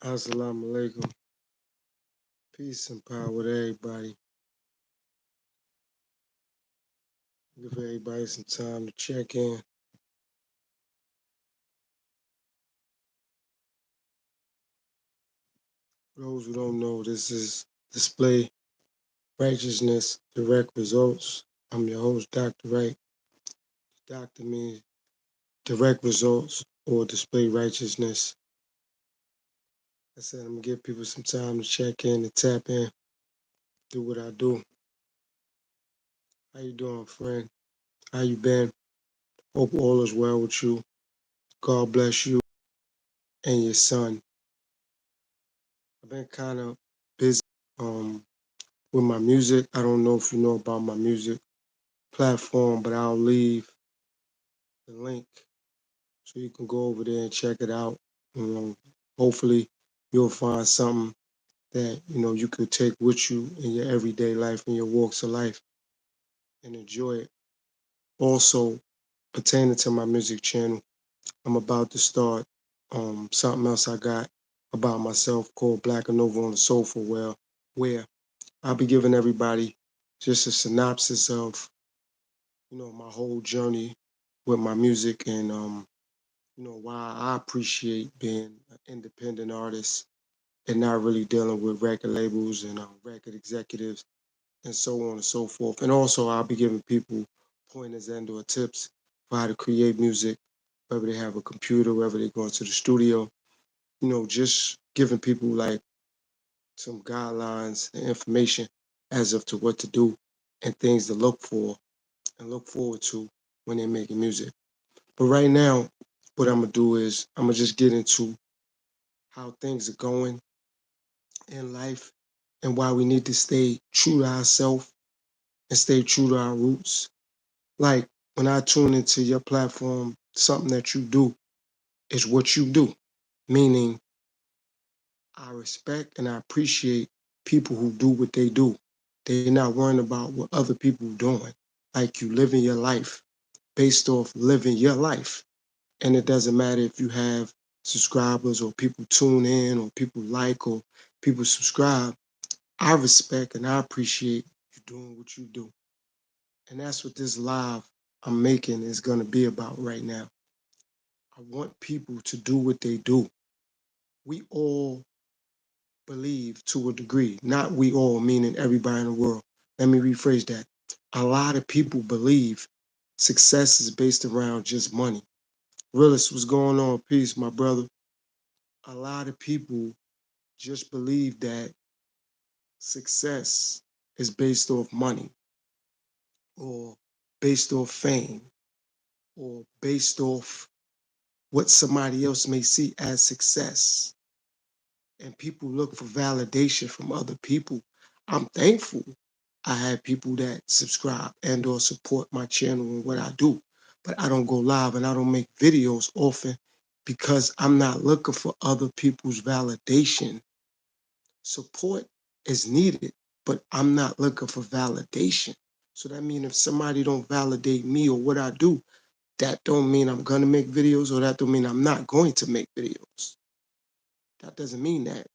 Assalamu alaikum. Peace and power to everybody. Give everybody some time to check in. For those who don't know, this is Display Righteousness, Direct Results. I'm your host, Dr. Wright. Doctor means direct results or display righteousness. I said I'm gonna give people some time to check in and tap in, do what I do. How you doing, friend? How you been? Hope all is well with you. God bless you and your son. I've been kind of busy with my music. I don't know if you know about my music platform, but I'll leave the link so you can go over there and check it out. Hopefully you'll find something that you could take with you in your everyday life and your walks of life and enjoy it. Also, pertaining to my music channel, I'm about to start something else I got about myself called Black and Nova on the Sofa, where I'll be giving everybody just a synopsis of my whole journey with my music and why I appreciate being an independent artist and not really dealing with record labels and record executives and so on and so forth. And also I'll be giving people pointers and or tips for how to create music, whether they have a computer, whether they go into the studio, just giving people like some guidelines and information as of to what to do and things to look for and look forward to when they're making music. But right now, what I'm gonna do is I'm gonna just get into how things are going in life and why we need to stay true to ourselves and stay true to our roots. Like when I tune into your platform, something that you do is what you do, meaning I respect and I appreciate people who do what they do. They're not worrying about what other people are doing. Like you living your life based off living your life. And it doesn't matter if you have subscribers or people tune in or people like or people subscribe. I respect and I appreciate you doing what you do. And that's what this live I'm making is going to be about right now. I want people to do what they do. We all believe to a degree, not we all, meaning everybody in the world. Let me rephrase that. A lot of people believe success is based around just money. Realist, what's going on? Peace, my brother. A lot of people just believe that success is based off money or based off fame or based off what somebody else may see as success. And people look for validation from other people. I'm thankful I have people that subscribe and or support my channel and what I do. But I don't go live and I don't make videos often because I'm not looking for other people's validation. Support is needed, but I'm not looking for validation. So that means if somebody don't validate me or what I do, that don't mean I'm gonna make videos or that don't mean I'm not going to make videos. That doesn't mean that.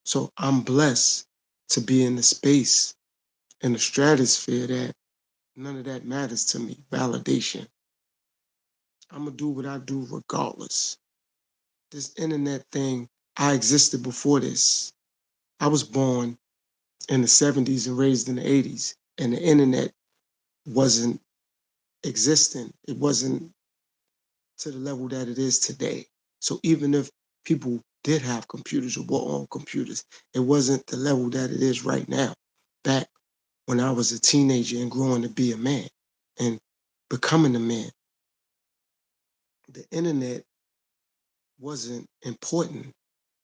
So I'm blessed to be in the space, in the stratosphere that none of that matters to me. Validation. I'm gonna do what I do regardless. This internet thing, I existed before this. I was born in the 70s and raised in the 80s, and the internet wasn't existing. It wasn't to the level that it is today. So even if people did have computers or were on computers, it wasn't the level that it is right now. Back when I was a teenager and growing to be a man and becoming a man, the internet wasn't important.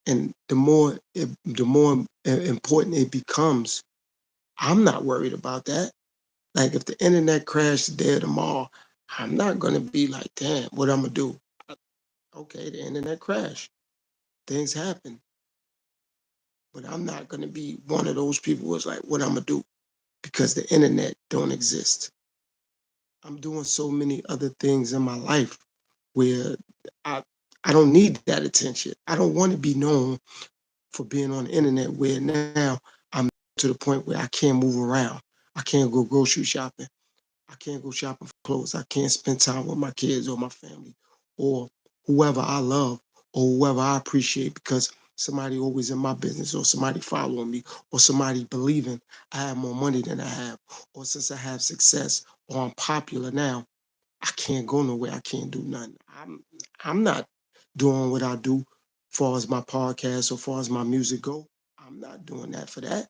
And the more important it becomes, I'm not worried about that. Like if the internet crashed today or tomorrow, I'm not gonna be like, damn, what I'm gonna do? Okay, the internet crashed. Things happen. But I'm not gonna be one of those people who's like, what I'm gonna do? Because the internet don't exist. I'm doing so many other things in my life where I I don't need that attention. I don't want to be known for being on the internet, where now I'm to the point where I can't move around. I can't go grocery shopping. I can't go shopping for clothes. I can't spend time with my kids or my family or whoever I love or whoever I appreciate because somebody always in my business or somebody following me or somebody believing I have more money than I have or since I have success or I'm popular now, I can't go nowhere. I can't do nothing. I'm not doing what I do as far as my podcast or far as my music go. I'm not doing that for that.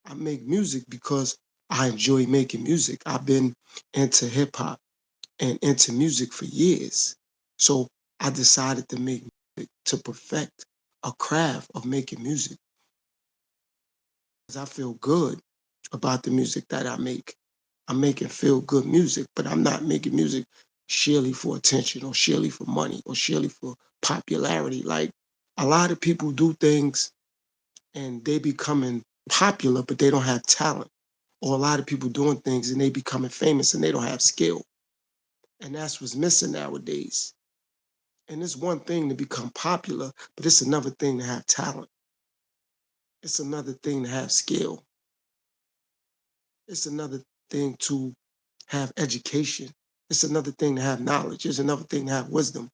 I make music because I enjoy making music. I've been into hip hop and into music for years. So I decided to make music to perfect a craft of making music because I feel good about the music that I make. I'm making feel good music, but I'm not making music sheerly for attention or sheerly for money or sheerly for popularity. Like a lot of people do things and they becoming popular, but they don't have talent. Or a lot of people doing things and they becoming famous and they don't have skill. And that's what's missing nowadays. And it's one thing to become popular, but it's another thing to have talent. It's another thing to have skill. It's another thing to have education. It's another thing to have knowledge. It's another thing to have wisdom.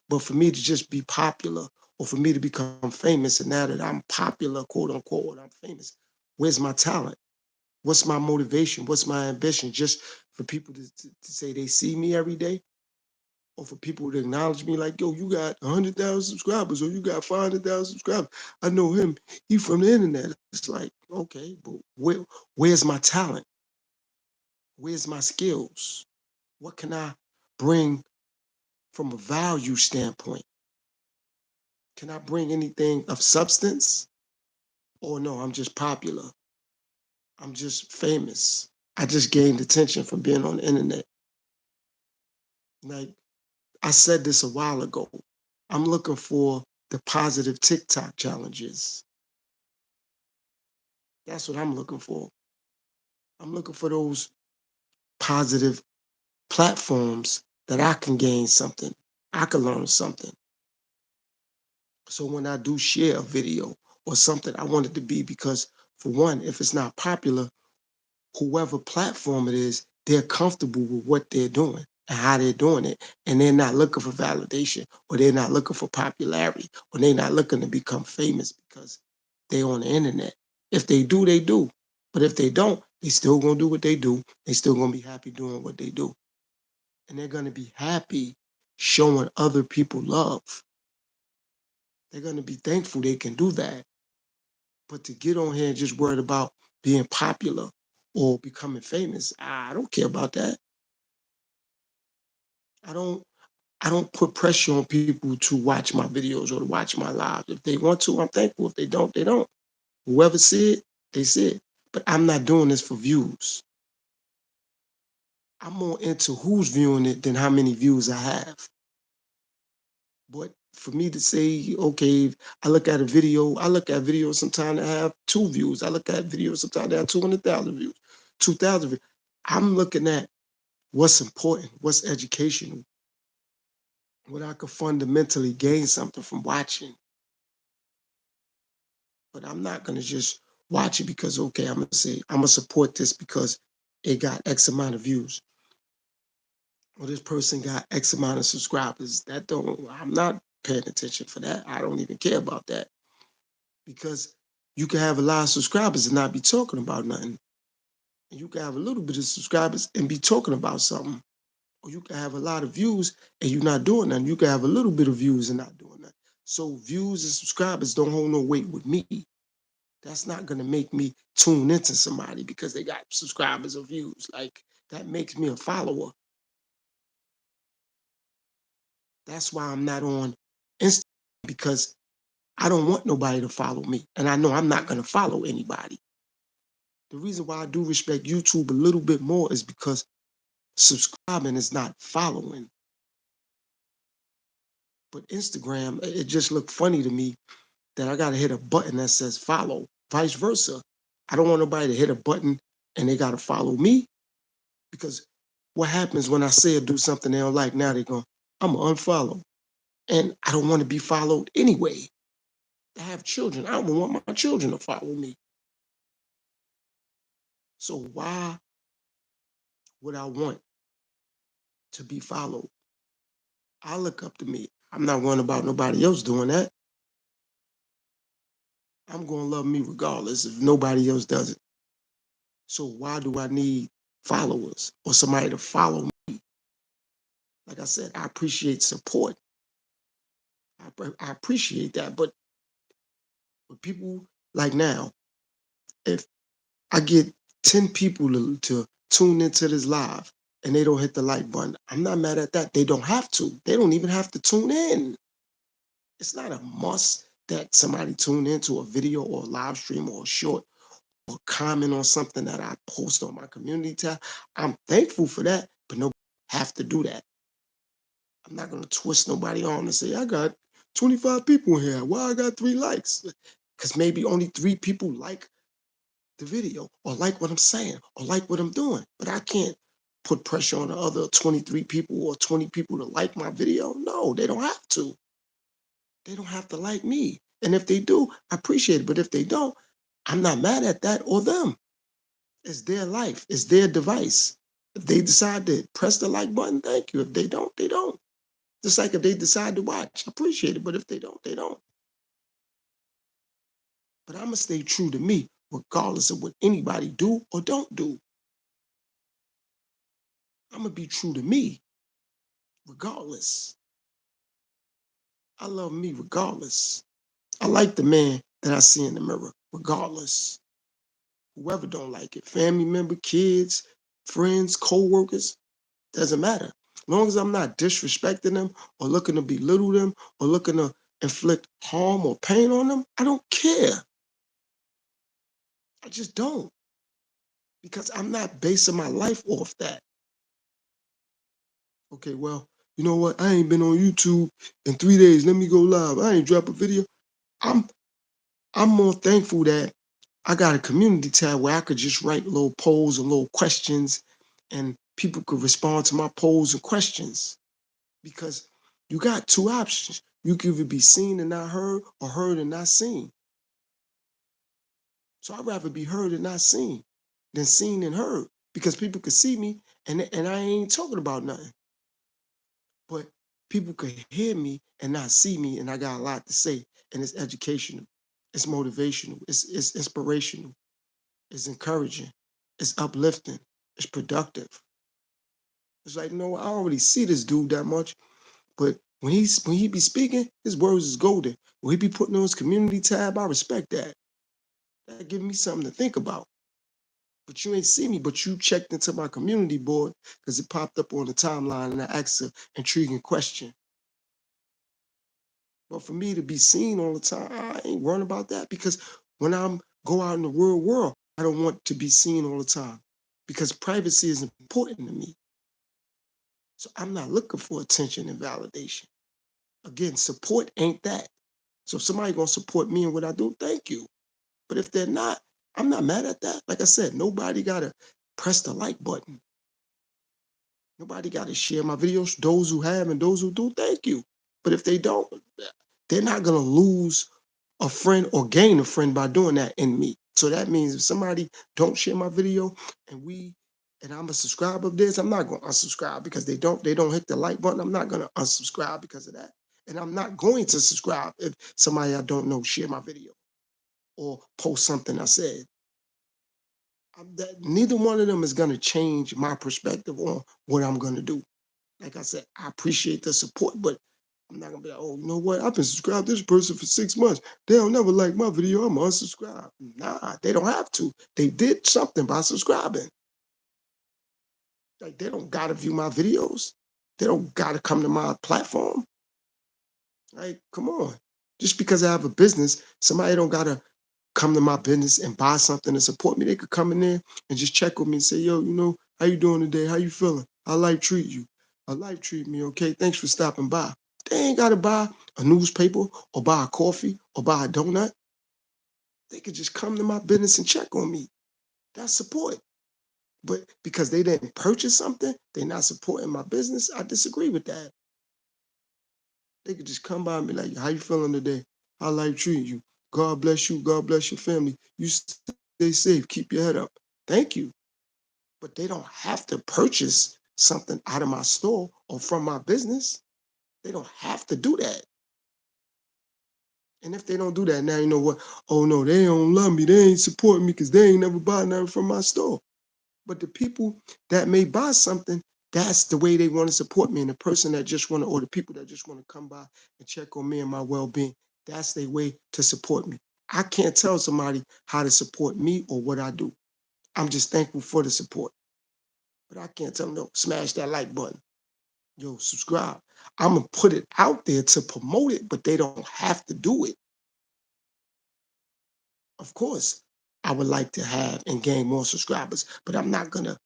But for me to just be popular or for me to become famous and now that I'm popular, quote unquote, I'm famous, where's my talent? What's my motivation? What's my ambition? Just for people to say they see me every day? Or for people to acknowledge me like, yo, you got 100,000 subscribers or you got 500,000 subscribers. I know him. He from the internet. It's like, okay, but where's my talent? Where's my skills? What can I bring from a value standpoint? Can I bring anything of substance? Or no, I'm just popular. I'm just famous. I just gained attention from being on the internet. Like I said this a while ago. I'm looking for the positive TikTok challenges. That's what I'm looking for. I'm looking for those positive platforms that I can gain something. I can learn something. So when I do share a video or something, I want it to be because, for one, if it's not popular, whoever platform it is, they're comfortable with what they're doing and how they're doing it. And they're not looking for validation or they're not looking for popularity or they're not looking to become famous because they're on the internet. If they do, they do. But if they don't, they still gonna do what they do. They still gonna be happy doing what they do. And they're gonna be happy showing other people love. They're gonna be thankful they can do that. But to get on here and just worried about being popular or becoming famous, I don't care about that. I don't I don't put pressure on people to watch my videos or to watch my lives. If they want to, I'm thankful. If they don't, they don't. Whoever see it, they see it. But I'm not doing this for views. I'm more into who's viewing it than how many views I have. But for me to say, okay, I look at videos sometimes that have 2 views. I look at videos sometimes that have 200,000 views, 2,000 views. I'm looking at what's important, what's educational, what I could fundamentally gain something from watching. But I'm not gonna just watch it because okay, I'm gonna say I'm gonna support this because it got X amount of views. Or this person got X amount of subscribers. That don't I'm not paying attention for that. I don't even care about that. Because you can have a lot of subscribers and not be talking about nothing. And you can have a little bit of subscribers and be talking about something. Or you can have a lot of views and you're not doing nothing. You can have a little bit of views and not doing nothing. So views and subscribers don't hold no weight with me. That's not gonna make me tune into somebody because they got subscribers or views. Like that makes me a follower. That's why I'm not on Instagram because I don't want nobody to follow me. And I know I'm not gonna follow anybody. The reason why I do respect YouTube a little bit more is because subscribing is not following. But Instagram, it just looked funny to me that I gotta hit a button that says follow, vice versa. I don't want nobody to hit a button and they gotta follow me because what happens when I say or do something they don't like, now they're going, I'm gonna unfollow. And I don't want to be followed anyway. I have children. I don't want my children to follow me. So why would I want to be followed? I look up to me. I'm not worrying about nobody else doing that. I'm going to love me regardless if nobody else does it. So why do I need followers or somebody to follow me? Like I said, I appreciate support. I appreciate that. But with people like now, if I get 10 people to tune into this live and they don't hit the like button, I'm not mad at that. They don't have to. They don't even have to tune in. It's not a must that somebody tune into a video or a live stream or a short or comment on something that I post on my community tab. I'm thankful for that, but nobody have to do that. I'm not gonna twist nobody on and say, I got 25 people in here. Why I got 3 likes? Because maybe only 3 people like the video or like what I'm saying or like what I'm doing. But I can't put pressure on the other 23 people or 20 people to like my video. No, they don't have to. They don't have to like me. And if they do, I appreciate it. But if they don't, I'm not mad at that or them. It's their life, it's their device. If they decide to press the like button, thank you. If they don't, they don't. Just like if they decide to watch, I appreciate it. But if they don't, they don't. But I'm gonna stay true to me, regardless of what anybody do or don't do. I'm gonna be true to me, regardless. I love me regardless. I like the man that I see in the mirror, regardless. Whoever don't like it, family member, kids, friends, co-workers, doesn't matter. As long as I'm not disrespecting them or looking to belittle them or looking to inflict harm or pain on them, I don't care. I just don't. Because I'm not basing my life off that. Okay, well, you know what? I ain't been on YouTube in 3 days. Let me go live. I ain't drop a video. I'm I'm more thankful that I got a community tab where I could just write little polls and little questions and people could respond to my polls and questions. Because you got 2 options. You can either be seen and not heard or heard and not seen. So I'd rather be heard and not seen than seen and heard because people could see me and I ain't talking about nothing. But people could hear me and not see me, and I got a lot to say. And it's educational, it's motivational, it's inspirational, it's encouraging, it's uplifting, it's productive. It's like, no, I already see this dude that much, but when he be speaking, his words is golden. When he be putting on his community tab, I respect that. That give me something to think about. But you ain't see me, but you checked into my community board because it popped up on the timeline and I asked an intriguing question. But for me to be seen all the time, I ain't worrying about that because when I'm go out in the real world, I don't want to be seen all the time because privacy is important to me. So I'm not looking for attention and validation. Again, support ain't that. So if somebody gonna support me and what I do, thank you. But if they're not, I'm not mad at that. Like I said, nobody gotta press the like button. Nobody gotta share my videos. Those who have and those who do, thank you. But if they don't, they're not gonna lose a friend or gain a friend by doing that in me. So that means if somebody don't share my video and I'm a subscriber of this, I'm not gonna unsubscribe because they don't hit the like button. I'm not gonna unsubscribe because of that. And I'm not going to subscribe if somebody I don't know share my video or post something I said. Neither one of them is gonna change my perspective on what I'm gonna do. Like I said, I appreciate the support, but I'm not gonna be like, oh, you know what? I've been subscribed to this person for 6 months. They'll never like my video. I'm unsubscribed. Nah, they don't have to. They did something by subscribing. Like they don't gotta view my videos. They don't gotta come to my platform. Like, come on. Just because I have a business, somebody don't gotta come to my business and buy something and support me. They could come in there and just check with me and say, yo, how you doing today? How you feeling? How life treat you? How life treat me, okay? Thanks for stopping by. They ain't gotta buy a newspaper or buy a coffee or buy a donut. They could just come to my business and check on me. That's support. But because they didn't purchase something, they're not supporting my business. I disagree with that. They could just come by and be like, how you feeling today? How life treating you. God bless you. God bless your family. You stay safe. Keep your head up. Thank you. But they don't have to purchase something out of my store or from my business. They don't have to do that. And if they don't do that, now you know what? Oh no, they don't love me. They ain't supporting me because they ain't never bought nothing from my store. But the people that may buy something, that's the way they want to support me. And the person that just want to, or the people that just want to come by and check on me and my well-being, that's their way to support me. I can't tell somebody how to support me or what I do. I'm just thankful for the support. But I can't tell them, no, smash that like button. Yo, subscribe. I'm going to put it out there to promote it, but they don't have to do it. Of course, I would like to have and gain more subscribers, but I'm not going to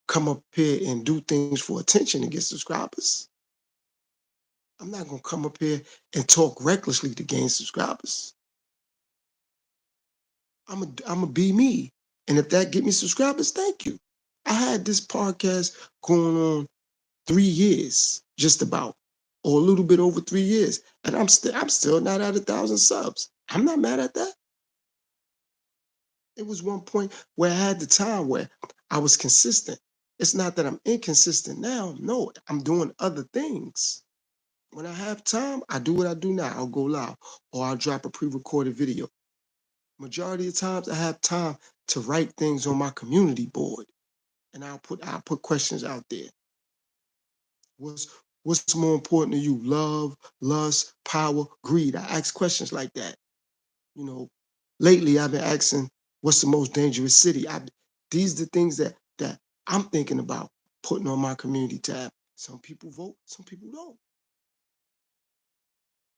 come up here and do things for attention to get subscribers. I'm not going to come up here and talk recklessly to gain subscribers. I'm a be me. And if that get me subscribers, thank you. I had this podcast going on 3 years, just about, or a little bit over 3 years, and I'm still not at 1,000 subs. I'm not mad at that. It was one point where I had the time where I was consistent. It's not that I'm inconsistent now. No, I'm doing other things. When I have time, I do what I do now. I'll go live or I'll drop a pre-recorded video. Majority of times I have time to write things on my community board, and I'll put questions out there. What's more important to you? Love, lust, power, greed. I ask questions like that. You know, lately I've been asking, what's the most dangerous city? These are the things that I'm thinking about putting on my community tab. Some people vote, some people don't.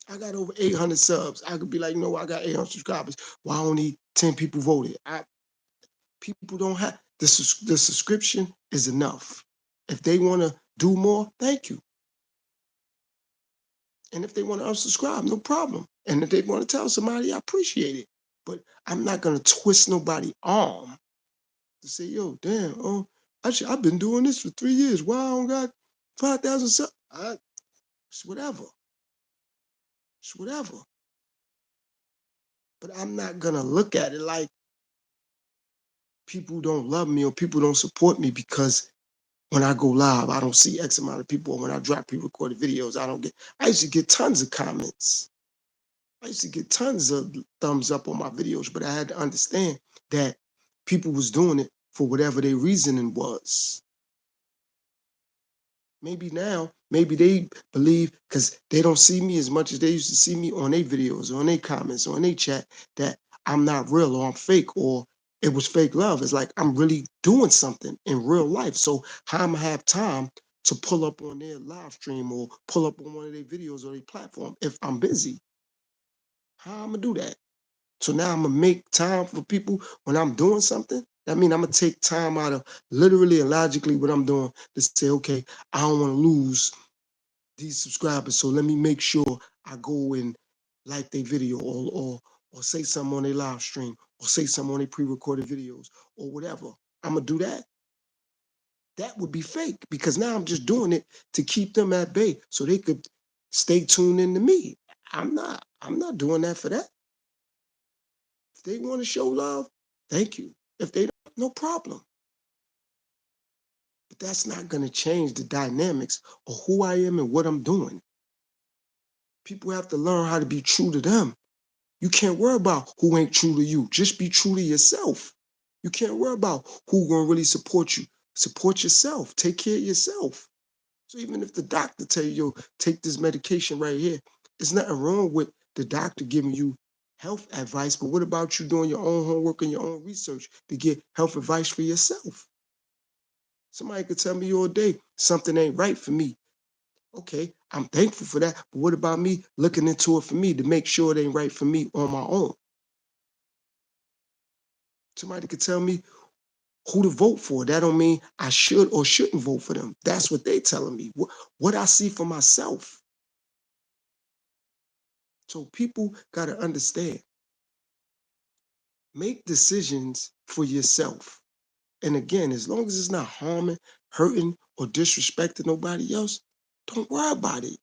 I got over 800 subs. I could be like, I got 800 subscribers. Why only 10 people voted? People don't have the subscription is enough. If they want to do more, thank you. And if they want to unsubscribe, no problem. And if they want to tell somebody, I appreciate it. But I'm not gonna twist nobody's arm to say, yo, damn, I've been doing this for 3 years. Why I don't got 5,000 subs? It's whatever. It's whatever. But I'm not gonna look at it like people don't love me or people don't support me because when I go live, I don't see X amount of people. Or when I drop pre-recorded videos, I used to get tons of comments. I used to get tons of thumbs up on my videos, but I had to understand that people was doing it for whatever their reasoning was. Maybe now, maybe they believe because they don't see me as much as they used to see me on their videos, or on their comments, or on their chat, that I'm not real or I'm fake or it was fake love. It's like I'm really doing something in real life. So how am I have time to pull up on their live stream or pull up on one of their videos or their platform if I'm busy? How I'm gonna do that? So now I'm gonna make time for people when I'm doing something. That means I'm gonna take time out of literally and logically what I'm doing to say, okay, I don't want to lose these subscribers, so let me make sure I go and like their video or say something on their live stream or say something on their pre-recorded videos or whatever. I'm gonna do that. That would be fake because now I'm just doing it to keep them at bay so they could stay tuned into me. I'm not doing that for that. If they want to show love, thank you. If they don't, no problem. But that's not going to change the dynamics of who I am and what I'm doing. People have to learn how to be true to them. You can't worry about who ain't true to you. Just be true to yourself. You can't worry about who gonna really support you. Support yourself. Take care of yourself. So even if the doctor tell you, yo, take this medication right here, there's nothing wrong with the doctor giving you health advice, but what about you doing your own homework and your own research to get health advice for yourself? Somebody could tell me all day something ain't right for me. Okay, I'm thankful for that, but what about me looking into it for me to make sure it ain't right for me on my own? Somebody could tell me who to vote for. That don't mean I should or shouldn't vote for them. That's what they telling me. What I see for myself. So people got to understand. Make decisions for yourself. And again, as long as it's not harming, hurting, or disrespecting nobody else, don't worry about it.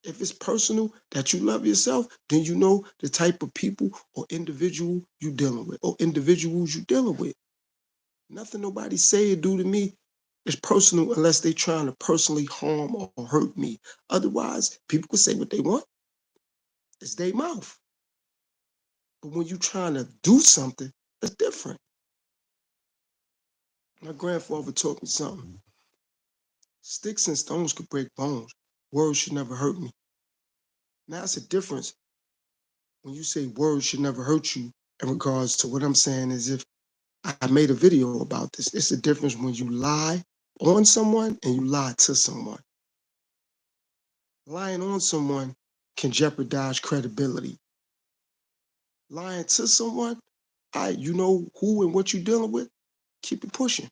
If it's personal that you love yourself, then you know the type of people or individual you dealing with or individuals you dealing with. Nothing nobody say or do to me is personal unless they trying to personally harm or hurt me. Otherwise, people can say what they want. It's their mouth. But when you trying to do something, it's different. My grandfather taught me something. Sticks and stones could break bones. Words should never hurt me. Now, it's a difference when you say words should never hurt you in regards to what I'm saying is if I made a video about this. It's a difference when you lie on someone and you lie to someone. Lying on someone can jeopardize credibility. Lying to someone, you know who and what you're dealing with, keep it pushing.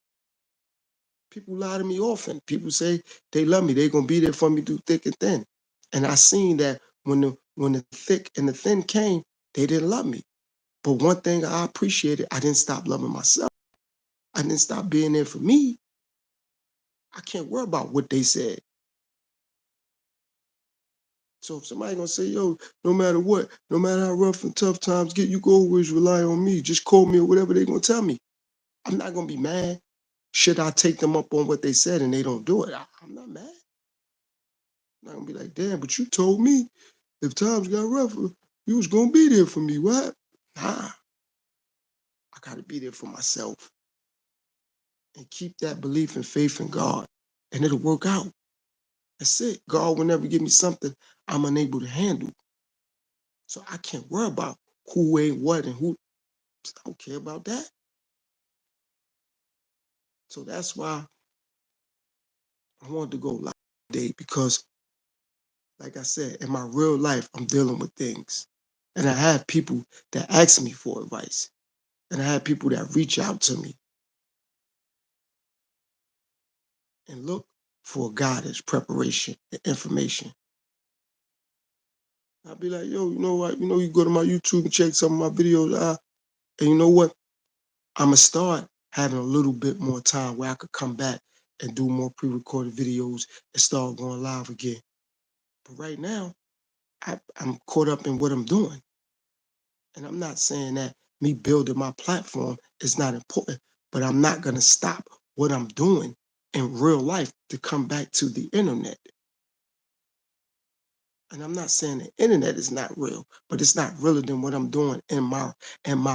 People lie to me often. People say they love me. They're gonna be there for me through thick and thin. And I seen that when the thick and the thin came, they didn't love me. But one thing I appreciated, I didn't stop loving myself. I didn't stop being there for me. I can't worry about what they said. So if somebody gonna say, yo, no matter what, no matter how rough and tough times get, you can always rely on me. Just call me or whatever they gonna tell me. I'm not gonna be mad. Should I take them up on what they said and they don't do it? I'm not mad. I'm not gonna be like, damn, but you told me if times got rougher, you was gonna be there for me. What? Nah, I gotta be there for myself and keep that belief and faith in God, and it'll work out. That's it. God will never give me something I'm unable to handle. So I can't worry about who ain't what and who. I don't care about that. So that's why I wanted to go live today because, like I said, in my real life, I'm dealing with things. And I have people that ask me for advice. And I have people that reach out to me and look for guidance, preparation, and information. I'll be like, yo, you know what? You know, you go to my YouTube and check some of my videos out. And you know what? I'm going to start having a little bit more time where I could come back and do more pre-recorded videos and start going live again. But right now, I'm caught up in what I'm doing. And I'm not saying that me building my platform is not important, but I'm not going to stop what I'm doing in real life to come back to the internet. And I'm not saying the internet is not real, but it's not realer than what I'm doing in my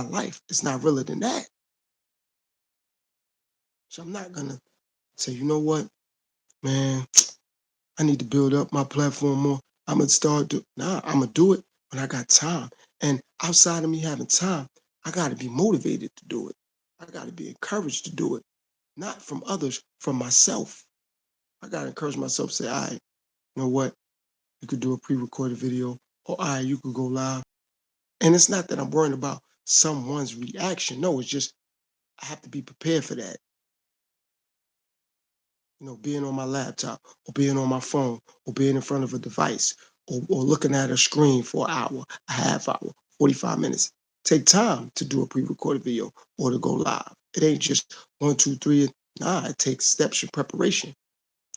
life. It's not realer than that. So I'm not gonna say, you know what, man, I need to build up my platform more. I'm gonna I'm gonna do it when I got time. And outside of me having time, I gotta be motivated to do it. I gotta be encouraged to do it, not from others, from myself. I gotta encourage myself, say, all right, you know what, you could do a pre-recorded video, or all right, you could go live. And it's not that I'm worrying about someone's reaction. No, it's just I have to be prepared for that. You know, being on my laptop or being on my phone or being in front of a device or looking at a screen for an hour, a half hour, 45 minutes. Take time to do a pre-recorded video or to go live. It ain't just one, two, three. Nah, it takes steps and preparation.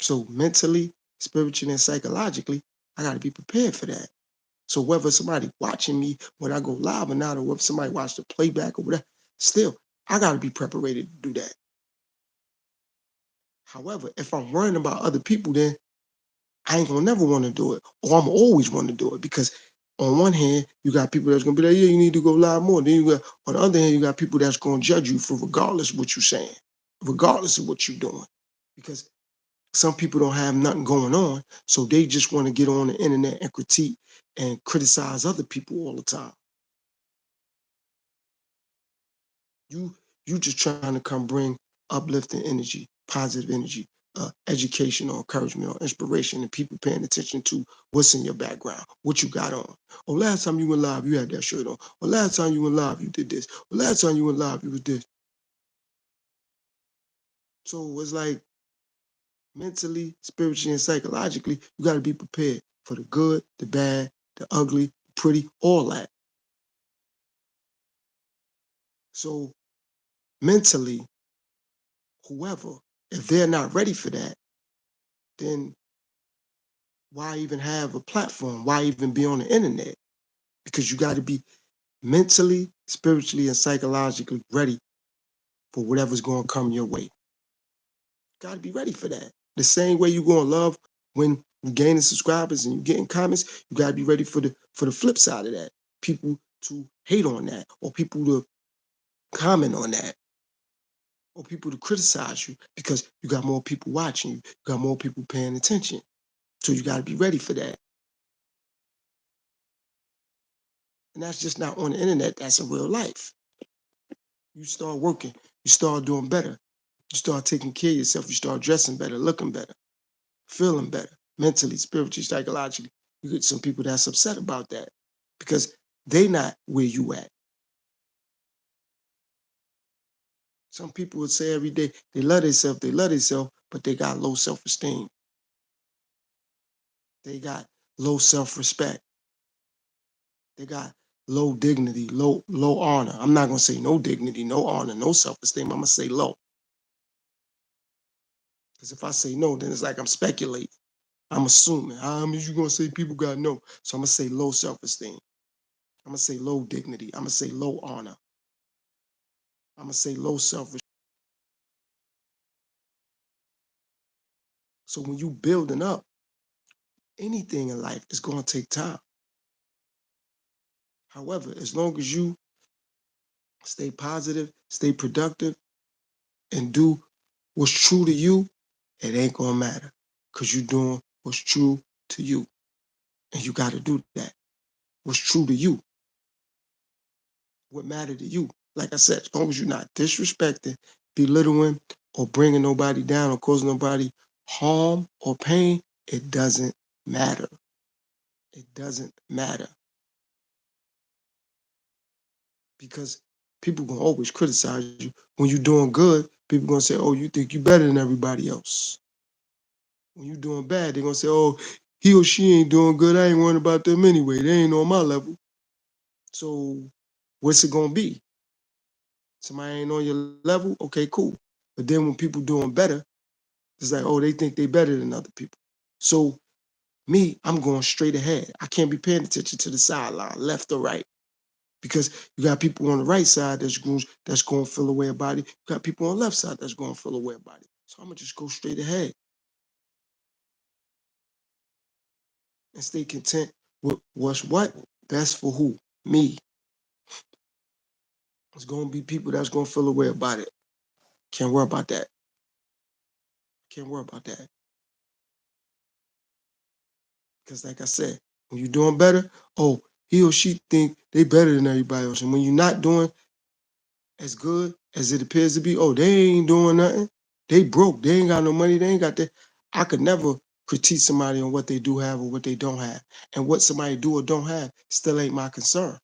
So mentally, spiritually, and psychologically, I got to be prepared for that. So whether somebody watching me when I go live or not, or whether somebody watch the playback or whatever, still, I got to be prepared to do that. However, if I'm worrying about other people, then I ain't gonna never want to do it, or I'm always want to do it because on one hand, you got people that's gonna be like, yeah, you need to go live more. Then you got on the other hand, you got people that's gonna judge you for regardless of what you're saying, regardless of what you're doing. Because some people don't have nothing going on, so they just want to get on the internet and critique and criticize other people all the time. You just trying to come bring uplifting energy, positive energy, education or encouragement or inspiration, and people paying attention to what's in your background, what you got on. Oh, last time you went live, you had that shirt on. Well, last time you went live, you did this. Well, last time you went live, you was this. So it's like mentally, spiritually, and psychologically, you got to be prepared for the good, the bad, the ugly, the pretty, all that. So mentally, whoever, if they're not ready for that, then Why even have a platform? Why even be on the internet? Because you got to be mentally, spiritually, and psychologically ready for whatever's going to come your way. Got to be ready for that. The same way you're going to love when you gaining subscribers and you getting comments, you got to be ready for the flip side of that. People to hate on that, or people to comment on that, or people to criticize you, because you got more people watching you, you got more people paying attention. So you got to be ready for that. And that's just not on the internet, that's in real life. You start working, you start doing better, you start taking care of yourself, you start dressing better, looking better, feeling better, mentally, spiritually, psychologically. You get some people that's upset about that because they not where you at. Some people would say every day they love themselves, but they got low self-esteem. They got low self-respect. They got low dignity, low honor. I'm not gonna say no dignity, no honor, no self-esteem. I'm gonna say low. Because if I say no, then it's like I'm speculating. I'm assuming. How many you gonna say people got no? So I'm gonna say low self-esteem. I'm gonna say low dignity. I'm gonna say low honor. I'm gonna say low self-respect. So when you building up, anything in life is gonna take time. However, as long as you stay positive, stay productive, and do what's true to you, it ain't gonna matter. Cause you're doing what's true to you. And you gotta do that. What's true to you. What matter to you. Like I said, as long as you're not disrespecting, belittling, or bringing nobody down or causing nobody harm or pain, it doesn't matter. It doesn't matter. Because people gonna always criticize you. When you're doing good, people gonna say, oh, you think you better than everybody else. When you're doing bad, they're gonna say, oh, he or she ain't doing good. I ain't worrying about them anyway. They ain't on my level. So what's it gonna be? Somebody ain't on your level? Okay, cool. But then when people doing better, it's like, oh, they think they better than other people. So me, I'm going straight ahead. I can't be paying attention to the sideline, left or right. Because you got people on the right side that's going to feel away about it. You got people on the left side that's going to feel away about it. So I'm gonna just go straight ahead and stay content with what's what best for who? Me. It's gonna be people that's gonna feel away about it. Can't worry about that. Can't worry about that. Because like I said, when you're doing better, oh, he or she think they better than everybody else. And when you're not doing as good as it appears to be, oh, they ain't doing nothing. They broke. They ain't got no money. They ain't got that. I could never critique somebody on what they do have or what they don't have. And what somebody do or don't have still ain't my concern.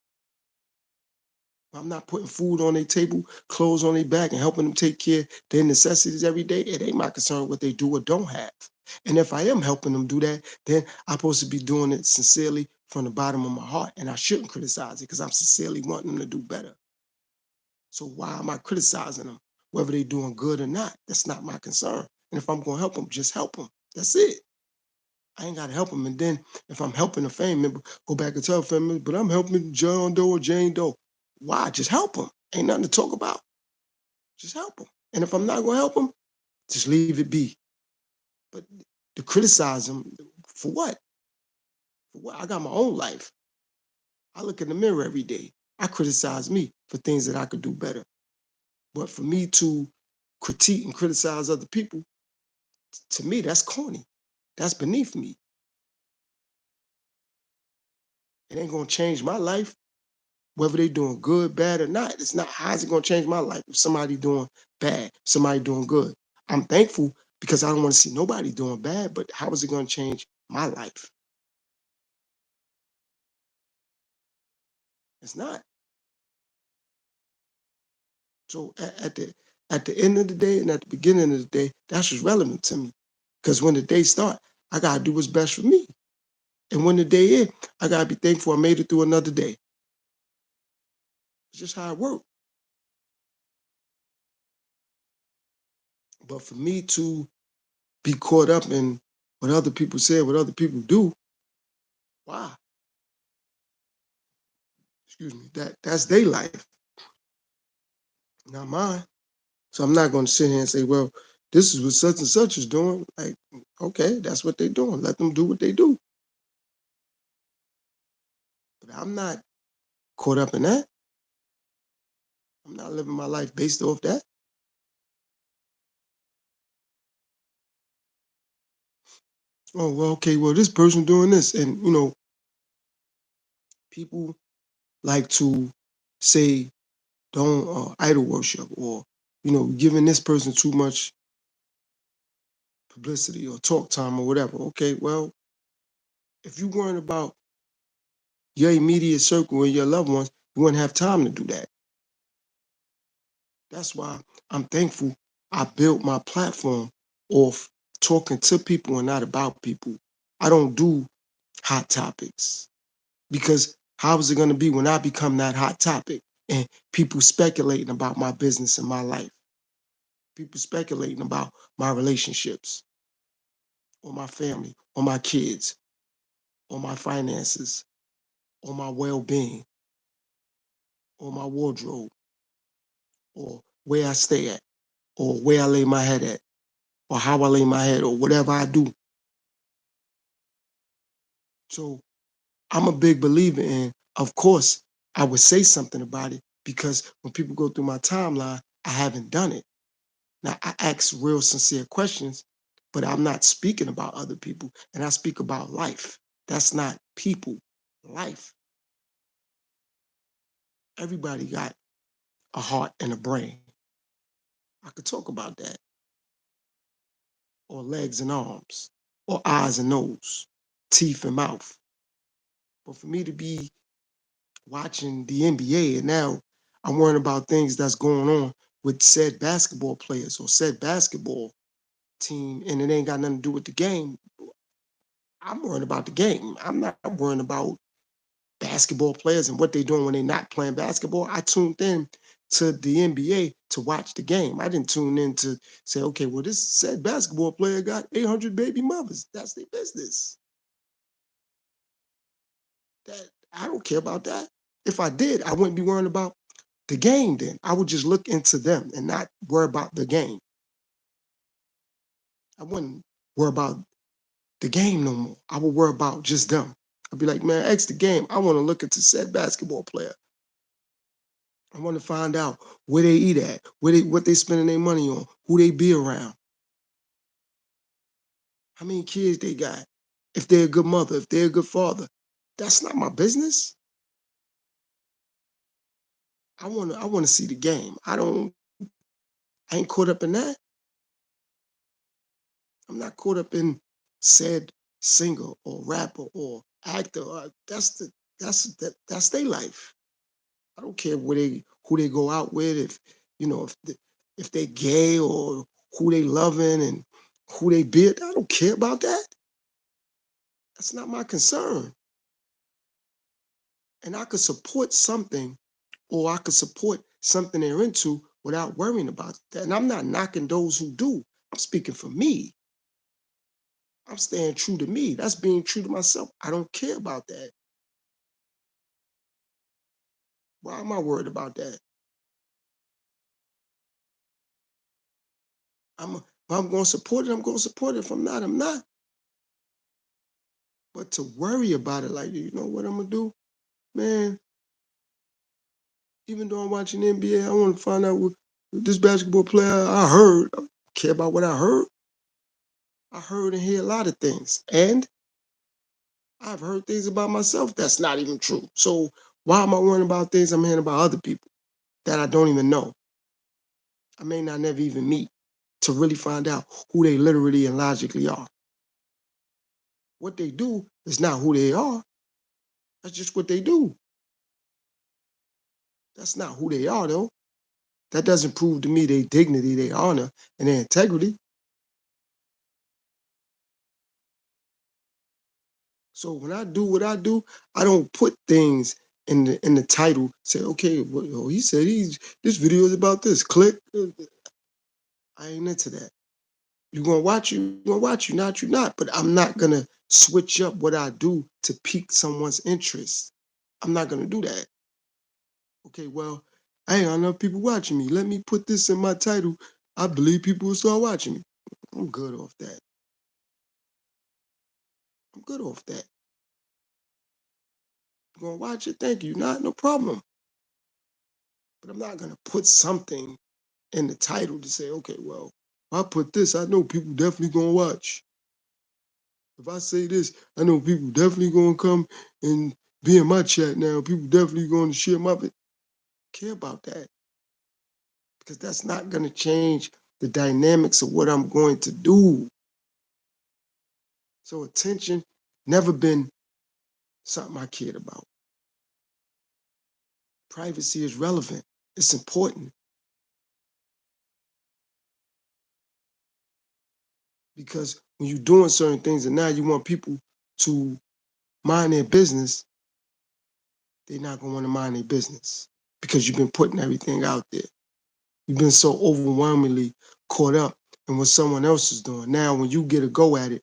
I'm not putting food on their table, clothes on their back, and helping them take care of their necessities every day. It ain't my concern what they do or don't have. And if I am helping them do that, then I'm supposed to be doing it sincerely from the bottom of my heart. And I shouldn't criticize it because I'm sincerely wanting them to do better. So why am I criticizing them? Whether they're doing good or not, that's not my concern. And if I'm going to help them, just help them. That's it. I ain't got to help them. And then if I'm helping a family member, go back and tell a family member, but I'm helping John Doe or Jane Doe. Why? Just help them. Ain't nothing to talk about. Just help them. And if I'm not going to help them, just leave it be. But to criticize them, for what? For what? I got my own life. I look in the mirror every day. I criticize me for things that I could do better. But for me to critique and criticize other people, to me, that's corny. That's beneath me. It ain't gonna change my life, whether they doing good, bad, or not. It's not. How's it gonna change my life if somebody doing bad, somebody doing good? I'm thankful because I don't want to see nobody doing bad, but how is it gonna change my life? It's not. So at the end of the day and at the beginning of the day, that's what's relevant to me. Because when the day start, I gotta do what's best for me. And when the day end, I gotta be thankful I made it through another day. It's just how it works. But for me to be caught up in what other people say, what other people do. Why? Excuse me. That's their life, not mine. So I'm not going to sit here and say, well, this is what such and such is doing. Like, okay, that's what they're doing. Let them do what they do. But I'm not caught up in that. I'm not living my life based off that. Oh, well, okay, well, this person doing this. And, people like to say, don't idol worship, or, giving this person too much publicity or talk time or whatever. Okay, well, if you weren't about your immediate circle and your loved ones, you wouldn't have time to do that. That's why I'm thankful I built my platform off talking to people and not about people. I don't do hot topics, because how is it going to be when I become that hot topic and people speculating about my business and my life? People speculating about my relationships or my family or my kids or my finances or my well-being or my wardrobe or where I stay at or where I lay my head at or how I lay my head or whatever I do. So I'm a big believer in, of course, I would say something about it, because when people go through my timeline, I haven't done it. Now, I ask real sincere questions, but I'm not speaking about other people, and I speak about life. That's not people, life. Everybody got a heart and a brain. I could talk about that, or legs and arms, or eyes and nose, teeth and mouth. But for me to be watching the NBA and now I'm worrying about things that's going on with said basketball players or said basketball team, and it ain't got nothing to do with the game, I'm worrying about the game. I'm not worrying about basketball players and what they're doing when they're not playing basketball. I tuned in to the NBA to watch the game. I didn't tune in to say, okay, well, this said basketball player got 800 baby mothers. That's their business. That I don't care about that. If I did, I wouldn't be worrying about the game then. I would just look into them and not worry about the game. I wouldn't worry about the game no more. I would worry about just them. I'd be like, man, X the game. I want to look into said basketball player. I want to find out where they eat at, what they spending their money on, who they be around, how many kids they got, if they're a good mother, if they're a good father. That's not my business. I want to see the game. I ain't caught up in that. I'm not caught up in said singer or rapper or actor. That's their life. I don't care who they go out with, if they gay or who they loving and who they be. I don't care about that. That's not my concern. And I could support something, or I could support something they're into without worrying about that. And I'm not knocking those who do. I'm speaking for me. I'm staying true to me. That's being true to myself. I don't care about that. Why am I worried about that? If I'm going to support it, I'm going to support it. If I'm not, I'm not. But to worry about it, like, you know what I'm going to do? Man, even though I'm watching the NBA, I want to find out what this basketball player I heard. I don't care about what I heard. I heard and hear a lot of things. And I've heard things about myself that's not even true. So why am I worrying about things I'm hearing about other people that I don't even know? I may not never even meet, to really find out who they literally and logically are. What they do is not who they are. That's just what they do. That's not who they are, though. That doesn't prove to me their dignity, their honor, and their integrity. So when I do what I do, I don't put things in the title. Say, okay, well, he said this video is about this. Click. I ain't into that. You're gonna watch, you're gonna watch, you're not. But I'm not gonna switch up what I do to pique someone's interest. I'm not gonna do that. Okay, well, I ain't got enough people watching me. Let me put this in my title. I believe people will start watching me. I'm good off that. I'm good off that. You're gonna watch it? Thank you. Not no problem. But I'm not gonna put something in the title to say, okay, well, if I put this, I know people definitely gonna watch. If I say this, I know people definitely gonna come and be in my chat now. People definitely gonna share my care about that. Because that's not gonna change the dynamics of what I'm going to do. So attention never been something I cared about. Privacy is relevant. It's important. Because when you're doing certain things and now you want people to mind their business, they're not gonna want to mind their business because you've been putting everything out there. You've been so overwhelmingly caught up in what someone else is doing. Now, when you get a go at it,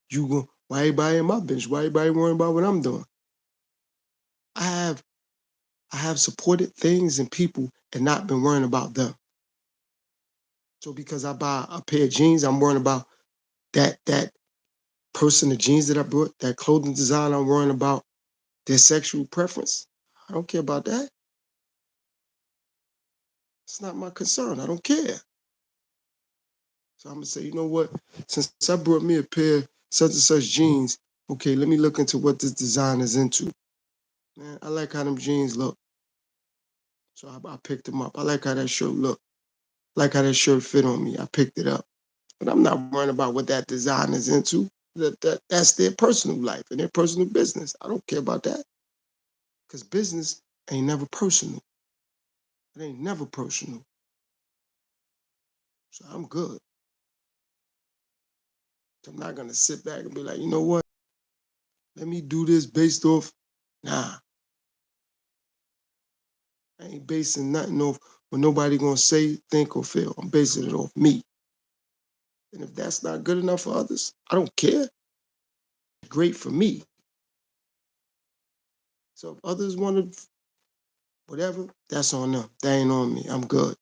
you go, why everybody in my business? Why everybody worrying about what I'm doing? I have supported things and people and not been worrying about them. So because I buy a pair of jeans, I'm worrying about that person, the jeans that I bought, that clothing design, I'm worrying about their sexual preference. I don't care about that. It's not my concern. I don't care. So I'm gonna say, you know what? Since I brought me a pair of such and such jeans, okay, let me look into what this design is into. Man, I like how them jeans look. So I picked them up. I like how that shirt look. I like how that shirt fit on me. I picked it up. But I'm not worrying about what that design is into. That's their personal life and their personal business. I don't care about that. Because business ain't never personal. It ain't never personal. So I'm good. I'm not gonna sit back and be like, you know what? Let me do this based off. Nah, I ain't basing nothing off what nobody gonna say, think, or feel. I'm basing it off me. And if that's not good enough for others, I don't care. Great for me. So if others want to, whatever, that's on them. That ain't on me. I'm good.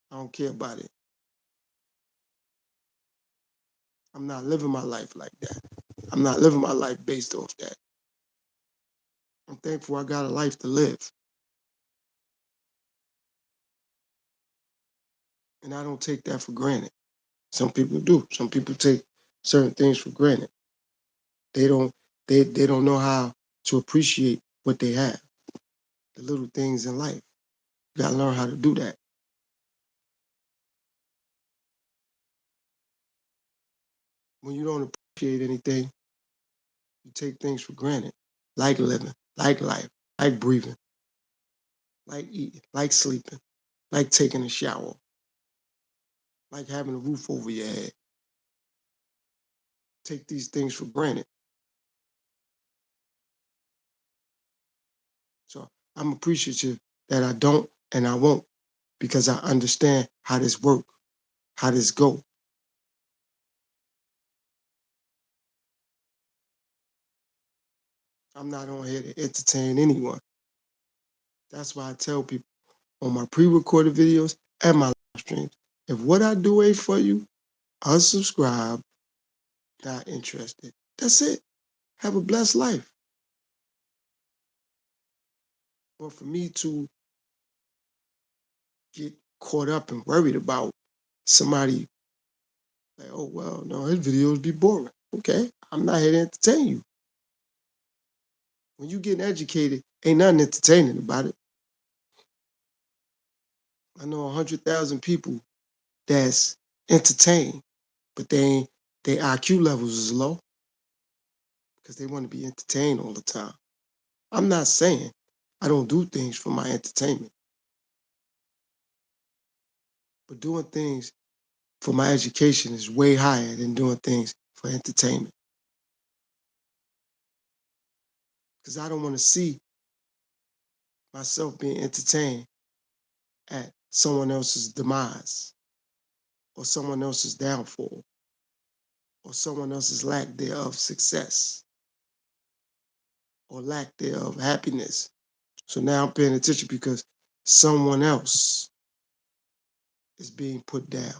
I don't care about it. I'm not living my life like that. I'm not living my life based off that. I'm thankful I got a life to live. And I don't take that for granted. Some people do. Some people take certain things for granted. They don't they don't know how to appreciate what they have, the little things in life. You gotta learn how to do that. When you don't appreciate anything, you take things for granted, like living, like life, like breathing, like eating, like sleeping, like taking a shower, like having a roof over your head. Take these things for granted. So I'm appreciative that I don't and I won't because I understand how this work, how this go. I'm not on here to entertain anyone. That's why I tell people on my pre-recorded videos and my live streams, if what I do ain't for you, unsubscribe, not interested. That's it. Have a blessed life. But for me to get caught up and worried about somebody like, oh, well, no, his videos be boring. Okay, I'm not here to entertain you. When you getting educated, ain't nothing entertaining about it. I know 100,000 people that's entertained, but their IQ levels is low because they want to be entertained all the time. I'm not saying I don't do things for my entertainment, but doing things for my education is way higher than doing things for entertainment. Because I don't want to see myself being entertained at someone else's demise or someone else's downfall or someone else's lack thereof success or lack thereof happiness. So now I'm paying attention because someone else is being put down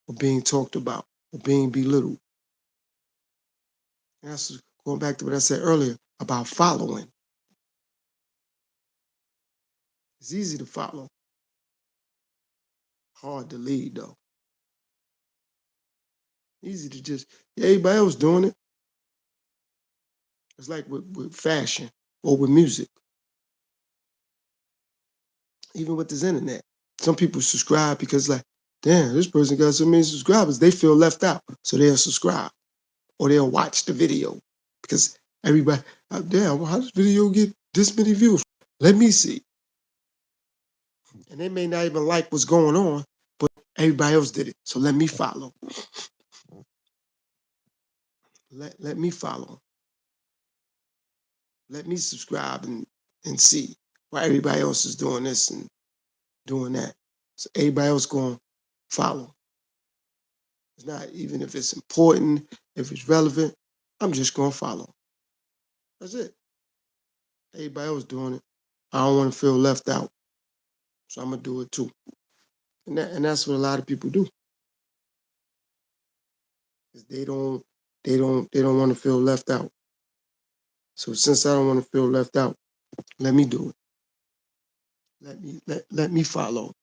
or being talked about or being belittled. And that's going back to what I said earlier about following. It's easy to follow, hard to lead though. Easy to just, yeah, everybody else doing it. It's like with fashion or with music, even with this internet. Some people subscribe because like, damn, this person got so many subscribers. They feel left out. So they'll subscribe or they'll watch the video because everybody, damn, how does video get this many views? Let me see. And they may not even like what's going on, but everybody else did it. So let me follow. Let me follow. Let me subscribe and see why everybody else is doing this and doing that. So everybody else going to follow. It's not even if it's important, if it's relevant, I'm just going to follow. That's it. Everybody else doing it. I don't want to feel left out. So I'm going to do it too. And that's what a lot of people do. They don't want to feel left out. So since I don't want to feel left out, let me do it. Let me follow.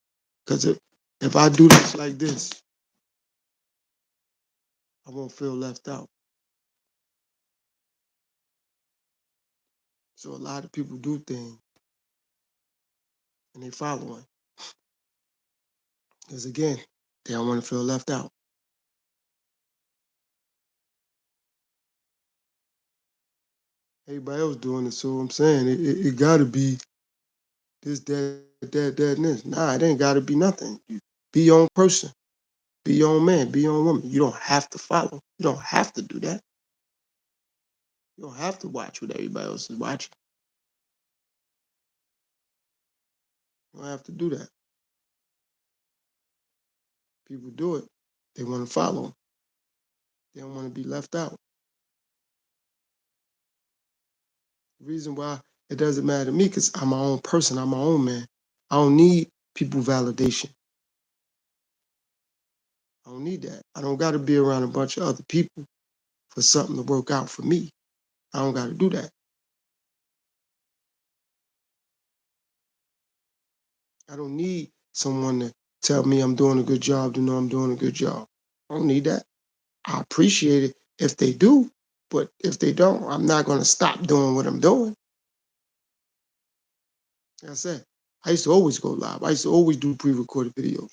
Because if I do this like this, I won't feel left out. So a lot of people do things and they following. Because again, they don't want to feel left out. Everybody else doing it, so I'm saying it gotta be this, that, and this. Nah, it ain't gotta be nothing. You be your own person, be your own man, be your own woman. You don't have to follow. You don't have to do that. You don't have to watch what everybody else is watching. You don't have to do that. People do it. They want to follow. They don't want to be left out. The reason why it doesn't matter to me because I'm my own person. I'm my own man. I don't need people validation. I don't need that. I don't got to be around a bunch of other people for something to work out for me. I don't got to do that. I don't need someone to tell me I'm doing a good job to know I'm doing a good job. I don't need that. I appreciate it if they do, but if they don't, I'm not going to stop doing what I'm doing. Like I said, I used to always go live. I used to always do pre-recorded videos.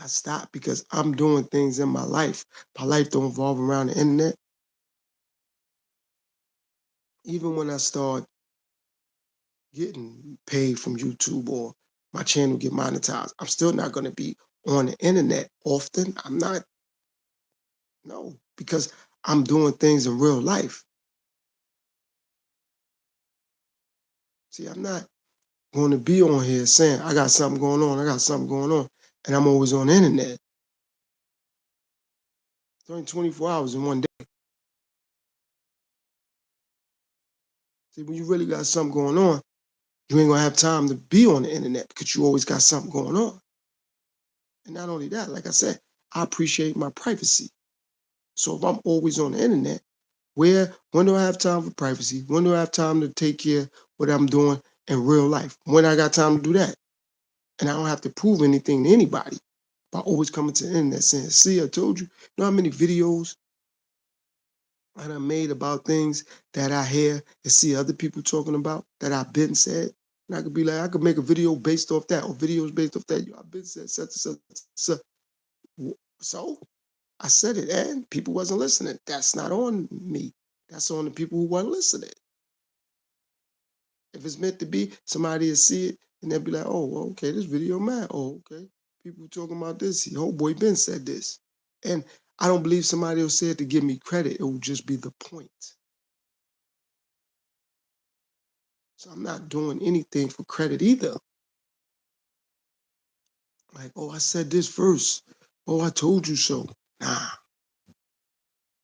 I stopped because I'm doing things in my life. My life don't revolve around the internet. Even when I start getting paid from YouTube or my channel get monetized, I'm still not going to be on the internet often. I'm not. No, because I'm doing things in real life. See, I'm not going to be on here saying I got something going on, I got something going on, and I'm always on the internet. It's only 24 hours in one day. See, when you really got something going on, you ain't gonna have time to be on the internet because you always got something going on. And not only that, like I said, I appreciate my privacy. So if I'm always on the internet, when do I have time for privacy? When do I have time to take care of what I'm doing in real life? When I got time to do that? And I don't have to prove anything to anybody by always coming to the internet saying, see, I told you. You know how many videos I done made about things that I hear and see other people talking about that I've been said? And I could be like, I could make a video based off that or videos based off that. I've been said such and such. So, so I said it and people wasn't listening. That's not on me. That's on the people who weren't listening. If it's meant to be, somebody will see it and they'll be like, oh, well, okay, this video mad. Oh, okay. People talking about this. Oh boy Ben said this. And I don't believe somebody will say it to give me credit. It will just be the point. So I'm not doing anything for credit either. Like, oh, I said this first. Oh, I told you so. Nah.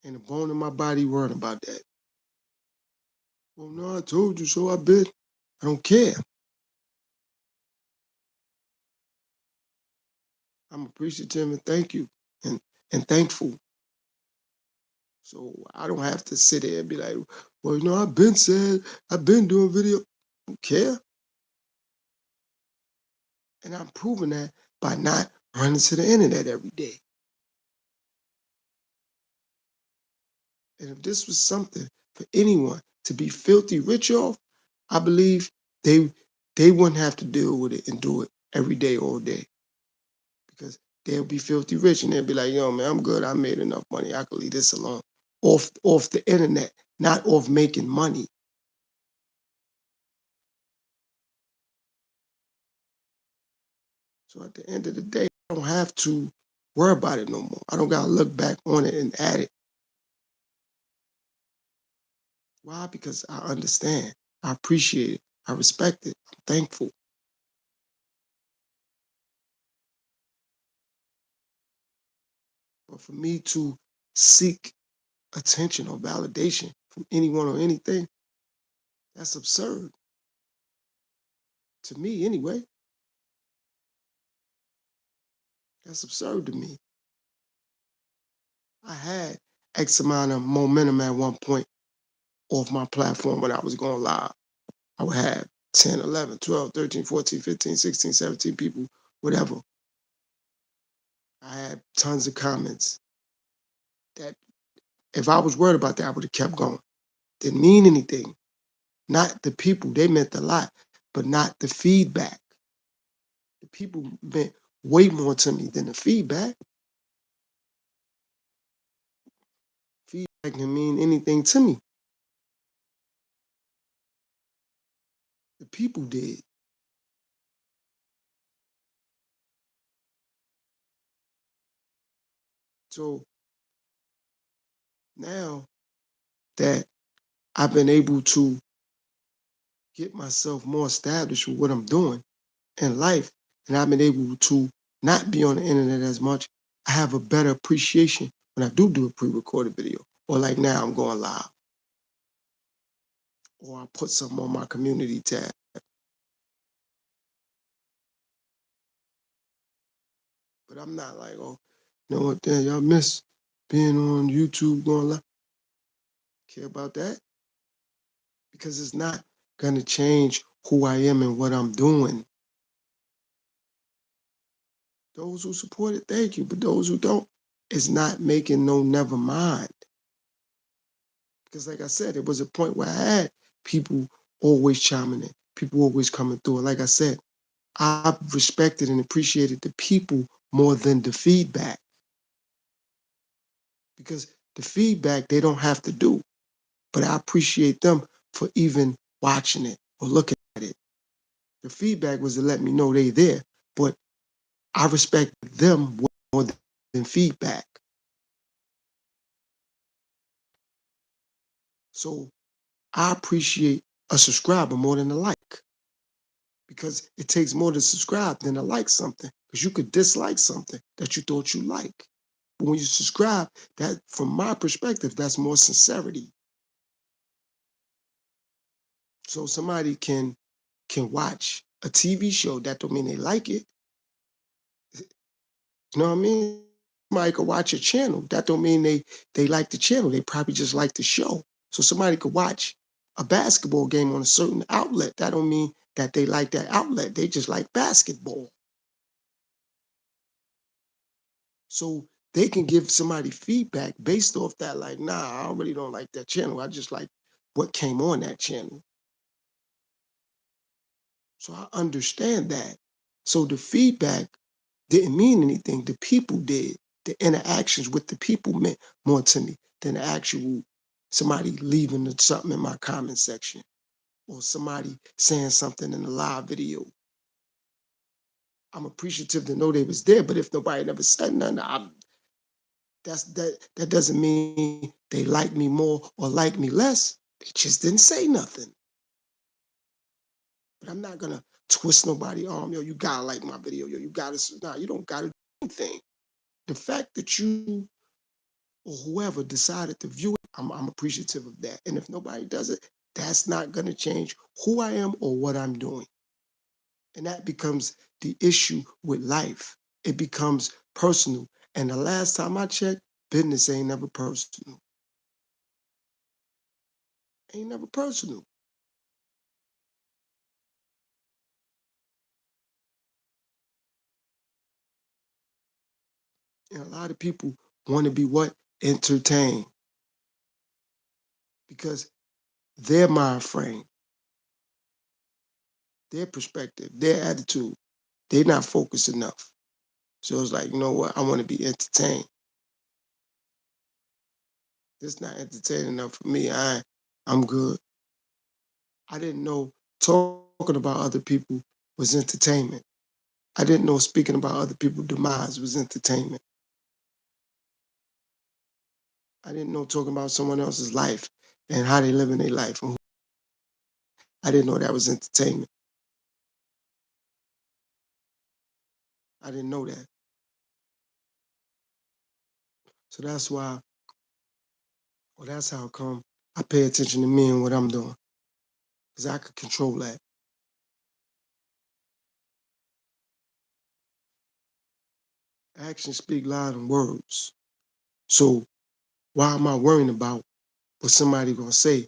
Ain't a bone in my body worrying about that. Well, no, I told you so. I don't care. I'm appreciative and thank you and thankful. So I don't have to sit there and be like, well, I've been doing video. I don't care. And I'm proving that by not running to the internet every day. And if this was something for anyone to be filthy rich off, I believe they wouldn't have to deal with it and do it every day, all day. Because they'll be filthy rich and they'll be like, yo, man, I'm good. I made enough money. I could leave this alone. Off the internet, not off making money. So at the end of the day, I don't have to worry about it no more. I don't gotta look back on it and at it. Why? Because I understand. I appreciate it. I respect it. I'm thankful. But for me to seek attention or validation from anyone or anything, that's absurd. To me, anyway. That's absurd to me. I had X amount of momentum at one point off my platform when I was going live. I would have 10, 11, 12, 13, 14, 15, 16, 17 people, whatever. I had tons of comments that if I was worried about that, I would have kept going. Didn't mean anything. Not the people, they meant a lot, but not the feedback. The people meant way more to me than the feedback. Feedback can mean anything to me. The people did. So now that I've been able to get myself more established with what I'm doing in life, and I've been able to not be on the internet as much, I have a better appreciation when I do a pre-recorded video. Or like now I'm going live. Or I put something on my community tab. But I'm not like, oh, you know what, damn, y'all miss being on YouTube going live. Care about that? Because it's not gonna change who I am and what I'm doing. Those who support it, thank you. But those who don't, it's not making no never mind. Because like I said, it was a point where I had people always chiming in, people always coming through. And like I said, I respected and appreciated the people more than the feedback. Because the feedback they don't have to do. But I appreciate them for even watching it or looking at it. The feedback was to let me know they there. But I respect them more than feedback. So I appreciate a subscriber more than a like. Because it takes more to subscribe than to like something. Because you could dislike something that you thought you like. But when you subscribe, that from my perspective, that's more sincerity. So somebody can watch a TV show, that don't mean they like it. You know what I mean? Somebody could watch a channel, that don't mean they like the channel. They probably just like the show. So somebody could watch a basketball game on a certain outlet. That don't mean that they like that outlet. They just like basketball. So they can give somebody feedback based off that, like, nah, I really don't like that channel. I just like what came on that channel. So I understand that. So the feedback didn't mean anything. The people did. The interactions with the people meant more to me than the actual somebody leaving something in my comment section or somebody saying something in a live video. I'm appreciative to know they was there, but if nobody never said nothing, that doesn't mean they like me more or like me less. They just didn't say nothing. But I'm not gonna twist nobody's arm. Yo, you gotta like my video. Yo, you gotta. Nah, you don't gotta do anything. The fact that you or whoever decided to view it, I'm appreciative of that. And if nobody does it, that's not going to change who I am or what I'm doing. And that becomes the issue with life. It becomes personal. And the last time I checked, business ain't never personal. Ain't never personal. And a lot of people want to be what? Entertained. Because their mind frame, their perspective, their attitude, they're not focused enough. So it's like, you know what? I want to be entertained. It's not entertaining enough for me. I'm good. I didn't know talking about other people was entertainment. I didn't know speaking about other people's demise was entertainment. I didn't know talking about someone else's life and how they live in their life. I didn't know that was entertainment. I didn't know that. So that's why, well, that's how come I pay attention to me and what I'm doing. Because I could control that. Actions speak louder than words. So why am I worrying about what somebody gonna say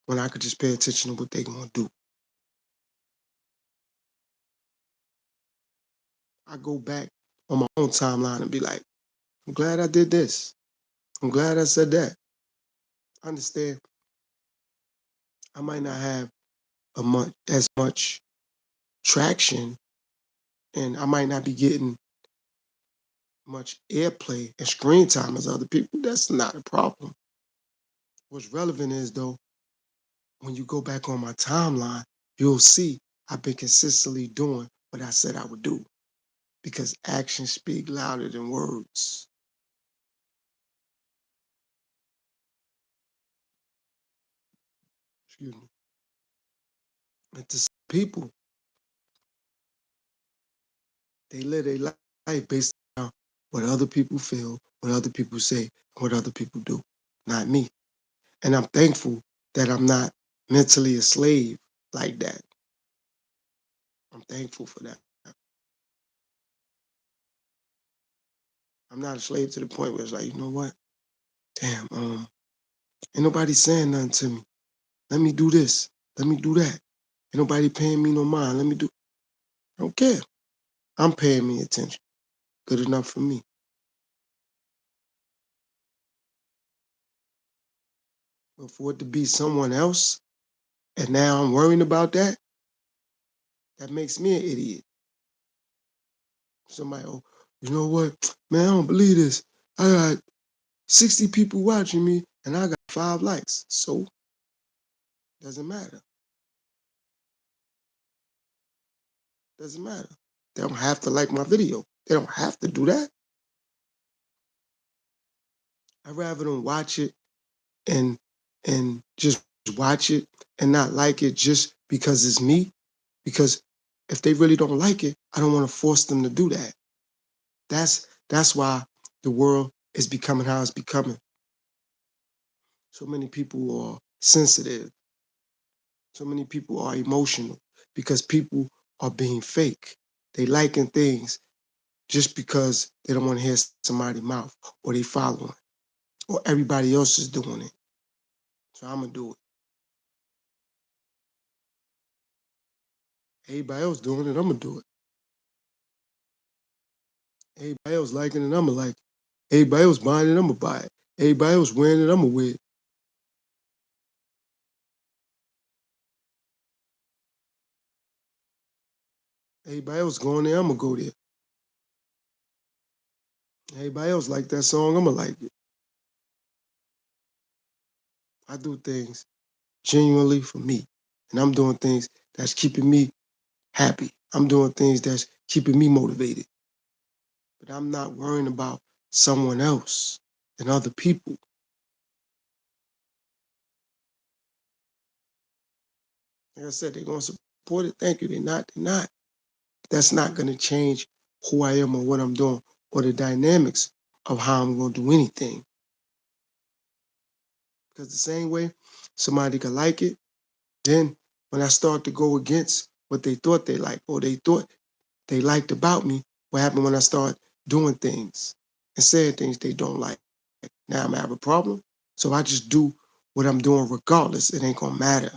when I could just pay attention to what they gonna do? I go back on my own timeline and be like, I'm glad I did this. I'm glad I said that. I understand I might not have as much traction and I might not be getting much airplay and screen time as other people. That's not a problem. What's relevant is though, when you go back on my timeline, you'll see I've been consistently doing what I said I would do because actions speak louder than words. Excuse me. And to some people, they live their life based on what other people feel, what other people say, what other people do, not me. And I'm thankful that I'm not mentally a slave like that. I'm thankful for that. I'm not a slave to the point where it's like, you know what? Damn, ain't nobody saying nothing to me. Let me do this. Let me do that. Ain't nobody paying me no mind. Let me do. I don't care. I'm paying me attention. Good enough for me. But for it to be someone else, and now I'm worrying about that, that makes me an idiot. Somebody, oh, you know what? Man, I don't believe this. I got 60 people watching me, and I got 5 likes. So, doesn't matter. Doesn't matter. They don't have to like my video. They don't have to do that. I'd rather them watch it and just watch it and not like it just because it's me. Because if they really don't like it, I don't want to force them to do that. That's why the world is becoming how it's becoming. So many people are sensitive. So many people are emotional because people are being fake. They liking things just because they don't want to hear somebody's mouth or they following or everybody else is doing it. So I'm gonna do it. Everybody else doing it, I'm gonna do it. Everybody else liking it, I'm gonna like it. Everybody else buying it, I'm gonna buy it. Everybody else wearing it, I'm gonna wear it. Everybody else going there, I'm gonna go there. Everybody else like that song, I'm gonna like it. I do things genuinely for me. And I'm doing things that's keeping me happy. I'm doing things that's keeping me motivated. But I'm not worrying about someone else and other people. Like I said, they're gonna support it. Thank you. They're not. That's not gonna change who I am or what I'm doing or the dynamics of how I'm going to do anything. Because the same way somebody could like it, then when I start to go against what they thought they liked or they thought they liked about me, what happened when I start doing things and saying things they don't like? Now I'm gonna have a problem. So I just do what I'm doing regardless. It ain't gonna matter.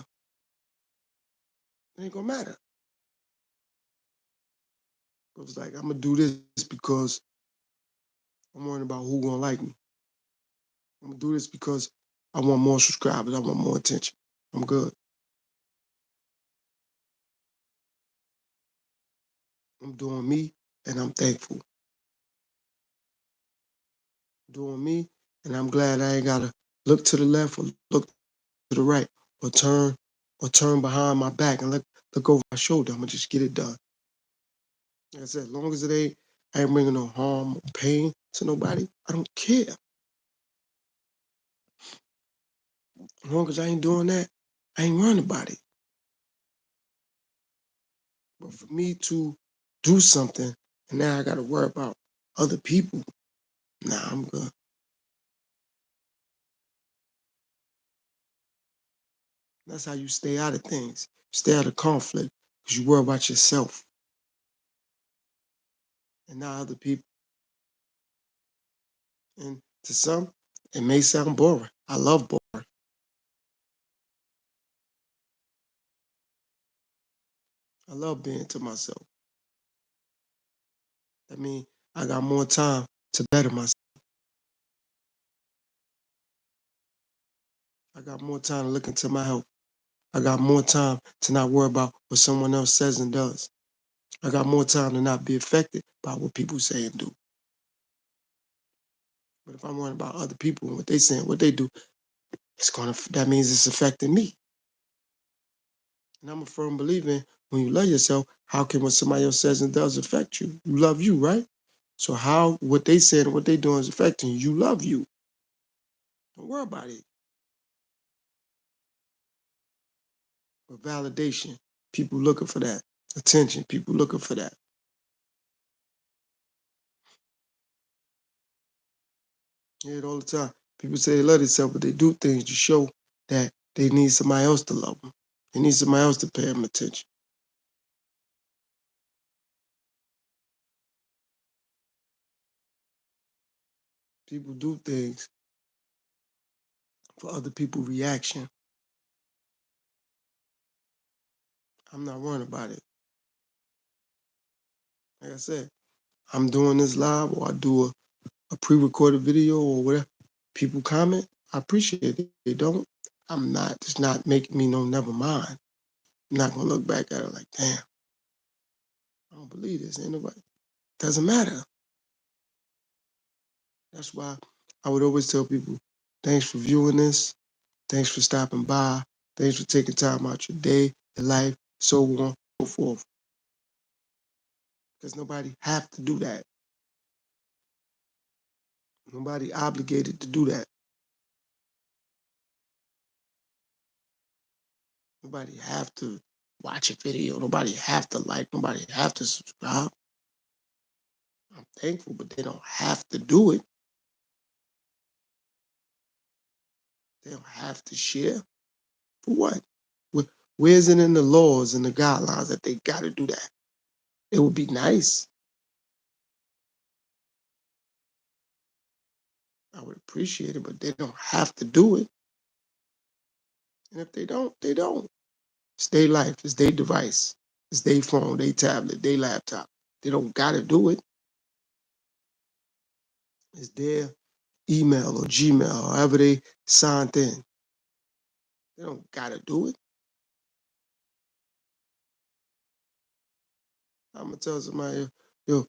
It ain't gonna matter. It's like I'm gonna do this because I'm worrying about who gonna like me. I'm gonna do this because I want more subscribers. I want more attention. I'm good. I'm doing me, and I'm thankful. Doing me, and I'm glad I ain't gotta look to the left or look to the right or turn behind my back and look over my shoulder. I'm gonna just get it done. Like I said, as long as I ain't bringing no harm or pain to nobody, I don't care. As long as I ain't doing that, I ain't worrying about it. But for me to do something and now I gotta worry about other people, nah, I'm good. That's how you stay out of things. Stay out of conflict because you worry about yourself and not other people. And to some, it may sound boring. I love boring. I love being to myself. That means I got more time to better myself. I got more time to look into my health. I got more time to not worry about what someone else says and does. I got more time to not be affected by what people say and do. But if I'm worrying about other people and what they say and what they do, that means it's affecting me. And I'm a firm believer in when you love yourself, how can what somebody else says and does affect you? You love you, right? So how what they said and what they doing is affecting you. You love you. Don't worry about it. But validation, people looking for that. Attention, people looking for that. You hear it all the time. People say they love themselves, but they do things to show that they need somebody else to love them. They need somebody else to pay them attention. People do things for other people's reaction. I'm not worrying about it. Like I said, I'm doing this live or I do a pre-recorded video or whatever. People comment, I appreciate it. They don't, I'm not, it's not making me no never mind. I'm not gonna look back at it like, damn, I don't believe this. Ain't nobody. Doesn't matter. That's why I would always tell people, thanks for viewing this. Thanks for stopping by. Thanks for taking time out your day, your life, so on, so forth. Because nobody have to do that. Nobody obligated to do that. Nobody have to watch a video. Nobody have to like. Nobody have to subscribe. I'm thankful, but they don't have to do it. They don't have to share. For what? Where's it in the laws and the guidelines that they got to do that? It would be nice. I would appreciate it, but they don't have to do it. And if they don't, they don't. It's their life. It's their device. It's their phone, their tablet, their laptop. They don't got to do it. It's their email or Gmail, however they signed in. They don't got to do it. I'm going to tell somebody, yo,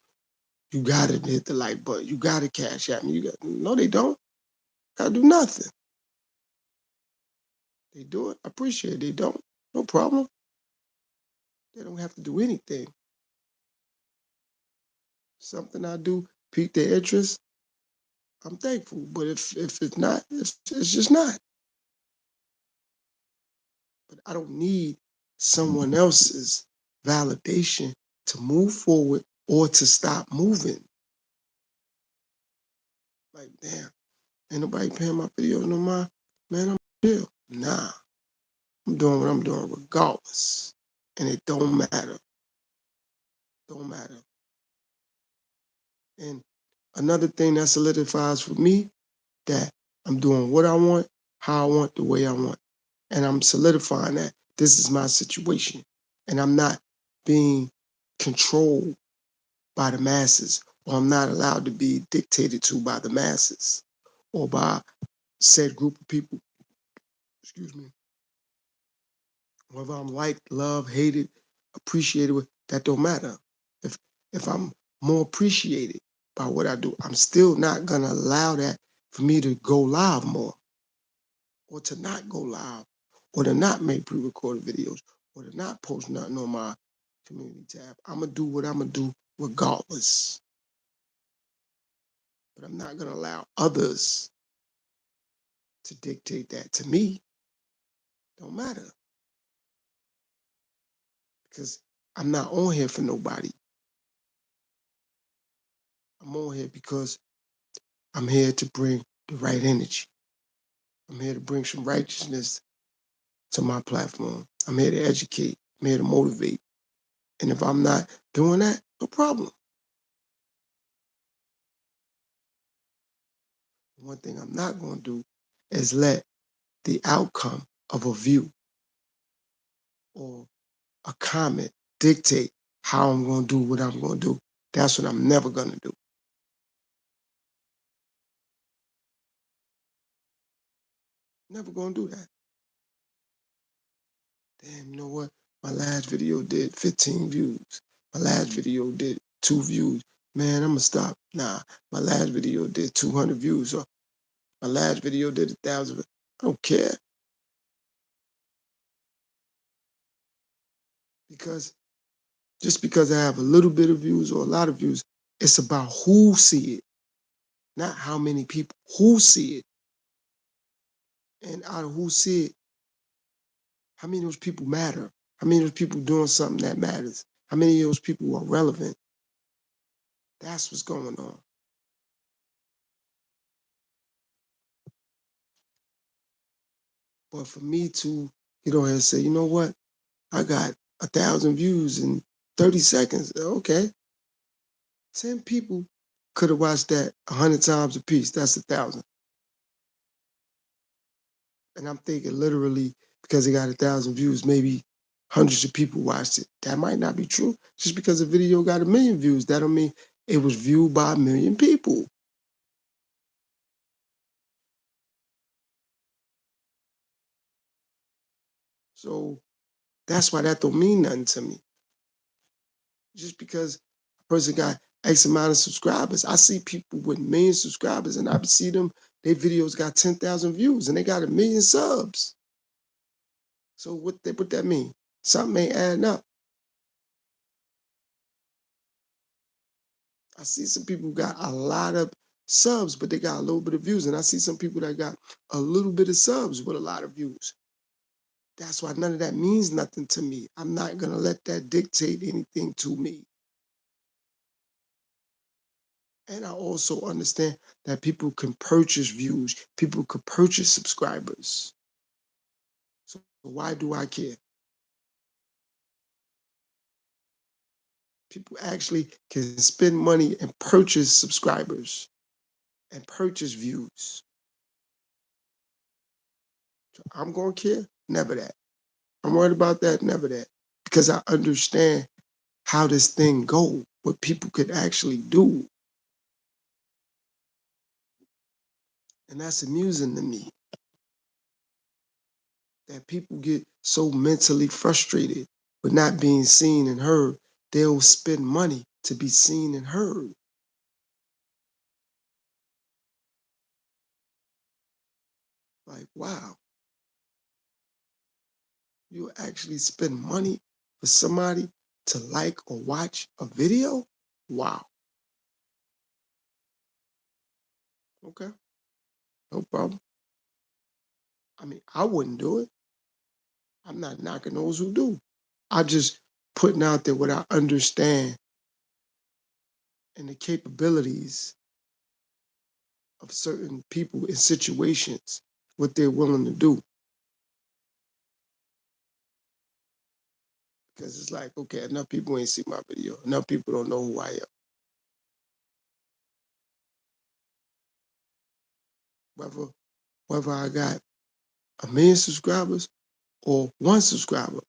you got to hit the like button. You got to cash at me. No, they don't. Got to do nothing. They do it. I appreciate it. They don't. No problem. They don't have to do anything. Something I do pique their interest. I'm thankful. But if it's not, it's just not. But I don't need someone else's validation to move forward or to stop moving. Like, damn, ain't nobody paying my videos no more. Man, I'm chill. Nah, I'm doing what I'm doing regardless. And it don't matter. Don't matter. And another thing that solidifies for me that I'm doing what I want, how I want, the way I want. And I'm solidifying that this is my situation. And I'm not being controlled by the masses, or I'm not allowed to be dictated to by the masses or by said group of people. Excuse me. Whether I'm liked, loved, hated, appreciated, that don't matter. If if I'm more appreciated by what I do, I'm still not gonna allow that for me to go live more, or to not go live, or to not make pre-recorded videos, or to not post nothing on my community tab. I'm gonna do what I'm gonna do regardless. But I'm not gonna allow others to dictate that to me. Don't matter, because I'm not on here for nobody. I'm on here because I'm here to bring the right energy. I'm here to bring some righteousness to my platform. I'm here to educate. I'm here to motivate. And if I'm not doing that, no problem. One thing I'm not going to do is let the outcome of a view or a comment dictate how I'm going to do what I'm going to do. That's what I'm never going to do. Never going to do that. Damn, you know what? My last video did 15 views. My last video did 2 views. Man, I'm going to stop. Nah, my last video did 200 views. Or my last video did 1,000. I don't care. Because just because I have a little bit of views or a lot of views, it's about who see it, not how many people who see it. And out of who see it, how many of those people matter? How many of those people doing something that matters? How many of those people are relevant? That's what's going on. But for me to get on here and say, you know what? I got 1,000 views in 30 seconds. Okay. 10 people could have watched that 100 times a piece. That's 1,000. And I'm thinking literally because it got 1,000 views, maybe hundreds of people watched it. That might not be true. Just because a video got 1,000,000 views, that don't mean it was viewed by 1,000,000 people. So that's why that don't mean nothing to me. Just because a person got X amount of subscribers, I see people with 1,000,000 subscribers, and I see them, their videos got 10,000 views, and they got 1,000,000 subs. So what that mean? Something ain't adding up. I see some people who got a lot of subs, but they got a little bit of views, and I see some people that got a little bit of subs with a lot of views. That's why none of that means nothing to me. I'm not gonna let that dictate anything to me. And I also understand that people can purchase views, people can purchase subscribers. So why do I care? People actually can spend money and purchase subscribers and purchase views. So I'm gonna care? Never that. I'm worried about that? Never that. Because I understand how this thing go, what people could actually do. And that's amusing to me. That people get so mentally frustrated with not being seen and heard, they'll spend money to be seen and heard. Like, wow, you actually spend money for somebody to like or watch a video? Wow. Okay, no problem. I mean, I wouldn't do it. I'm not knocking those who do. I just putting out there what I understand and the capabilities of certain people in situations, what they're willing to do. Because it's like, okay, enough people ain't see my video. Enough people don't know who I am. Whether I got 1 million subscribers or 1 subscriber,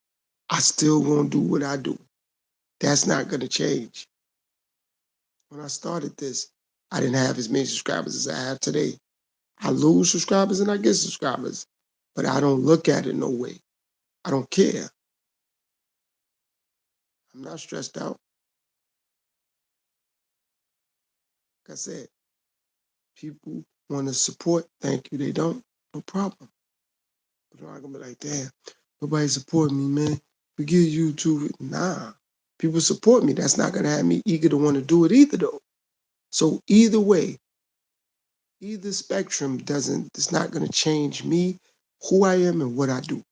I still gonna do what I do. That's not gonna change. When I started this, I didn't have as many subscribers as I have today. I lose subscribers and I get subscribers, but I don't look at it no way. I don't care. I'm not stressed out. Like I said, people want to support. Thank you. They don't. No problem. But I'm not gonna be like, damn, nobody support me, man. Forget YouTube. Nah. People support me. That's not gonna have me eager to want to do it either, though. So either way, either spectrum it's not gonna change me, who I am, and what I do.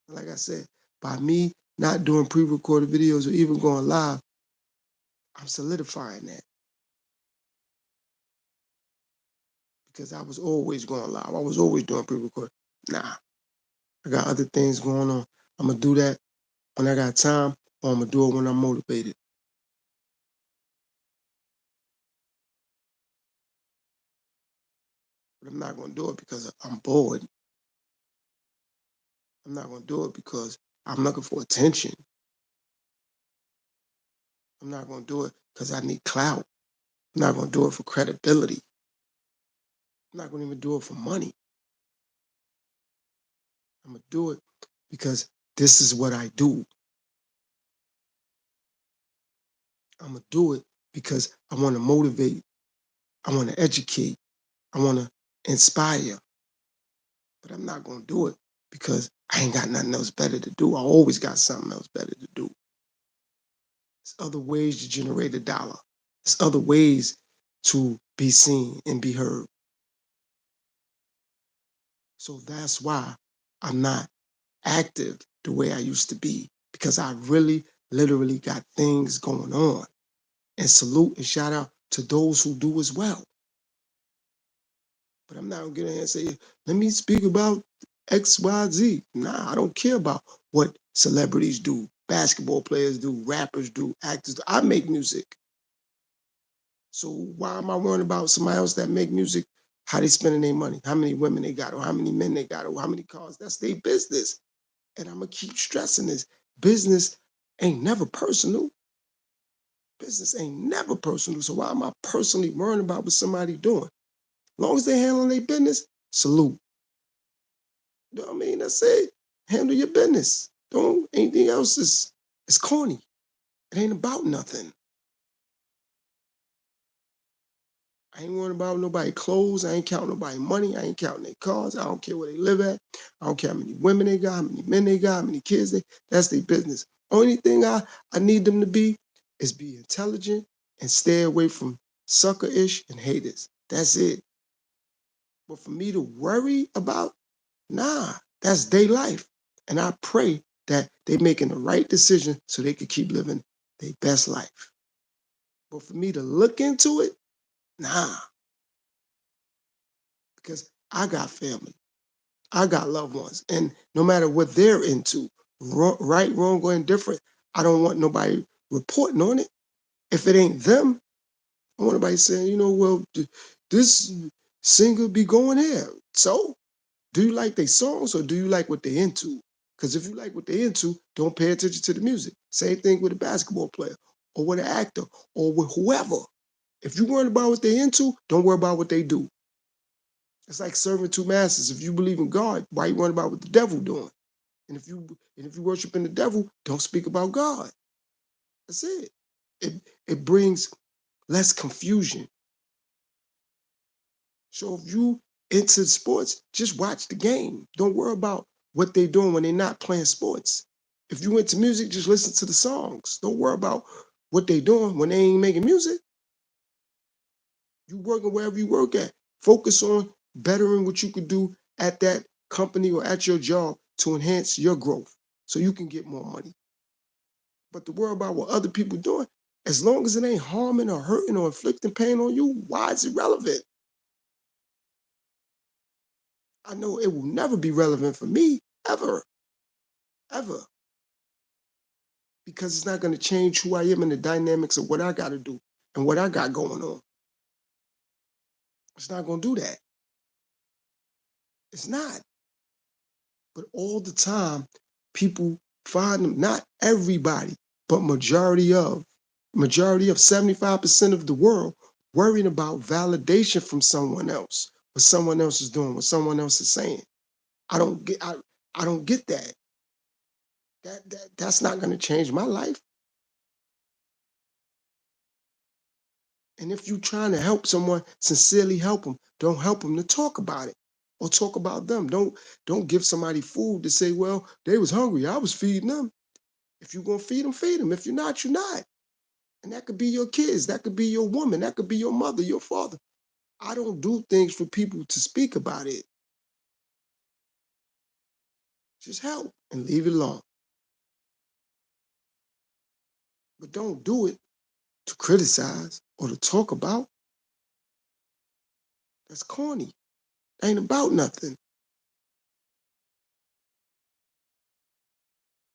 Like I said, by me not doing pre-recorded videos or even going live, I'm solidifying that. Because I was always going live. I was always doing pre-recorded. Nah, I got other things going on. I'm gonna do that when I got time, or I'm gonna do it when I'm motivated. But I'm not gonna do it because I'm bored. I'm not gonna do it because I'm looking for attention. I'm not gonna do it because I need clout. I'm not gonna do it for credibility. I'm not gonna even do it for money. I'm gonna do it because this is what I do. I'm gonna do it because I want to motivate. I want to educate. I want to inspire. But I'm not gonna do it because I ain't got nothing else better to do. I always got something else better to do. There's other ways to generate a dollar. There's other ways to be seen and be heard. So that's why I'm not active the way I used to be, because I really literally got things going on. And salute and shout out to those who do as well. But I'm not gonna get in here and say, let me speak about X, Y, Z. Nah, I don't care about what celebrities do, basketball players do, rappers do, actors do. I make music. So why am I worrying about somebody else that make music, how they spending their money, how many women they got, or how many men they got, or how many cars? That's their business. And I'm gonna keep stressing this. Business ain't never personal. Business ain't never personal. So why am I personally worrying about what somebody doing? As long as they handling their business, salute. You know what I mean? That's it. Handle your business. Don't anything else is corny. It ain't about nothing. I ain't worrying about nobody clothes. I ain't counting nobody money. I ain't counting their cars. I don't care where they live at. I don't care how many women they got, how many men they got, how many kids that's their business. Only thing I need them to be is be intelligent and stay away from sucker-ish and haters. That's it. But for me to worry about, nah, that's their life. And I pray that they making the right decision so they can keep living their best life. But for me to look into it, nah, because I got family. I got loved ones. And no matter what they're into, right, wrong, or indifferent, I don't want nobody reporting on it. If it ain't them, I want nobody saying, well, this singer be going here. So, do you like their songs or do you like what they're into? Because if you like what they're into, don't pay attention to the music. Same thing with a basketball player or with an actor or with whoever. If you worry about what they're into, don't worry about what they do. It's like serving two masters. If you believe in God, why you worrying about what the devil doing? And if you worship in the devil, don't speak about God. That's it. It brings less confusion. So if you into sports, just watch the game. Don't worry about what they're doing when they're not playing sports. If you into music, just listen to the songs. Don't worry about what they're doing when they ain't making music. You working wherever you work at. Focus on bettering what you could do at that company or at your job to enhance your growth so you can get more money. But to worry about what other people doing, As long as it ain't harming or hurting or inflicting pain on you, why is it relevant? I know it will never be relevant for me, ever, ever, because it's not going to change who I am and the dynamics of what I got to do and what I got going on. It's not going to do that. It's not. But all the time, people find them, not everybody, but majority of 75% of the world worrying about validation from someone else, what someone else is doing, what someone else is saying. I don't get that. That's not going to change my life. And if you're trying to help someone, sincerely help them. Don't help them to talk about it or talk about them. Don't give somebody food to say, well, they was hungry. I was feeding them. If you're going to feed them, feed them. If you're not, you're not. And that could be your kids. That could be your woman. That could be your mother, your father. I don't do things for people to speak about it. Just help and leave it alone. But don't do it to criticize or to talk about. That's corny. Ain't about nothing.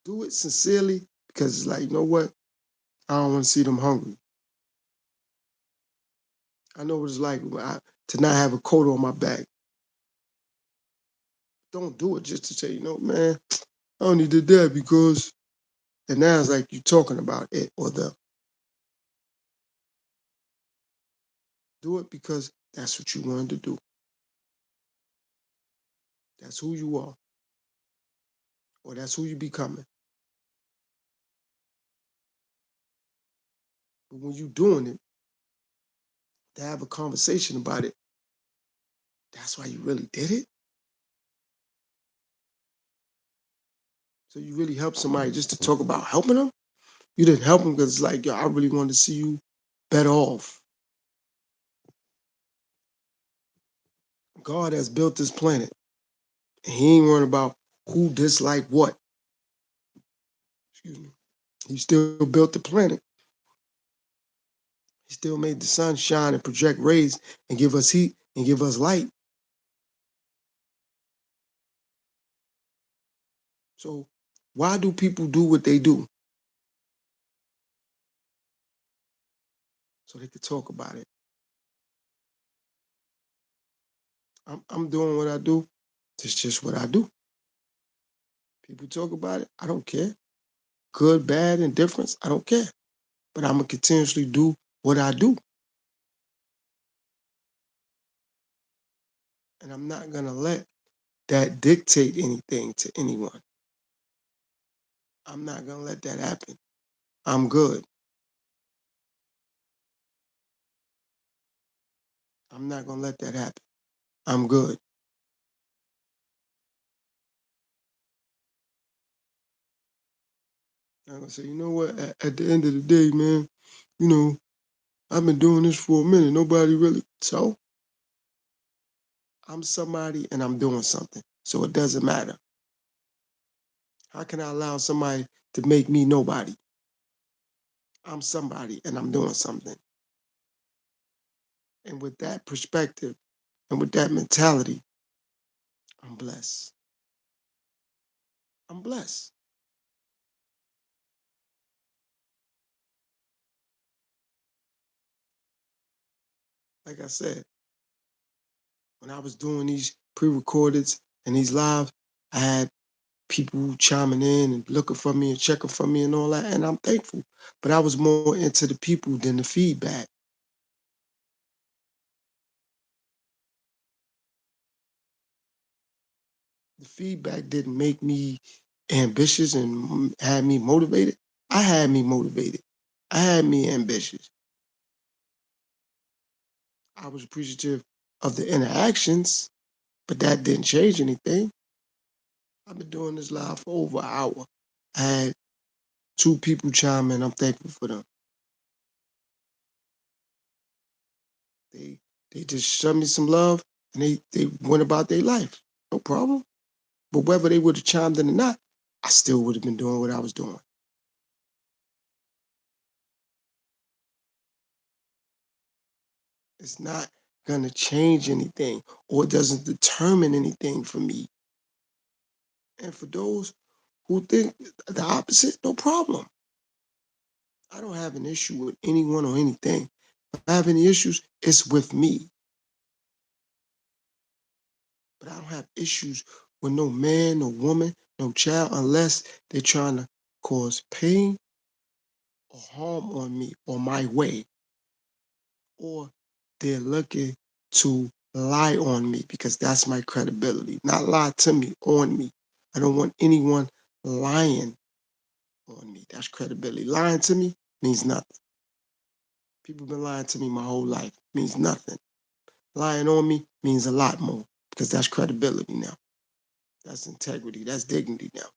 Do it sincerely because it's like, you know what? I don't want to see them hungry. I know what it's like to not have a coat on my back. Don't do it just to say, you know, man, I only did that because, and now it's like you're talking about it or them. Do it because that's what you wanted to do. That's who you are, or that's who you becoming. But when you're doing it, to have a conversation about it, that's why you really did it. So you really helped somebody just to talk about helping them. You didn't help them because it's like, yo, I really wanted to see you better off. God has built this planet, and He ain't worrying about who disliked what. Excuse me. He still built the planet. He still made the sun shine and project rays and give us heat and give us light. So why do people do what they do? So they could talk about it. I'm doing what I do. It's just what I do. People talk about it. I don't care. Good, bad, indifference. I don't care. But I'm going to continuously do what I do. And I'm not going to let that dictate anything to anyone. I'm not going to let that happen. I'm good. I'm not going to let that happen. I'm good. I'm going to say, you know what? At the end of the day, man, you know, I've been doing this for a minute. Nobody really. So I'm somebody and I'm doing something. So it doesn't matter. How can I allow somebody to make me nobody? I'm somebody and I'm doing something. And with that perspective and with that mentality, I'm blessed. I'm blessed. Like I said, when I was doing these pre-recordeds and these lives, I had people chiming in and looking for me and checking for me and all that, and I'm thankful. But I was more into the people than the feedback. The feedback didn't make me ambitious and had me motivated. I had me motivated. I had me ambitious. I was appreciative of the interactions, but that didn't change anything. I've been doing this live for over an hour. I had two people chime in. I'm thankful for them. They they just showed me some love and they went about their life. No problem. But whether they would have chimed in or not, I still would have been doing what I was doing. It's not gonna change anything, or it doesn't determine anything for me. And for those who think the opposite, no problem. I don't have an issue with anyone or anything. If I have any issues, it's with me. But I don't have issues with no man, no woman, no child, unless they're trying to cause pain or harm on me or my way, or they're looking to lie on me, because that's my credibility. Not lie to me, on me. I don't want anyone lying on me. That's credibility. Lying to me means nothing. People been lying to me my whole life. Means nothing. Lying on me means a lot more, because that's credibility now. That's integrity. That's dignity now.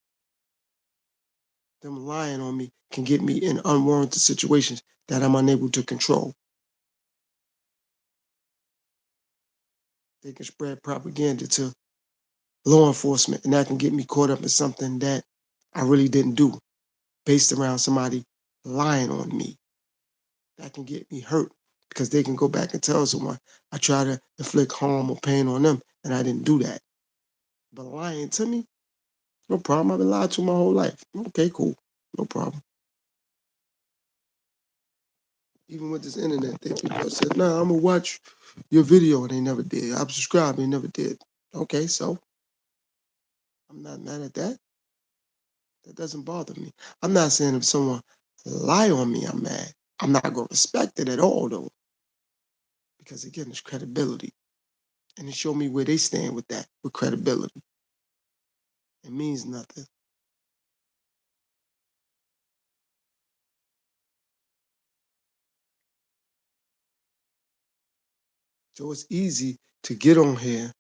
Them lying on me can get me in unwarranted situations that I'm unable to control. They can spread propaganda to law enforcement, and that can get me caught up in something that I really didn't do, based around somebody lying on me. That can get me hurt, because they can go back and tell someone I try to inflict harm or pain on them, and I didn't do that. But lying to me, no problem. I've been lied to my whole life. Okay, cool. No problem. Even with this internet thing, people said, nah, I'm gonna watch your video, and they never did. I'm subscribed, they never did. Okay, so I'm not mad at that. That doesn't bother me. I'm not saying if someone lie on me, I'm mad. I'm not gonna respect it at all though, because again, it's credibility. And it showed me where they stand with that, with credibility. It means nothing. So it's easy to get on here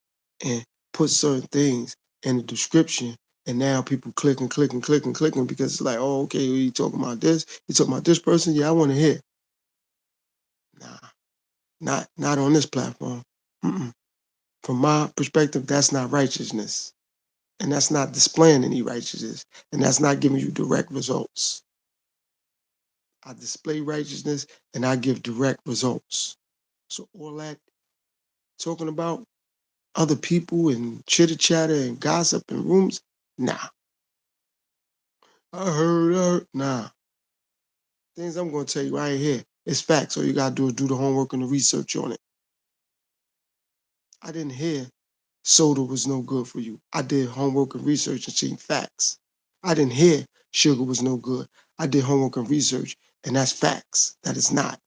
and put certain things in the description, and now people click and click and click and clicking, because it's like, oh, okay, you talking about this? You talking about this person? Yeah, I want to hear. Nah, not on this platform. Mm-mm. From my perspective, that's not righteousness, and that's not displaying any righteousness, and that's not giving you direct results. I display righteousness, and I give direct results. So all that talking about other people and chitter chatter and gossip in rooms, nah. I heard, nah. Things I'm gonna tell you right here, it's facts. All you gotta do is do the homework and the research on it. I didn't hear soda was no good for you. I did homework and research and seen facts. I didn't hear sugar was no good. I did homework and research, and that's facts. That is not.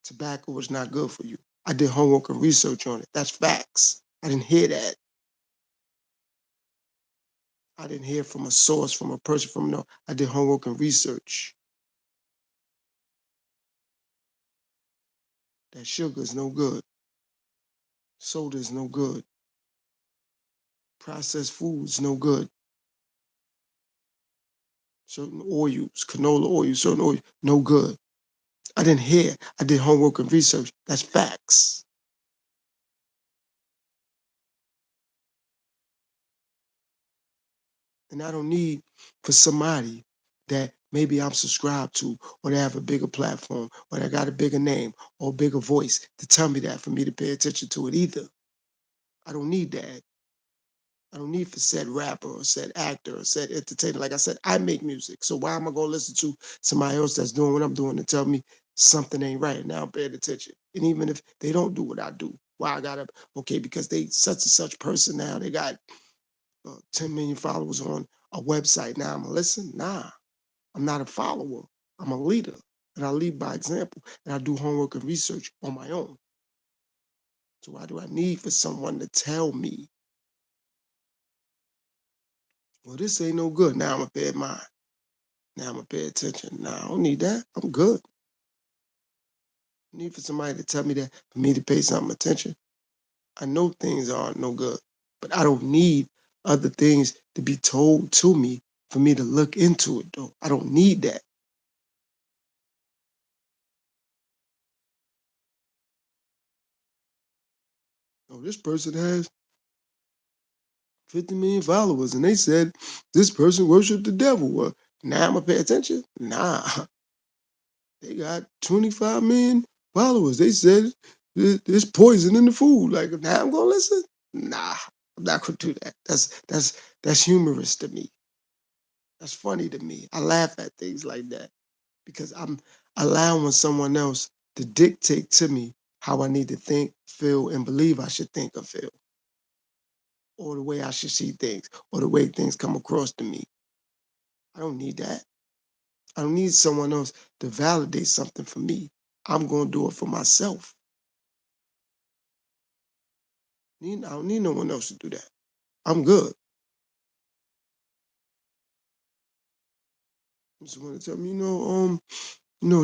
Tobacco was not good for you. I did homework and research on it. That's facts. I didn't hear that. I didn't hear from a source, from a person, from no. I did homework and research. That sugar is no good. Soda is no good. Processed foods no good. Certain oils, canola oil, certain oil, no good. I didn't hear. I did homework and research. That's facts. And I don't need for somebody that maybe I'm subscribed to, or they have a bigger platform, or they got a bigger name or a bigger voice to tell me that, for me to pay attention to it either. I don't need that. I don't need for said rapper or said actor or said entertainer. Like I said, I make music. So why am I gonna listen to somebody else that's doing what I'm doing and tell me something ain't right? Now I'm paying attention. And even if they don't do what I do, why I gotta, okay, because they such and such person now, they got 10 million followers on a website. Now I'm gonna listen? Nah, I'm not a follower. I'm a leader. And I lead by example. And I do homework and research on my own. So why do I need for someone to tell me, well, this ain't no good? Now I'm gonna pay mine. Now I'm gonna pay attention. Nah, I don't need that. I'm good. I need for somebody to tell me that, for me to pay some attention. I know things aren't no good, but I don't need other things to be told to me for me to look into it though. I don't need that. Oh, this person has 50 million followers, and they said this person worshiped the devil. Well, now I'm gonna pay attention? Nah. They got 25 million followers. They said there's poison in the food. Like, now I'm gonna listen? Nah, I'm not gonna do that. That's humorous to me. That's funny to me. I laugh at things like that because I'm allowing someone else to dictate to me how I need to think, feel, and believe I should think or feel, or the way I should see things, or the way things come across to me. I don't need that. I don't need someone else to validate something for me. I'm gonna do it for myself. I don't need no one else to do that. I'm good. Someone to tell me,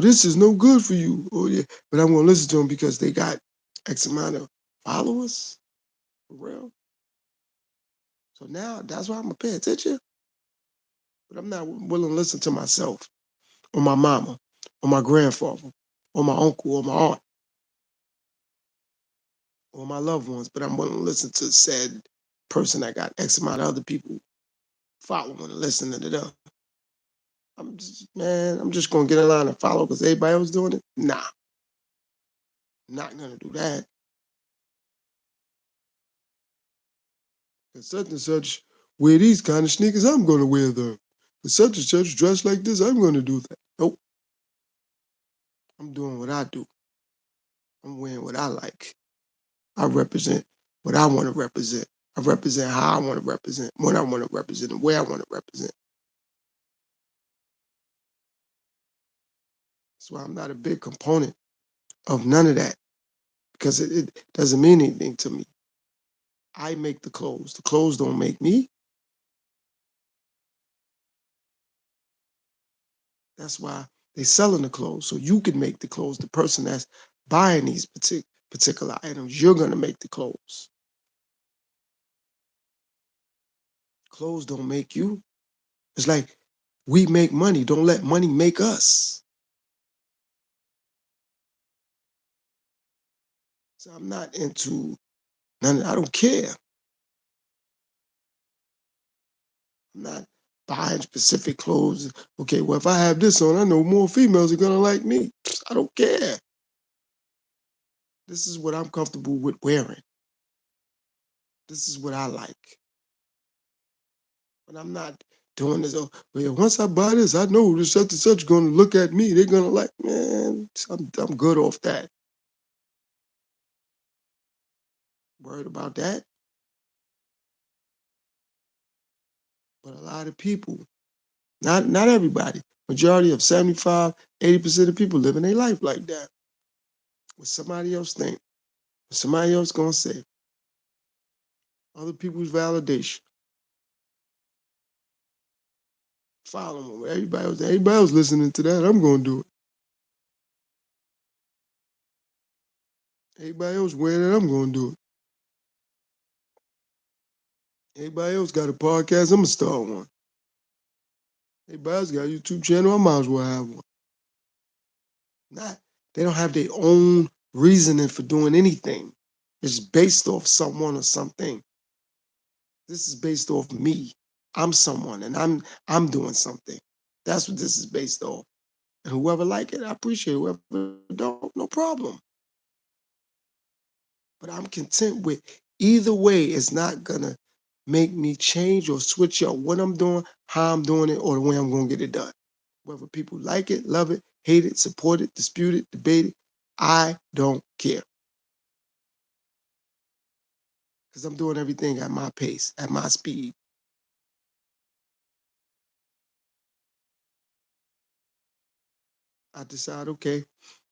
this is no good for you. Oh yeah, but I'm gonna listen to them because they got X amount of followers. For real. So now that's why I'm gonna pay attention. But I'm not willing to listen to myself, or my mama, or my grandfather, or my uncle, or my aunt, or my loved ones. But I'm willing to listen to said person that got X amount of other people following and listening to them. I'm just gonna get in line and follow because everybody else doing it. Nah, not gonna do that. And such and such wear these kind of sneakers, I'm gonna wear them. And such and such dress like this, I'm gonna do that. Nope, I'm doing what I do. I'm wearing what I like. I represent what I want to represent. I represent how I want to represent, what I want to represent, and where I want to represent. That's why I'm not a big component of none of that because it doesn't mean anything to me. I make the clothes. The clothes don't make me. That's why they selling the clothes so you can make the clothes. The person that's buying these particular items, you're gonna make the clothes. Clothes don't make you. It's like we make money. Don't let money make us. So I'm not into none. I don't care. I'm not buying specific clothes. Okay, well, if I have this on, I know more females are gonna like me. I don't care. This is what I'm comfortable with wearing. This is what I like. But I'm not doing this. Oh, well, once I buy this, I know this such and such gonna look at me. They're gonna like, man, I'm good off that. Worried about that. But a lot of people, not everybody, majority of 75, 80% of people living their life like that. What somebody else think, what somebody else gonna say, other people's validation. Follow them. Everybody else listening to that, I'm gonna do it. Everybody else wearing it, I'm gonna do it. Everybody else got a podcast, I'm gonna start one. Everybody else got a YouTube channel, I might as well have one. Not they don't have their own reasoning for doing anything. It's based off someone or something. This is based off me. I'm someone and I'm doing something. That's what this is based off. And whoever like it, I appreciate it. Whoever don't, no problem. But I'm content with either way. It's not gonna make me change or switch up what I'm doing, how I'm doing it, or the way I'm gonna get it done. Whether people like it, love it, hate it, support it, dispute it, debate it, I don't care. Because I'm doing everything at my pace, at my speed. I decide, okay, you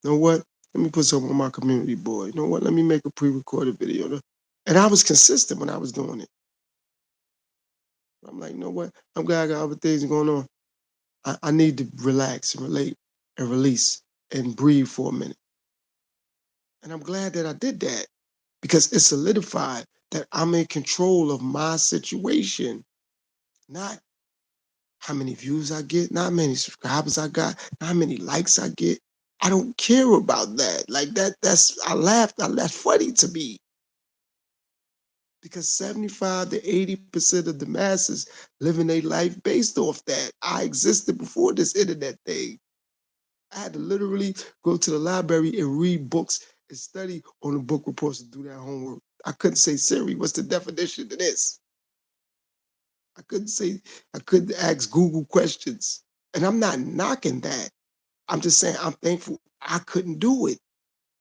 know what? Let me put something on my community board. You know what? Let me make a pre-recorded video. And I was consistent when I was doing it. I'm like, you know what? I'm glad I got other things going on. I need to relax and relate and release and breathe for a minute. And I'm glad that I did that because it solidified that I'm in control of my situation, not how many views I get, not how many subscribers I got, not how many likes I get. I don't care about that. Like that's I laughed. That's funny to me because 75 to 80% of the masses living their life based off that. I existed before this internet thing. I had to literally go to the library and read books and study on the book reports to do that homework. I couldn't say, Siri, what's the definition of this? I couldn't say, I couldn't ask Google questions. And I'm not knocking that. I'm just saying I'm thankful I couldn't do it.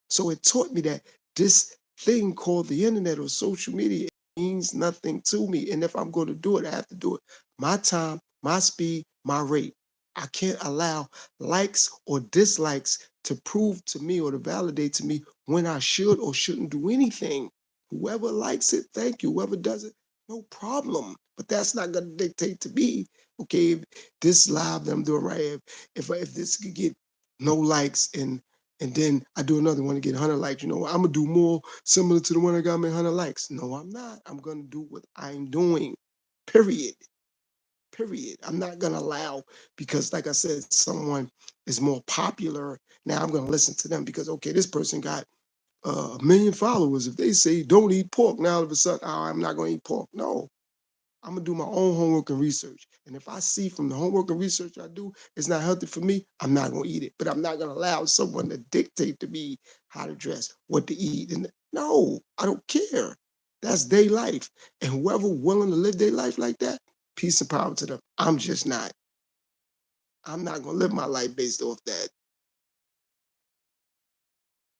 So it taught me that this thing called the internet or social media means nothing to me. And if I'm going to do it, I have to do it my time, my speed, my rate. I can't allow likes or dislikes to prove to me or to validate to me when I should or shouldn't do anything. Whoever likes it, thank you. Whoever doesn't, no problem. But that's not going to dictate to me, okay, if this live that I'm doing right here, if this could get no likes and then I do another one to get 100 likes. You know, I'm gonna do more similar to the one that got me 100 likes. No, I'm not. I'm gonna do what I'm doing. Period. Period. I'm not gonna allow because, like I said, someone is more popular. Now I'm gonna listen to them because okay, this person got a million followers. If they say don't eat pork, now all of a sudden, oh, I'm not gonna eat pork. No, I'm gonna do my own homework and research. And if I see from the homework and research I do, it's not healthy for me, I'm not gonna eat it. But I'm not gonna allow someone to dictate to me how to dress, what to eat. And no, I don't care. That's their life. And whoever willing to live their life like that, peace and power to them. I'm just not. I'm not gonna live my life based off that.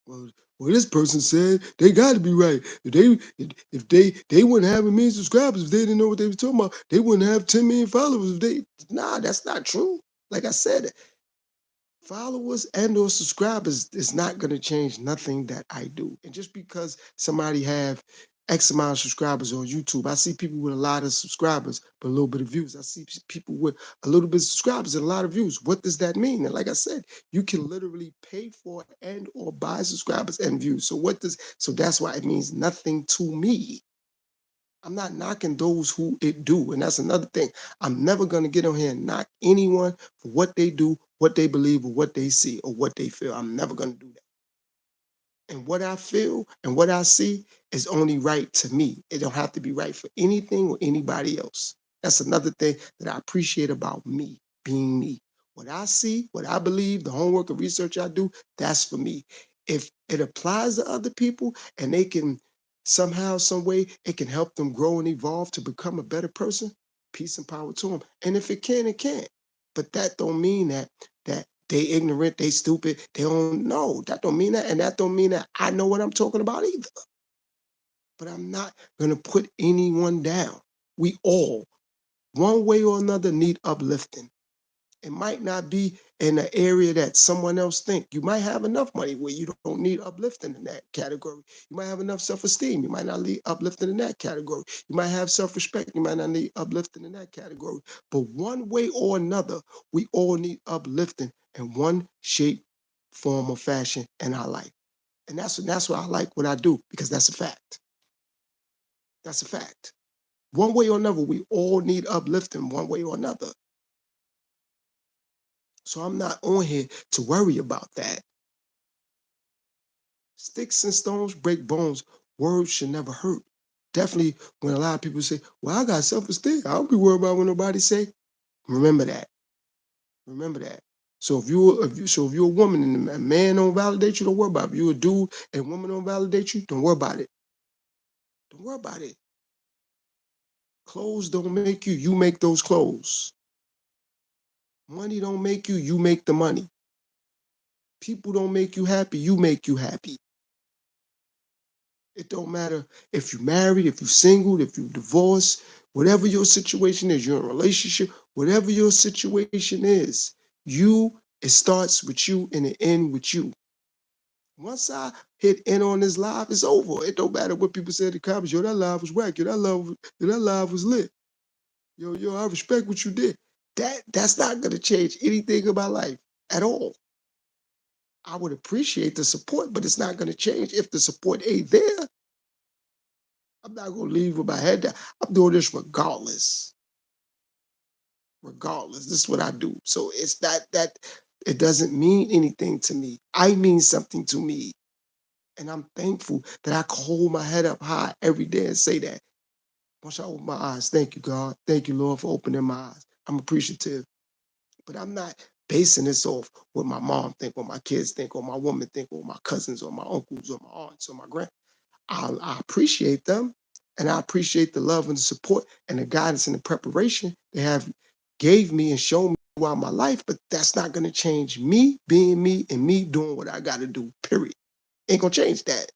Well, well, this person said they got to be right. If they wouldn't have a million subscribers if they didn't know what they were talking about, they wouldn't have 10 million followers. If they nah, that's not true. Like I said, followers and or subscribers is not going to change nothing that I do. And just because somebody have X amount of subscribers on YouTube, I see people with a lot of subscribers but a little bit of views. I see people with a little bit of subscribers and a lot of views. What does that mean? And like I said, you can literally pay for and or buy subscribers and views. So that's why it means nothing to me. I'm not knocking those who it do. And that's another thing. I'm never going to get on here and knock anyone for what they do, what they believe, or what they see, or what they feel. I'm never going to do that. And what I feel and what I see is only right to me. It don't have to be right for anything or anybody else. That's another thing that I appreciate about me, being me. What I see, what I believe, the homework and research I do, that's for me. If it applies to other people and they can somehow, some way, it can help them grow and evolve to become a better person, peace and power to them. And if it can, it can. But that don't mean that they ignorant, they stupid, they don't know. That don't mean that. And that don't mean that I know what I'm talking about either. But I'm not gonna put anyone down. We all, one way or another, need uplifting. It might not be in an area that someone else think. You might have enough money where you don't need uplifting in that category. You might have enough self-esteem. You might not need uplifting in that category. You might have self-respect. You might not need uplifting in that category. But one way or another, we all need uplifting in one shape, form, or fashion in our life. And that's why I like what I do, because that's a fact. That's a fact. One way or another, we all need uplifting one way or another. So I'm not on here to worry about that. Sticks and stones break bones. Words should never hurt. Definitely when a lot of people say, well, I got self-esteem. I don't be worried about what nobody say. Remember that. Remember that. So if you're a woman and a man don't validate you, don't worry about it. If you're a dude and a woman don't validate you, don't worry about it. Don't worry about it. Clothes don't make you, you make those clothes. Money don't make you, you make the money. People don't make you happy, you make you happy. It don't matter if you're married, if you're single, if you're divorced, whatever your situation is, you're in a relationship, whatever your situation is, it starts with you and it ends with you. Once I hit end on this live, it's over. It don't matter what people say in the comments. Yo, that live was whack. That live was lit. Yo, I respect what you did. That's not gonna change anything in my life at all. I would appreciate the support, but it's not gonna change if the support ain't there. I'm not gonna leave with my head down. I'm doing this regardless. Regardless. This is what I do. So it's not that it doesn't mean anything to me. I mean something to me. And I'm thankful that I can hold my head up high every day and say that. Once I open my eyes, thank you, God. Thank you, Lord, for opening my eyes. I'm appreciative. But I'm not basing this off what my mom think, or my kids think, or my woman think, or my cousins, or my uncles, or my aunts, or my grand. I appreciate them, and I appreciate the love and the support and the guidance and the preparation they have gave me and shown me throughout my life. But that's not going to change me being me and me doing what I got to do. Period. Ain't gonna change that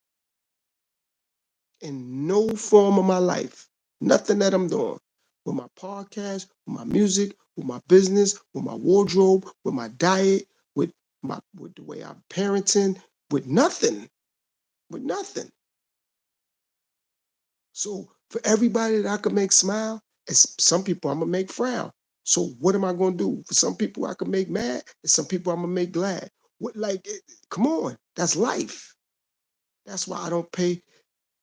in no form of my life. Nothing that I'm doing with my podcast, with my music, with my business, with my wardrobe, with my diet, with the way I'm parenting, with nothing, with nothing. So for everybody that I can make smile, it's some people I'm gonna make frown. So what am I gonna do? For some people I can make mad, and some people I'm gonna make glad. What come on, that's life. That's why I don't pay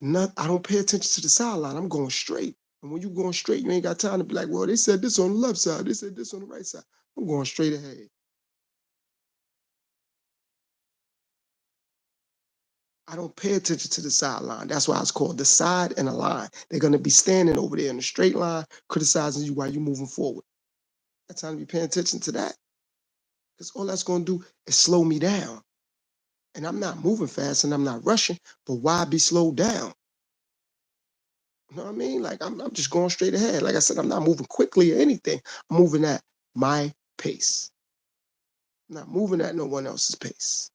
attention to the sideline. I'm going straight. And when you're going straight, you ain't got time to be like, well, they said this on the left side, they said this on the right side. I'm going straight ahead. I don't pay attention to the sideline. That's why it's called the side and the line. They're gonna be standing over there in a straight line, criticizing you while you're moving forward. That's time to be paying attention to that. Because all that's gonna do is slow me down. And I'm not moving fast and I'm not rushing, but why be slowed down? You know what I mean? Like I'm just going straight ahead. Like I said, I'm not moving quickly or anything. I'm moving at my pace. I'm not moving at no one else's pace.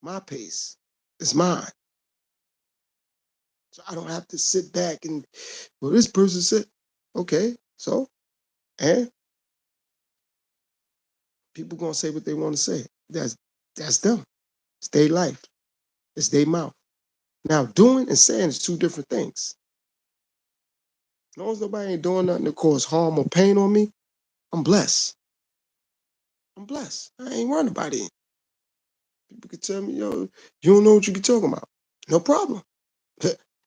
My pace is mine. So I don't have to sit back and, well, this person said, okay, so, and people gonna say what they want to say. That's them. It's their life. It's their mouth. Now, doing and saying is two different things. As long as nobody ain't doing nothing to cause harm or pain on me, I'm blessed. I'm blessed. I ain't worrying about it. People can tell me, yo, you don't know what you be talking about. No problem.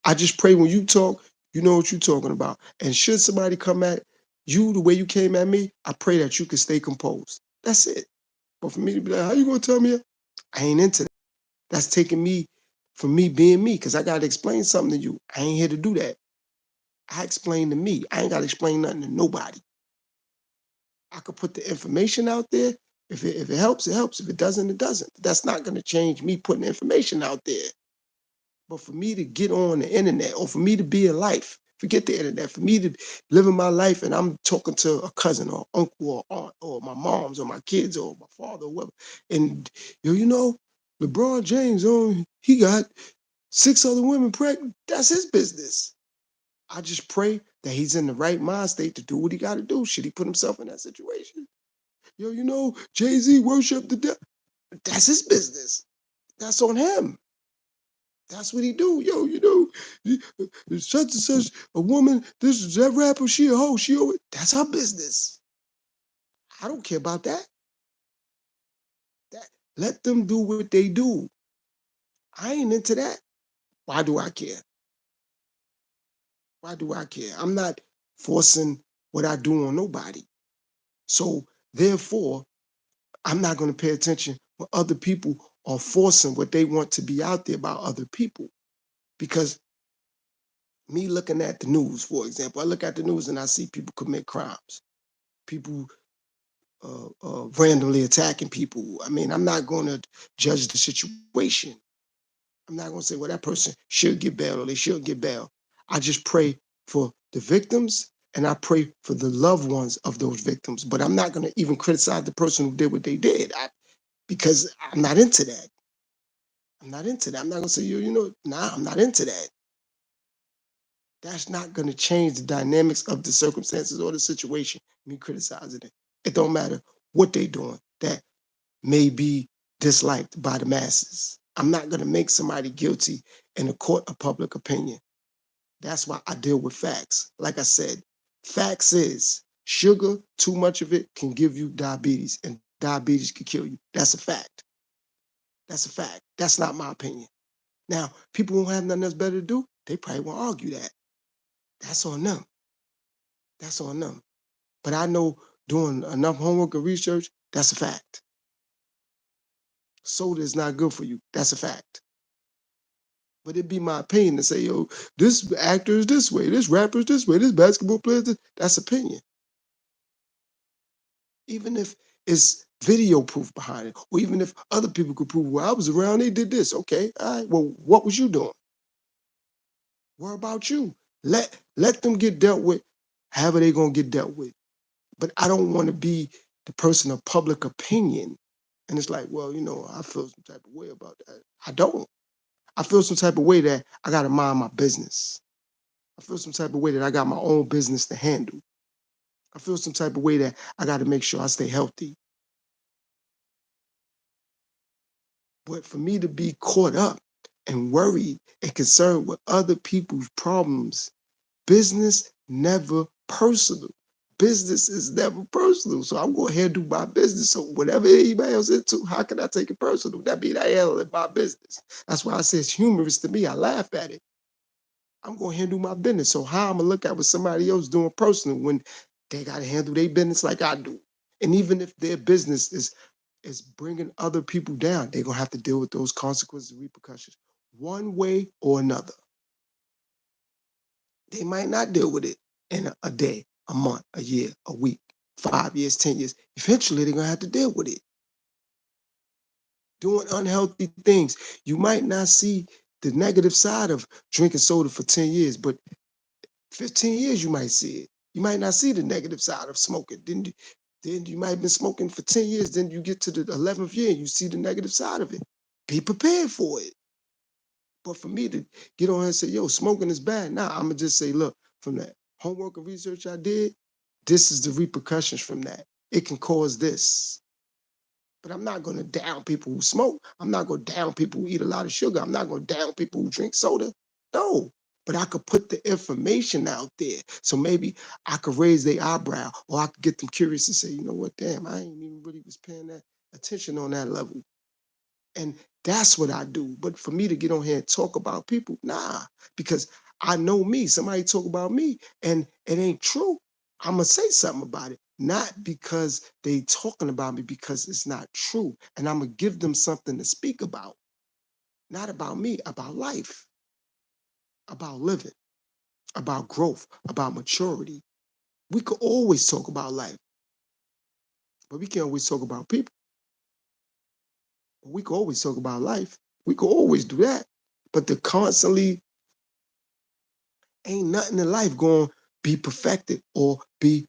I just pray when you talk, you know what you're talking about. And should somebody come at you the way you came at me, I pray that you can stay composed. That's it. But for me to be like, how you gonna tell me that? I ain't into that. That's taking me from me being me, because I gotta explain something to you. I ain't here to do that. I explain to me. I ain't gotta explain nothing to nobody. I could put the information out there. If it helps, it helps. If it doesn't, it doesn't. But that's not gonna change me putting information out there. But for me to get on the internet, or for me to be in life, forget the internet, for me to live in my life and I'm talking to a cousin or uncle or aunt or my moms or my kids or my father or whoever, and LeBron James, he got 6 other women pregnant. That's his business. I just pray that he's in the right mind state to do what he got to do. Should he put himself in that situation? Jay-Z worship the devil. That's his business. That's on him. That's what he do. Such and such a woman, this is that rapper, she a hoe, that's her business. I don't care about that. Let them do what they do. I ain't into that. Why do I care? Why do I care? I'm not forcing what I do on nobody. So therefore, I'm not going to pay attention when other people are forcing what they want to be out there about other people. Because me looking at the news, for example, I look at the news and I see people commit crimes. People randomly attacking people. I mean, I'm not going to judge the situation. I'm not going to say, well, that person should get bail or they shouldn't get bail. I just pray for the victims and I pray for the loved ones of those victims. But I'm not going to even criticize the person who did what they did because I'm not into that. I'm not into that. I'm not going to say, nah, I'm not into that. That's not going to change the dynamics of the circumstances or the situation, me criticizing it. It don't matter what they doing. That may be disliked by the masses. I'm not going to make somebody guilty in a court of public opinion. That's why I deal with facts. Like I said, facts is sugar, too much of it can give you diabetes, and diabetes can kill you. That's a fact. That's a fact. That's not my opinion. Now, people who have nothing else better to do, they probably won't argue that. That's on them. That's on them. But I know doing enough homework and research, that's a fact. Soda is not good for you. That's a fact. But it'd be my opinion to say, this actor is this way, this rapper is this way, this basketball player is this. That's opinion. even if it's video proof behind it, or even if other people could prove, well, I was around, they did this. Okay, all right, well, what was you doing? What about you? Let them get dealt with however they gonna get dealt with. But I don't want to be the person of public opinion. And it's like, well, I feel some type of way about that. I don't. I feel some type of way that I gotta mind my business. I feel some type of way that I got my own business to handle. I feel some type of way that I got to make sure I stay healthy. But for me to be caught up and worried and concerned with other people's problems, business never personal. Business is never personal. So I'm going to handle my business. So whatever anybody else into, how can I take it personal? That means I handle it my business. That's why I say it's humorous to me. I laugh at it. I'm going to handle my business. So how I'm going to look at what somebody else doing personal when they got to handle their business like I do? And even if their business is bringing other people down, they're going to have to deal with those consequences and repercussions one way or another. They might not deal with it in a day, a month, a year, a week, 5 years, 10 years. Eventually, they're going to have to deal with it. Doing unhealthy things. You might not see the negative side of drinking soda for 10 years, but 15 years you might see it. You might not see the negative side of smoking. Then you might have been smoking for 10 years, then you get to the 11th year and you see the negative side of it. Be prepared for it. But for me to get on and say, yo, smoking is bad, now I'm going to just say, look, from that homework and research I did, this is the repercussions from that. It can cause this. But I'm not going to down people who smoke. I'm not going to down people who eat a lot of sugar. I'm not going to down people who drink soda. No. But I could put the information out there. So maybe I could raise their eyebrow, or I could get them curious and say, you know what, damn, I ain't even really was paying that attention on that level. And that's what I do. But for me to get on here and talk about people, nah, because I know me. Somebody talk about me and it ain't true. I'm gonna say something about it. Not because they talking about me, because it's not true. And I'm gonna give them something to speak about. Not about me, about life, about living, about growth, about maturity. We could always talk about life, but we can't always talk about people. But we could always talk about life. We could always do that. But to constantly ain't nothing in life going to be perfected or be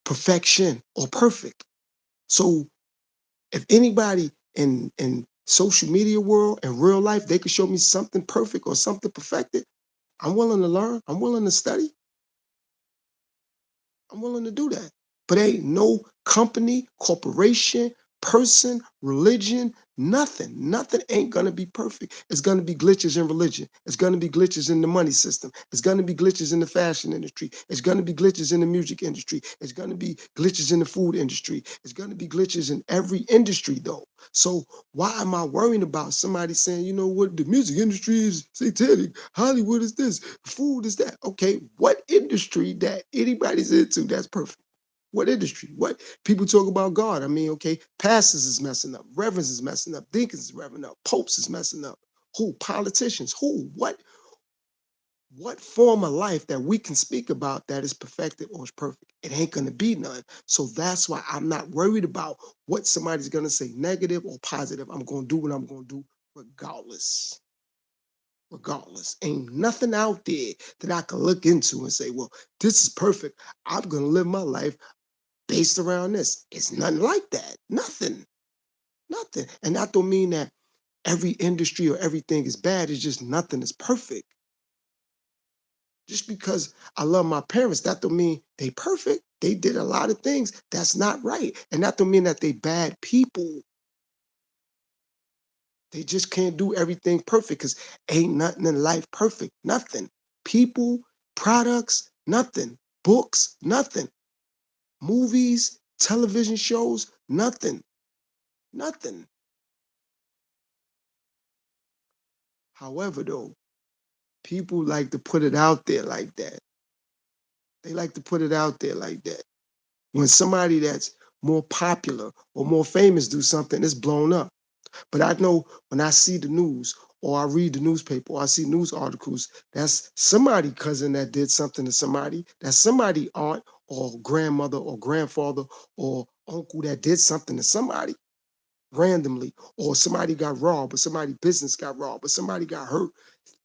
perfection or perfect. So if anybody in social media world and real life, they could show me something perfect or something perfected, I'm willing to learn. I'm willing to study. I'm willing to do that. But ain't no company, corporation, person, religion, nothing ain't gonna be perfect. It's gonna be glitches in religion. It's gonna be glitches in the money system. It's gonna be glitches in the fashion industry. It's gonna be glitches in the music industry. It's gonna be glitches in the food industry. It's gonna be glitches in every industry though. So why am I worrying about somebody saying, you know what, the music industry is satanic, Hollywood is this, food is that? Okay, what industry that anybody's into that's perfect? What industry? What people talk about God? I mean, okay, pastors is messing up, reverends is messing up, deacons is messing up, popes is messing up. Who? Politicians? Who? What form of life that we can speak about that is perfected or is perfect? It ain't gonna be none. So that's why I'm not worried about what somebody's gonna say, negative or positive. I'm gonna do what I'm gonna do regardless. Regardless. Ain't nothing out there that I can look into and say, well, this is perfect. I'm gonna live my life based around this. It's nothing like that. Nothing. Nothing. And that don't mean that every industry or everything is bad. It's just nothing is perfect. Just because I love my parents, that don't mean they perfect. They did a lot of things that's not right. And that don't mean that they bad people. They just can't do everything perfect because ain't nothing in life perfect. Nothing. People, products, nothing. Books, nothing. Movies, television shows, nothing. Nothing. However, though, people like to put it out there like that. They like to put it out there like that. When somebody that's more popular or more famous do something, it's blown up. But I know when I see the news or I read the newspaper or I see news articles, that's somebody cousin that did something to somebody, that's somebody aunt or grandmother or grandfather or uncle that did something to somebody randomly, or somebody got robbed, or somebody's business got robbed, or somebody got hurt.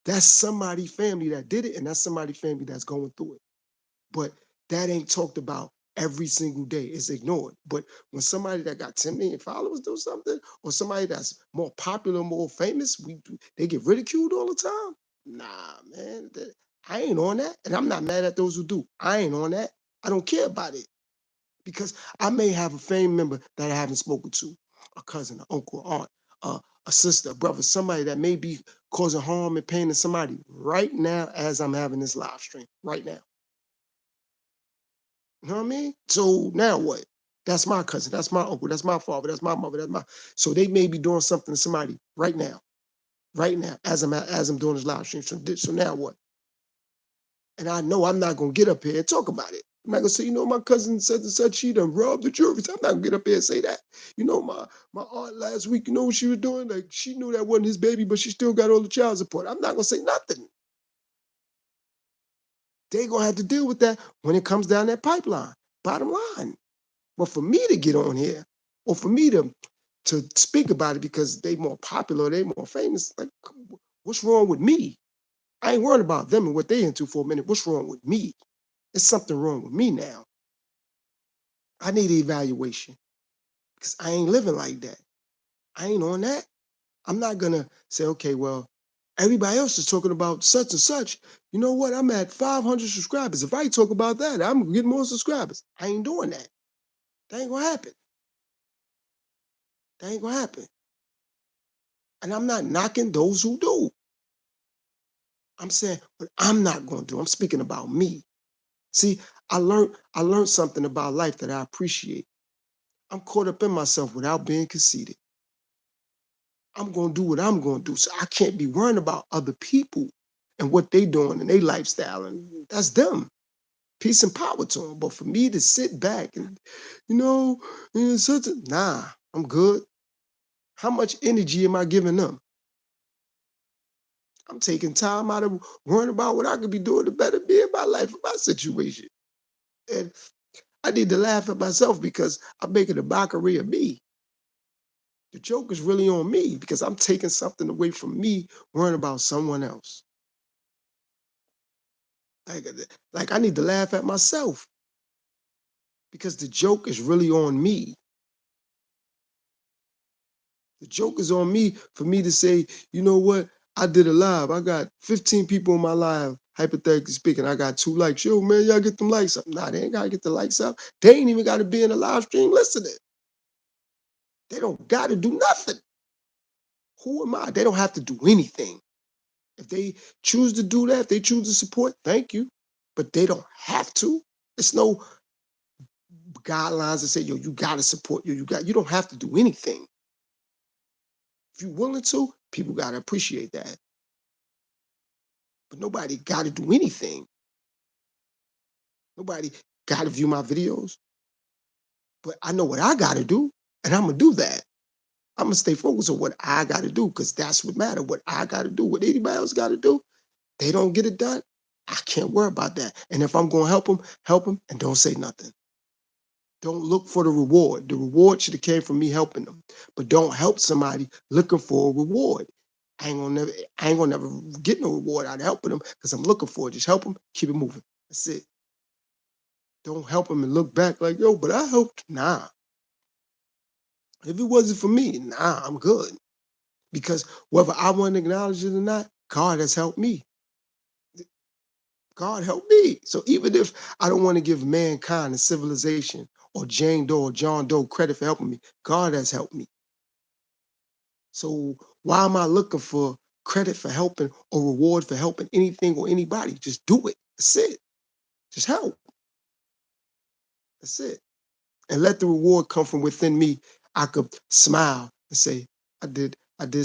That's somebody family that did it, and that's somebody family that's going through it. But that ain't talked about every single day. It's ignored. But when somebody that got 10 million followers do something, or somebody that's more popular, more famous, they get ridiculed all the time. Nah, man, I ain't on that, and I'm not mad at those who do. I ain't on that. I don't care about it because I may have a family member that I haven't spoken to, a cousin, an uncle, aunt, a sister, a brother, somebody that may be causing harm and pain to somebody right now as I'm having this live stream, right now. You know what I mean? So now what? That's my cousin, that's my uncle, that's my father, that's my mother, that's my. So they may be doing something to somebody right now, as I'm doing this live stream. So now what? And I know I'm not gonna get up here and talk about it. I'm not gonna say, my cousin said and such, she done robbed the jewelry. I'm not gonna get up here and say that. My aunt last week, you know what she was doing? Like, she knew that wasn't his baby, but she still got all the child support. I'm not gonna say nothing. They gonna have to deal with that when it comes down that pipeline. Bottom line. But for me to get on here, or for me to speak about it because they more popular, they more famous, like, what's wrong with me? I ain't worried about them and what they into for a minute. What's wrong with me? There's something wrong with me now. I need an evaluation because I ain't living like that. I ain't on that. I'm not gonna say, okay, well, everybody else is talking about such and such. You know what? I'm at 500 subscribers. If I talk about that, I'm gonna get more subscribers. I ain't doing that. That ain't gonna happen. That ain't gonna happen. And I'm not knocking those who do. I'm saying what I'm not gonna do. I'm speaking about me. See, I learned something about life that I appreciate. I'm caught up in myself without being conceited. I'm gonna do what I'm gonna do. So I can't be worrying about other people and what they doing and their lifestyle, and that's them. Peace and power to them. But for me to sit back and, nah, I'm good. How much energy am I giving them? I'm taking time out of worrying about what I could be doing to better be in my life, in my situation. And I need to laugh at myself because I'm making a mockery of me. The joke is really on me because I'm taking something away from me, worrying about someone else. Like, I need to laugh at myself because the joke is really on me. The joke is on me for me to say, you know what? I did a live. I got 15 people in my live, hypothetically speaking. I got 2 likes. Yo, man, y'all get them likes up. Nah, they ain't got to get the likes up. They ain't even got to be in the live stream listening. They don't got to do nothing. Who am I? They don't have to do anything. If they choose to do that, if they choose to support, thank you. But they don't have to. It's no guidelines that say, yo, you got to support you. You don't have to do anything. If you're willing to, people got to appreciate that. But nobody got to do anything. Nobody got to view my videos. But I know what I got to do, and I'm going to do that. I'm going to stay focused on what I got to do because that's what matters. What I got to do, what anybody else got to do, they don't get it done. I can't worry about that. And if I'm going to help them, and don't say nothing. Don't look for the reward. The reward should have came from me helping them. But don't help somebody looking for a reward. I ain't gonna never get no reward out of helping them because I'm looking for it. Just help them, keep it moving. That's it. Don't help them and look back like, yo, but I helped. Nah. If it wasn't for me, nah, I'm good. Because whether I want to acknowledge it or not, God has helped me. God helped me. So even if I don't want to give mankind and civilization or Jane Doe or John Doe credit for helping me, God has helped me. So why am I looking for credit for helping or reward for helping anything or anybody? Just do it. That's it. Just help. That's it. And let the reward come from within me. I could smile and say, I did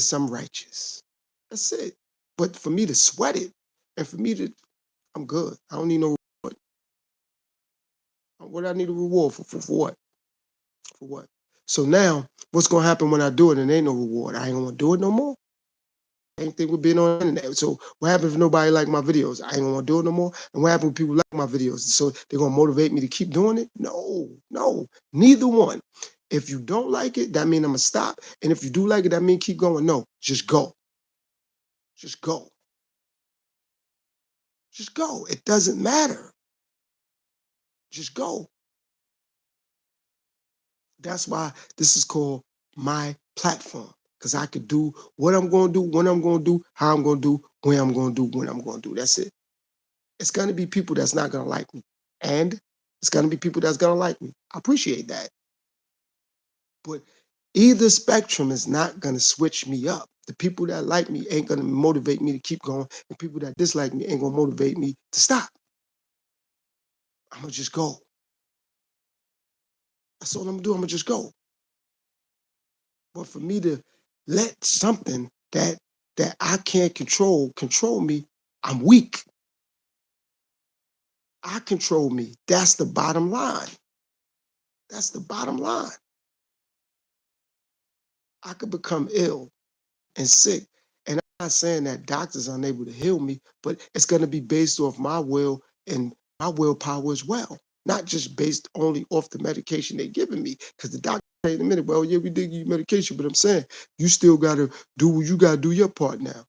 some righteous. That's it. But for me to sweat it and for me to, I'm good. I don't need no reward. What do I need a reward for what? For what? So now, what's gonna happen when I do it and ain't no reward? I ain't gonna do it no more. Same thing with being on the internet. So what happens if nobody like my videos? I ain't gonna do it no more. And what happens when people like my videos? So they're gonna motivate me to keep doing it? No, neither one. If you don't like it, that means I'm gonna stop. And if you do like it, that means keep going. No, just go. Just go. Just go. It doesn't matter. Just go. That's why this is called my platform. Because I could do what I'm going to do, when I'm going to do, how I'm going to do, when I'm going to do, when I'm going to do. That's it. It's going to be people that's not going to like me. And it's going to be people that's going to like me. I appreciate that. But either spectrum is not going to switch me up. The people that like me ain't going to motivate me to keep going. And people that dislike me ain't going to motivate me to stop. I'm going to just go. That's all I'm going to do. I'm going to just go. But for me to let something that I can't control me, I'm weak. I control me. That's the bottom line. That's the bottom line. I could become ill and sick. And I'm not saying that doctors are unable to heal me, but it's going to be based off my will and my willpower as well. Not just based only off the medication they're giving me. Because the doctor say in a minute, well, yeah, we did give you medication, but I'm saying you still got to do, you got to do your part now.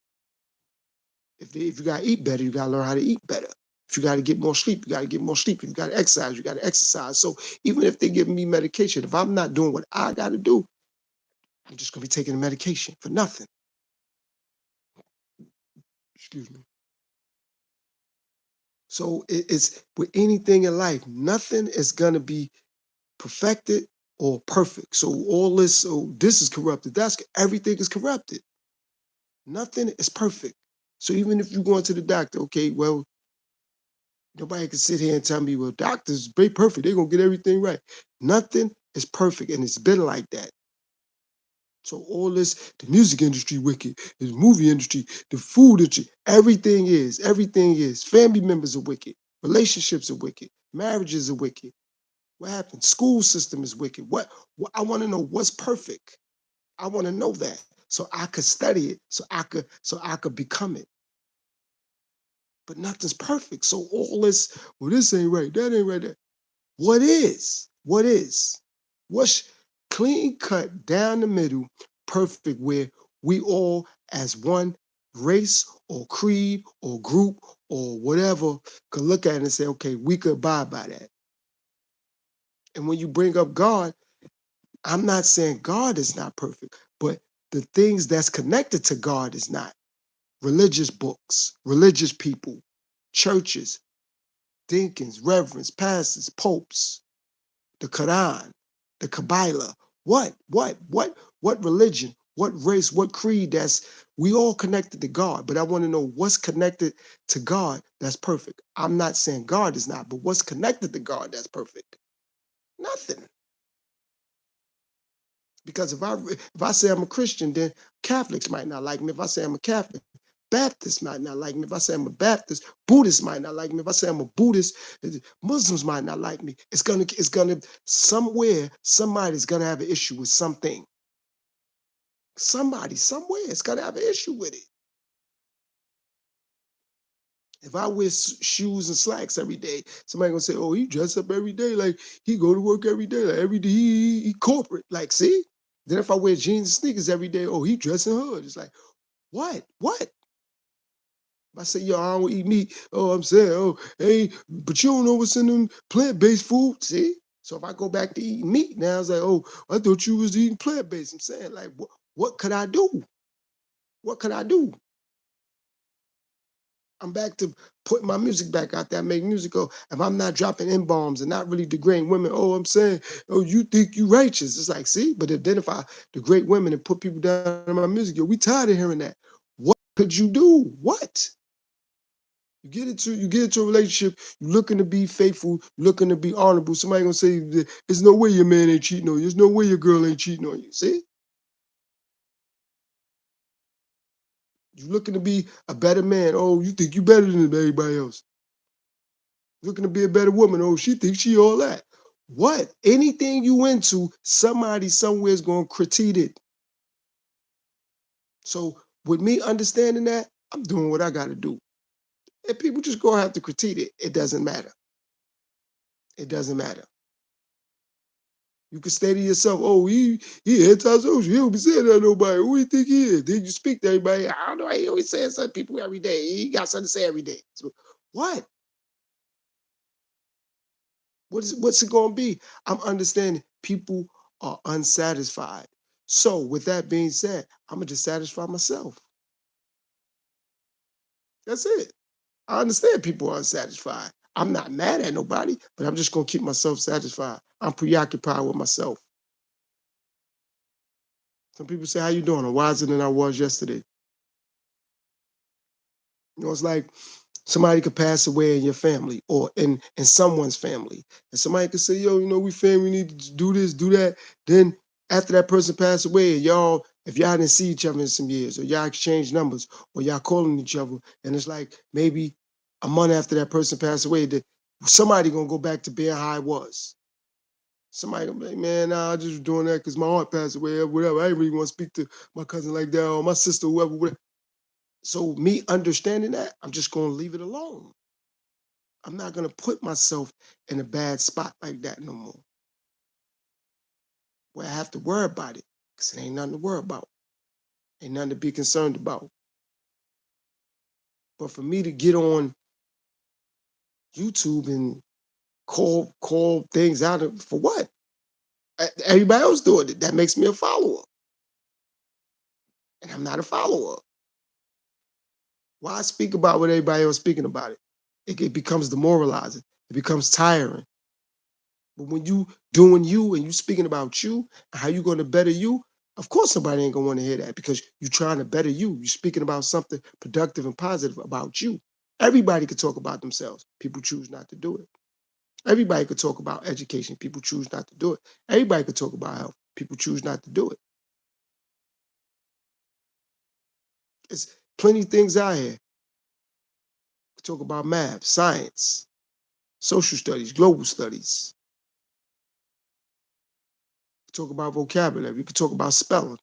If you got to eat better, you got to learn how to eat better. If you got to get more sleep, you got to get more sleep. If you got to exercise, you got to exercise. So even if they're giving me medication, if I'm not doing what I got to do, I'm just going to be taking the medication for nothing. Excuse me. So it's with anything in life, nothing is going to be perfected or perfect. So all this, so this is corrupted. That's everything is corrupted. Nothing is perfect. So even if you go into the doctor, okay, well, nobody can sit here and tell me, well, doctors, they perfect. They're going to get everything right. Nothing is perfect, and it's been like that. So all this, the music industry wicked, the movie industry, the food industry, everything is. Family members are wicked. Relationships are wicked. Marriages are wicked. What happened? School system is wicked. What I want to know what's perfect. I want to know that so I could study it, so I could become it. But nothing's perfect. So all this, well, this ain't right, that ain't right. What is? What is? What's clean cut down the middle, perfect, where we all as one race or creed or group or whatever could look at it and say, okay, we could abide by that. And when you bring up God, I'm not saying God is not perfect, but the things that's connected to God is not. Religious books, religious people, churches, deacons, reverends, pastors, popes, the Quran, the Kabbalah. What religion, what race, what creed that's we all connected to God, but I want to know what's connected to God that's perfect. I'm not saying God is not, but what's connected to God that's perfect? Nothing. Because if I say I'm a Christian, then Catholics might not like me. If I say I'm a Catholic, Baptists might not like me. If I say I'm a Baptist, Buddhists might not like me. If I say I'm a Buddhist, Muslims might not like me. It's gonna somewhere, somebody's gonna have an issue with something. Somebody, somewhere, is gonna have an issue with it. If I wear shoes and slacks every day, somebody gonna say, "Oh, he dress up every day, like he go to work every day, like every day he corporate." Like, see? Then if I wear jeans and sneakers every day, oh, he dressing hood. It's like, what? What? If I say, yo, I don't eat meat, oh, I'm saying, oh, hey, but you don't know what's in them plant-based food, see? So if I go back to eating meat now, it's like, oh, I thought you was eating plant-based. I'm saying, like, what could I do? What could I do? I'm back to putting my music back out there. I make music. Oh, if I'm not dropping N-bombs and not really degrading women, oh, I'm saying, oh, you think you righteous. It's like, see, but then if I degrade women and put people down in my music, yo, we tired of hearing that. What could you do? What? You get into a relationship, you're looking to be faithful, looking to be honorable. Somebody gonna say, there's no way your man ain't cheating on you. There's no way your girl ain't cheating on you. See? You're looking to be a better man. Oh, you think you better than everybody else. Looking to be a better woman. Oh, she thinks she all that. What? Anything you into, somebody somewhere is going to critique it. So with me understanding that, I'm doing what I got to do. If people just go have to critique it, it doesn't matter. It doesn't matter. You can say to yourself, "Oh, he antisocial. He don't be saying that to nobody. Who do you think he is?" Then you speak to everybody. I don't know. He always saying something to people every day. He got something to say every day. So what? What's it going to be? I'm understanding people are unsatisfied. So with that being said, I'm gonna just satisfy myself. That's it. I understand people are unsatisfied. I'm not mad at nobody, but I'm just gonna keep myself satisfied. I'm preoccupied with myself. Some people say, "How you doing?" I'm wiser than I was yesterday. You know, it's like somebody could pass away in your family or in someone's family, and somebody could say, "Yo, we family, we need to do this, do that." Then after that person passed away, y'all, if y'all didn't see each other in some years, or y'all exchange numbers, or y'all calling each other, and it's like maybe a month after that person passed away, that somebody gonna go back to being how it was. Somebody gonna be like, "Man, nah, I just doing that because my aunt passed away, or whatever. I didn't really want to speak to my cousin like that, or my sister, whoever, whatever." So me understanding that, I'm just gonna leave it alone. I'm not gonna put myself in a bad spot like that no more, where I have to worry about it, because it ain't nothing to worry about, ain't nothing to be concerned about. But for me to get on YouTube and call things out for what? Everybody else doing it. That makes me a follower, and I'm not a follower. Why speak about what everybody else speaking about it? It becomes demoralizing. It becomes tiring. But when you doing you and you speaking about you and how you going to better you, of course somebody ain't gonna want to hear that because you're trying to better you. You're speaking about something productive and positive about you. Everybody could talk about themselves. People choose not to do it. Everybody could talk about education. People choose not to do it. Everybody could talk about health. People choose not to do it. It's plenty of things out here. We talk about math, science, social studies, global studies. We talk about vocabulary. We could talk about spelling. You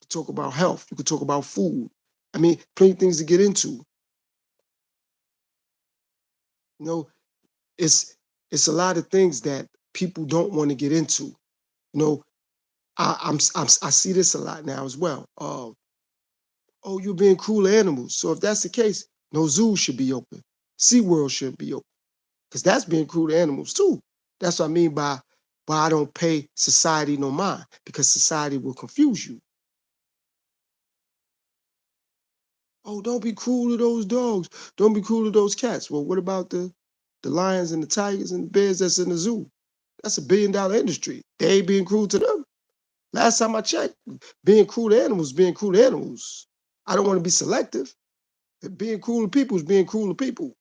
could talk about health. You could talk about food. I mean, plenty of things to get into. You know, it's it's a lot of things that people don't want to get into. You know, I see this a lot now as well. Oh, you're being cruel to animals. So if that's the case, no zoos should be open. SeaWorld shouldn't be open because that's being cruel to animals too. That's what I mean by why I don't pay society no mind because society will confuse you. Oh, don't be cruel to those dogs. Don't be cruel to those cats. Well, what about the lions and the tigers and the bears that's in the zoo? That's $1 billion industry. They ain't being cruel to them. Last time I checked, being cruel to animals, being cruel to animals. I don't want to be selective. Being cruel to people is being cruel to people.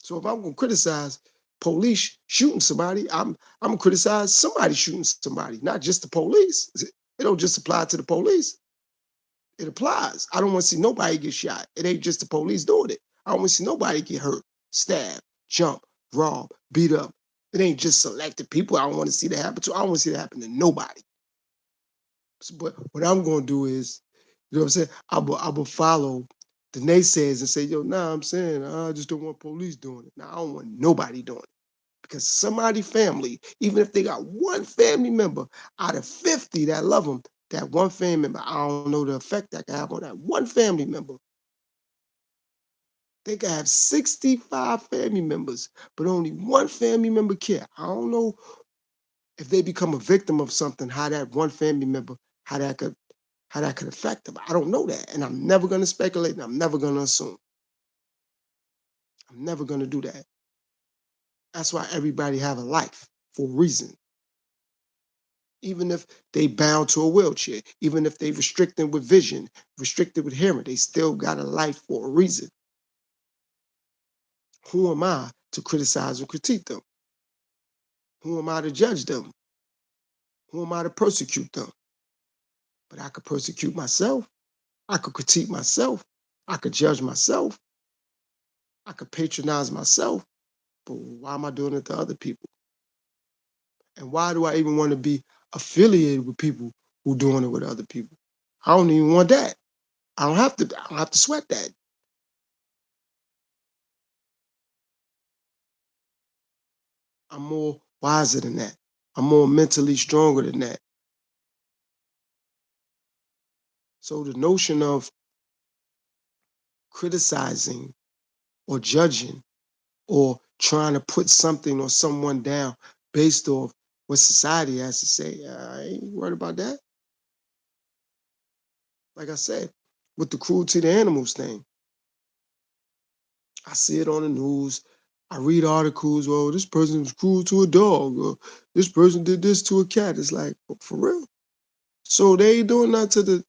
So if I'm gonna criticize police shooting somebody, I'm gonna criticize somebody shooting somebody, not just the police. It don't just apply to the police. It applies. I don't want to see nobody get shot. It ain't just the police doing it. I don't want to see nobody get hurt, stabbed, jump, robbed, beat up. It ain't just selected people I don't want to see that happen to. I don't want to see that happen to nobody. But what I'm going to do is, you know what I'm saying? I will follow the naysayers and say, yo, nah, I'm saying I just don't want police doing it. Now I don't want nobody doing it because somebody family, even if they got one family member out of 50 that love them, that one family member, I don't know the effect that can have on that one family member. They can have 65 family members, but only one family member care. I don't know if they become a victim of something, how that one family member, how that could how that could affect them. I don't know that. And I'm never gonna speculate and I'm never gonna assume. I'm never gonna do that. That's why everybody have a life for a reason. Even if they bound to a wheelchair, even if they restricted with vision, restricted with hearing, they still got a life for a reason. Who am I to criticize and critique them? Who am I to judge them? Who am I to persecute them? But I could persecute myself. I could critique myself. I could judge myself. I could patronize myself. But why am I doing it to other people? And why do I even want to be affiliated with people who doing it with other people? I don't even want that. I don't have to sweat that. I'm more wiser than that. I'm more mentally stronger than that. So the notion of criticizing or judging or trying to put something or someone down based off what society has to say, I ain't worried about that. Like I said, with the cruelty to animals thing, I see it on the news. I read articles, well, this person was cruel to a dog, or this person did this to a cat. It's like, for real? So they ain't doing nothing to the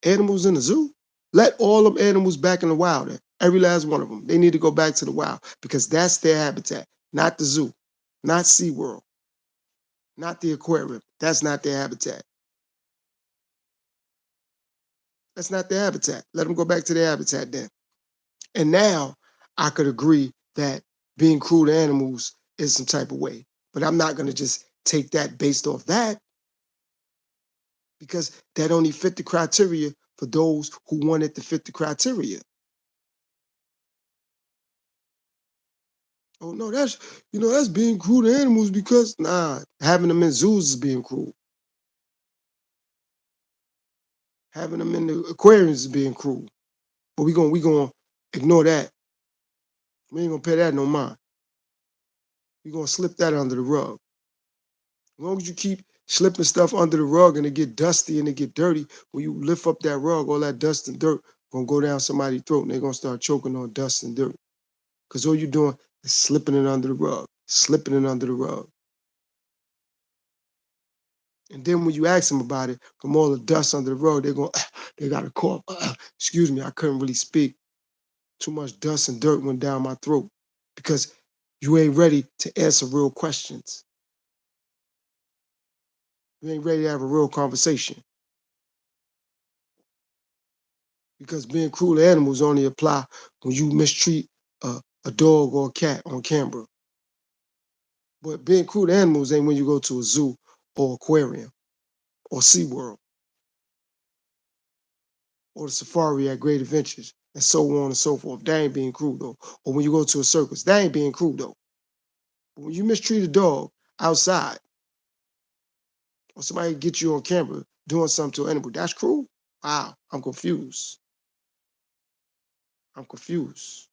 animals in the zoo? Let all them animals back in the wild. Every last one of them. They need to go back to the wild because that's their habitat, not the zoo, not SeaWorld, not the aquarium. That's not their habitat. That's not their habitat. Let them go back to their habitat then. And now I could agree that being cruel to animals is some type of way. But I'm not going to just take that based off that because that only fit the criteria for those who want it to fit the criteria. Oh no, that's being cruel to animals because having them in zoos is being cruel. Having them in the aquariums is being cruel. But we gonna ignore that. We ain't gonna pay that no mind. We gonna slip that under the rug. As long as you keep slipping stuff under the rug and it get dusty and it get dirty, when you lift up that rug, all that dust and dirt gonna go down somebody's throat and they're gonna start choking on dust and dirt. Because all you're doing is slipping it under the rug, slipping it under the rug. And then when you ask them about it, from all the dust under the rug, they're going, they got a cough. Excuse me, I couldn't really speak. Too much dust and dirt went down my throat because you ain't ready to answer real questions. You ain't ready to have a real conversation because being cruel to animals only apply when you mistreat a dog or a cat on camera. But being cruel to animals ain't when you go to a zoo or aquarium or SeaWorld or the safari at Great Adventures and so on and so forth. That ain't being cruel though. Or when you go to a circus, that ain't being cruel though. But when you mistreat a dog outside or somebody get you on camera doing something to an animal, that's cruel? Wow, I'm confused. I'm confused.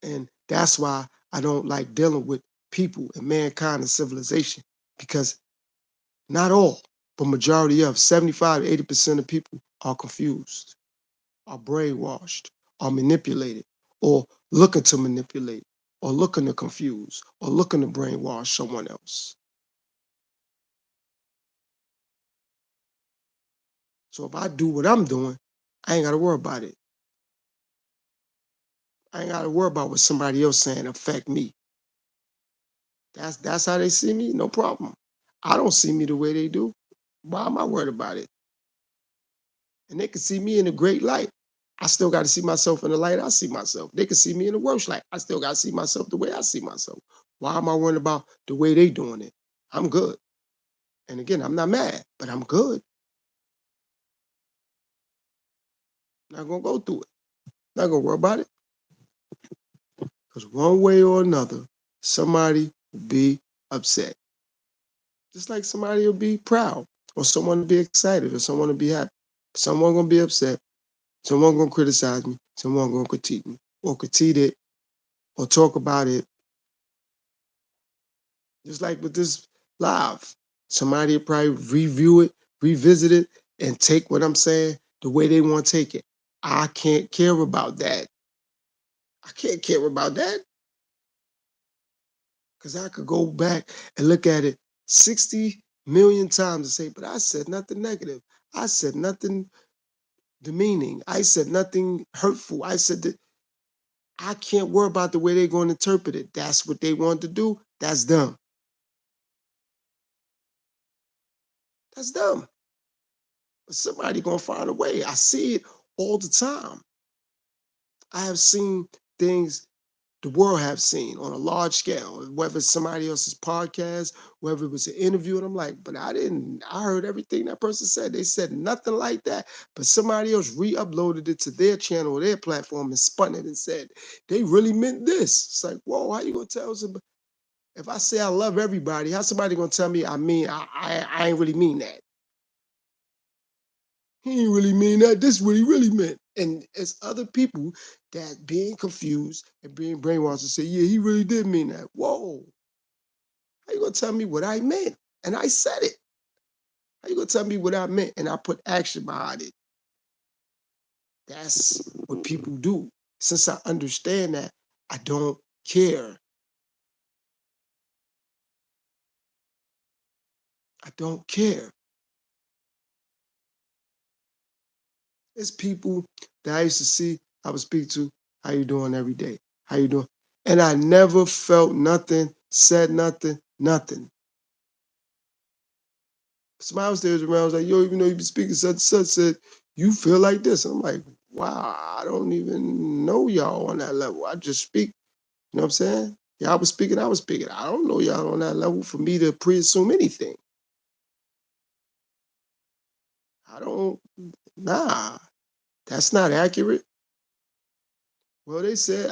And that's why I don't like dealing with people and mankind and civilization because not all, but majority of 75 to 80% of people are confused, are brainwashed, are manipulated, or looking to manipulate, or looking to confuse, or looking to brainwash someone else. So if I do what I'm doing, I ain't got to worry about it. I ain't got to worry about what somebody else saying affect me. That's how they see me, no problem. I don't see me the way they do. Why am I worried about it? And they can see me in a great light. I still got to see myself in the light I see myself. They can see me in the worst light. I still got to see myself the way I see myself. Why am I worrying about the way they doing it? I'm good. And again, I'm not mad, but I'm good. Not gonna go through it. Not gonna worry about it. Because one way or another, somebody will be upset. Just like somebody will be proud, or someone will be excited, or someone will be happy. Someone gonna be upset. Someone gonna criticize me. Someone gonna critique me, or critique it, or talk about it. Just like with this live, somebody will probably review it, revisit it, and take what I'm saying the way they want to take it. I can't care about that. I can't care about that because I could go back and look at it 60 million times and say, but I said nothing negative. I said nothing demeaning. I said nothing hurtful. I said that I can't worry about the way they're going to interpret it. That's what they want to do. That's dumb. That's dumb. But somebody gonna find a way. I see it all the time. I have seen things the world have seen on a large scale, whether it's somebody else's podcast, whether it was an interview. And I'm like, but I heard everything that person said. They said nothing like that, but somebody else re-uploaded it to their channel or their platform and spun it and said, they really meant this. It's like, whoa, how you gonna tell somebody? If I say I love everybody, how's somebody gonna tell me I ain't really mean that? He ain't really mean that. This is what he really meant. And it's other people that being confused and being brainwashed to say, yeah, he really did mean that. Whoa. How you gonna tell me what I meant? And I said it. How you gonna tell me what I meant and I put action behind it? That's what people do. Since I understand that, I don't care. I don't care. It's people that I used to see, I would speak to, how you doing every day? How you doing? And I never felt nothing, said nothing, nothing. Somebody else there was around, was like, yo, even though you be speaking such and such, said, you feel like this. I'm like, wow, I don't even know y'all on that level. I just speak, you know what I'm saying? Y'all was speaking, I was speaking. I don't know y'all on that level for me to pre-assume anything. I don't, nah, that's not accurate. Well, they said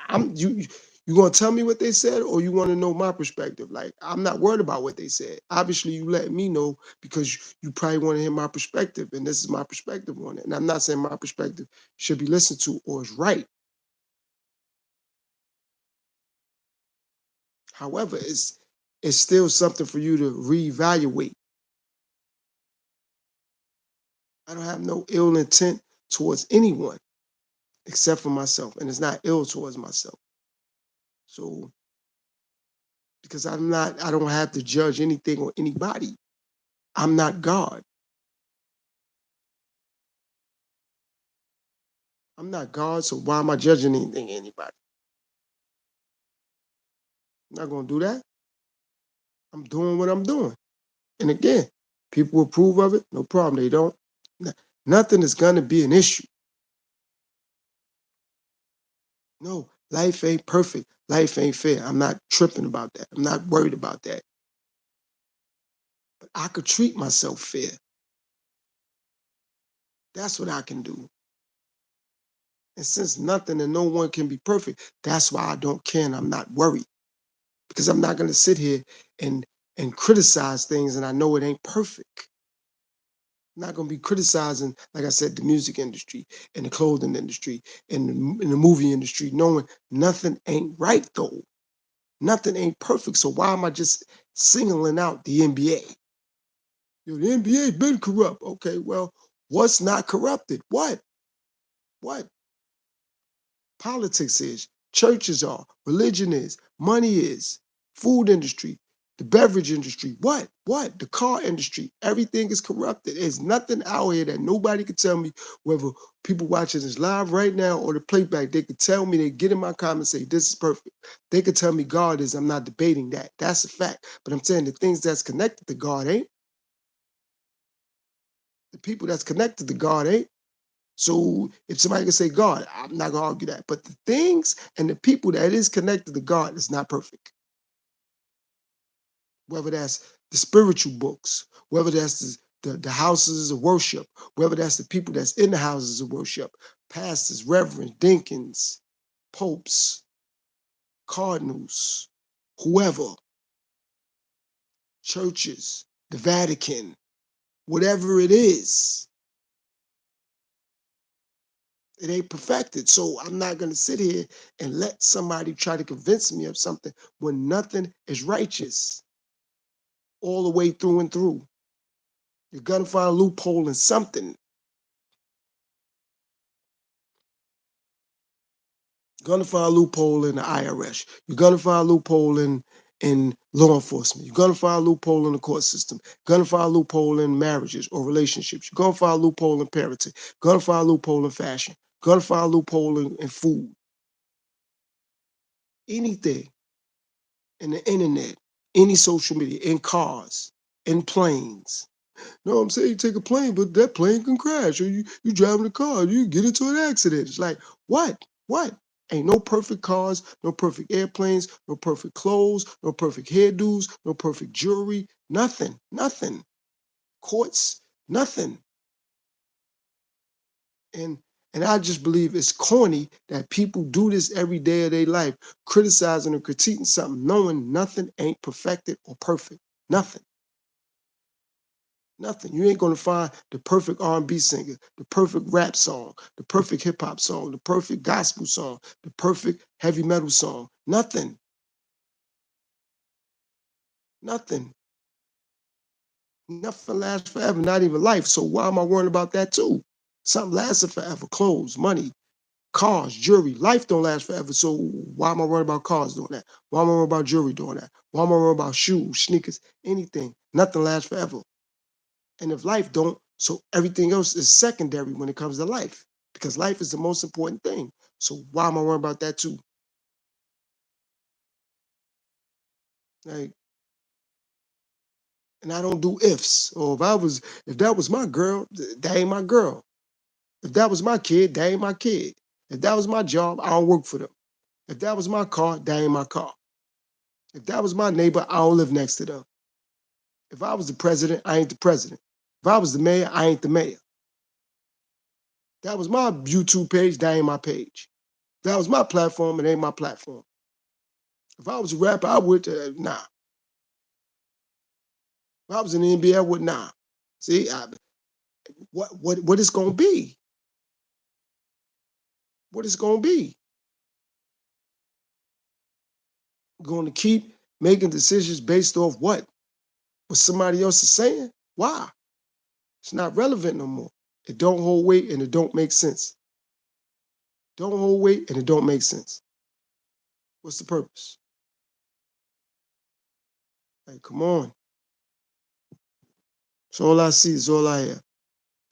I'm you gonna tell me what they said or you want to know my perspective? Like I'm not worried about what they said. Obviously, you let me know because you probably want to hear my perspective, and this is my perspective on it. And I'm not saying my perspective should be listened to or is right. However, it's still something for you to reevaluate. I don't have no ill intent towards anyone except for myself, and it's not ill towards myself. So because I don't have to judge anything or anybody. I'm not God. I'm not God, so why am I judging anything, anybody? I'm not gonna do that. I'm doing what I'm doing. And again, people approve of it, no problem. They don't. Nothing is gonna be an issue. No, life ain't perfect. Life ain't fair. I'm not tripping about that. I'm not worried about that. But I could treat myself fair. That's what I can do. And since nothing and no one can be perfect, that's why I don't care and I'm not worried. Because I'm not gonna sit here and criticize things and I know it ain't perfect. I'm not going to be criticizing, like I said, the music industry and the clothing industry and the movie industry, knowing nothing ain't right though. Nothing ain't perfect. So why am I just singling out the NBA? Yo, the NBA been corrupt. Okay, well, what's not corrupted? What? What? Politics is, churches are, religion is, money is, food industry, the beverage industry, what? What? The car industry, everything is corrupted. There's nothing out here that nobody can tell me, whether people watching this live right now or the playback, they could tell me, they get in my comments, say, this is perfect. They could tell me God is, I'm not debating that. That's a fact. But I'm saying the things that's connected to God ain't. The people that's connected to God ain't. So if somebody can say God, I'm not gonna argue that. But the things and the people that is connected to God is not perfect. Whether that's the spiritual books, whether that's the houses of worship, whether that's the people that's in the houses of worship, pastors, reverends, deacons, popes, cardinals, whoever, churches, the Vatican, whatever it is, it ain't perfected. So I'm not going to sit here and let somebody try to convince me of something when nothing is righteous all the way through and through. You're going to find a loophole in something. You're going to find a loophole in the IRS. You're going to find a loophole in law enforcement. You're going to find a loophole in the court system. You're going to find a loophole in marriages or relationships. You're going to find a loophole in parenting. You're going to find a loophole in fashion. You're going to find a loophole in food. Anything. In the internet, any social media, in cars, in planes. No, I'm saying you take a plane, but that plane can crash, or you driving a car, you get into an accident. It's like, what? What? Ain't no perfect cars, no perfect airplanes, no perfect clothes, no perfect hairdos, no perfect jewelry, nothing, nothing. Courts, nothing. And and I just believe it's corny that people do this every day of their life, criticizing or critiquing something, knowing nothing ain't perfected or perfect. Nothing. Nothing. You ain't gonna find the perfect R&B singer, the perfect rap song, the perfect hip hop song, the perfect gospel song, the perfect heavy metal song. Nothing. Nothing. Nothing lasts forever, not even life. So why am I worrying about that too? Something lasting forever. Clothes, money, cars, jewelry. Life don't last forever. So why am I worrying about cars doing that? Why am I worrying about jewelry doing that? Why am I worrying about shoes, sneakers, anything? Nothing lasts forever. And if life don't, so everything else is secondary when it comes to life, because life is the most important thing. So why am I worrying about that too? Like, and I don't do ifs. Or if that was my girl, that ain't my girl. If that was my kid, that ain't my kid. If that was my job, I don't work for them. If that was my car, that ain't my car. If that was my neighbor, I don't live next to them. If I was the president, I ain't the president. If I was the mayor, I ain't the mayor. That was my YouTube page, that ain't my page. That was my platform, it ain't my platform. If I was a rapper, I would, nah. If I was in the NBA, I would, nah. See, what it's gonna be? What it's gonna be? Going to keep making decisions based off what? What somebody else is saying? Why? It's not relevant no more. It don't hold weight and it don't make sense. Don't hold weight and it don't make sense. What's the purpose? Like, come on. It's all I see. It's all I hear.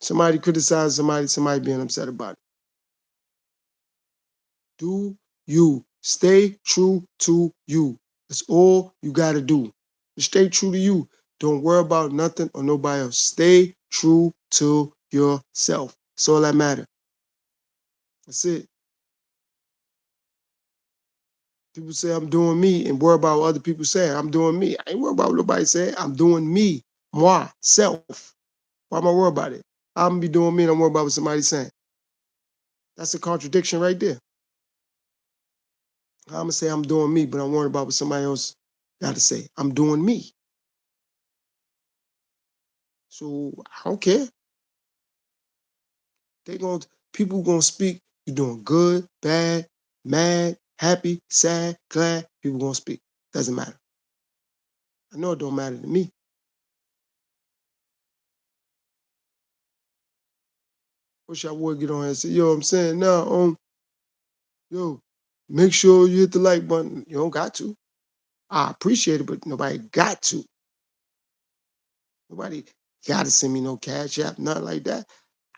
Somebody criticize somebody being upset about it. Do you. Stay true to you. That's all you got to do. Just stay true to you. Don't worry about nothing or nobody else. Stay true to yourself. That's all that matters. That's it. People say I'm doing me and worry about what other people say. I'm doing me. I ain't worried about what nobody say. I'm doing me. Moi. Self. Why am I worried about it? I'm going to be doing me and I'm worried about what somebody's saying. That's a contradiction right there. I'm going to say I'm doing me, but I'm worried about what somebody else got to say. I'm doing me. So I don't care. People gonna speak. You're doing good, bad, mad, happy, sad, glad. People gonna speak. Doesn't matter. I know it don't matter to me. Wish I would get on here and say, yo, I'm saying now, yo, make sure you hit the like button. You don't got to. I appreciate it, but nobody got to. Nobody got to send me no cash app, nothing like that.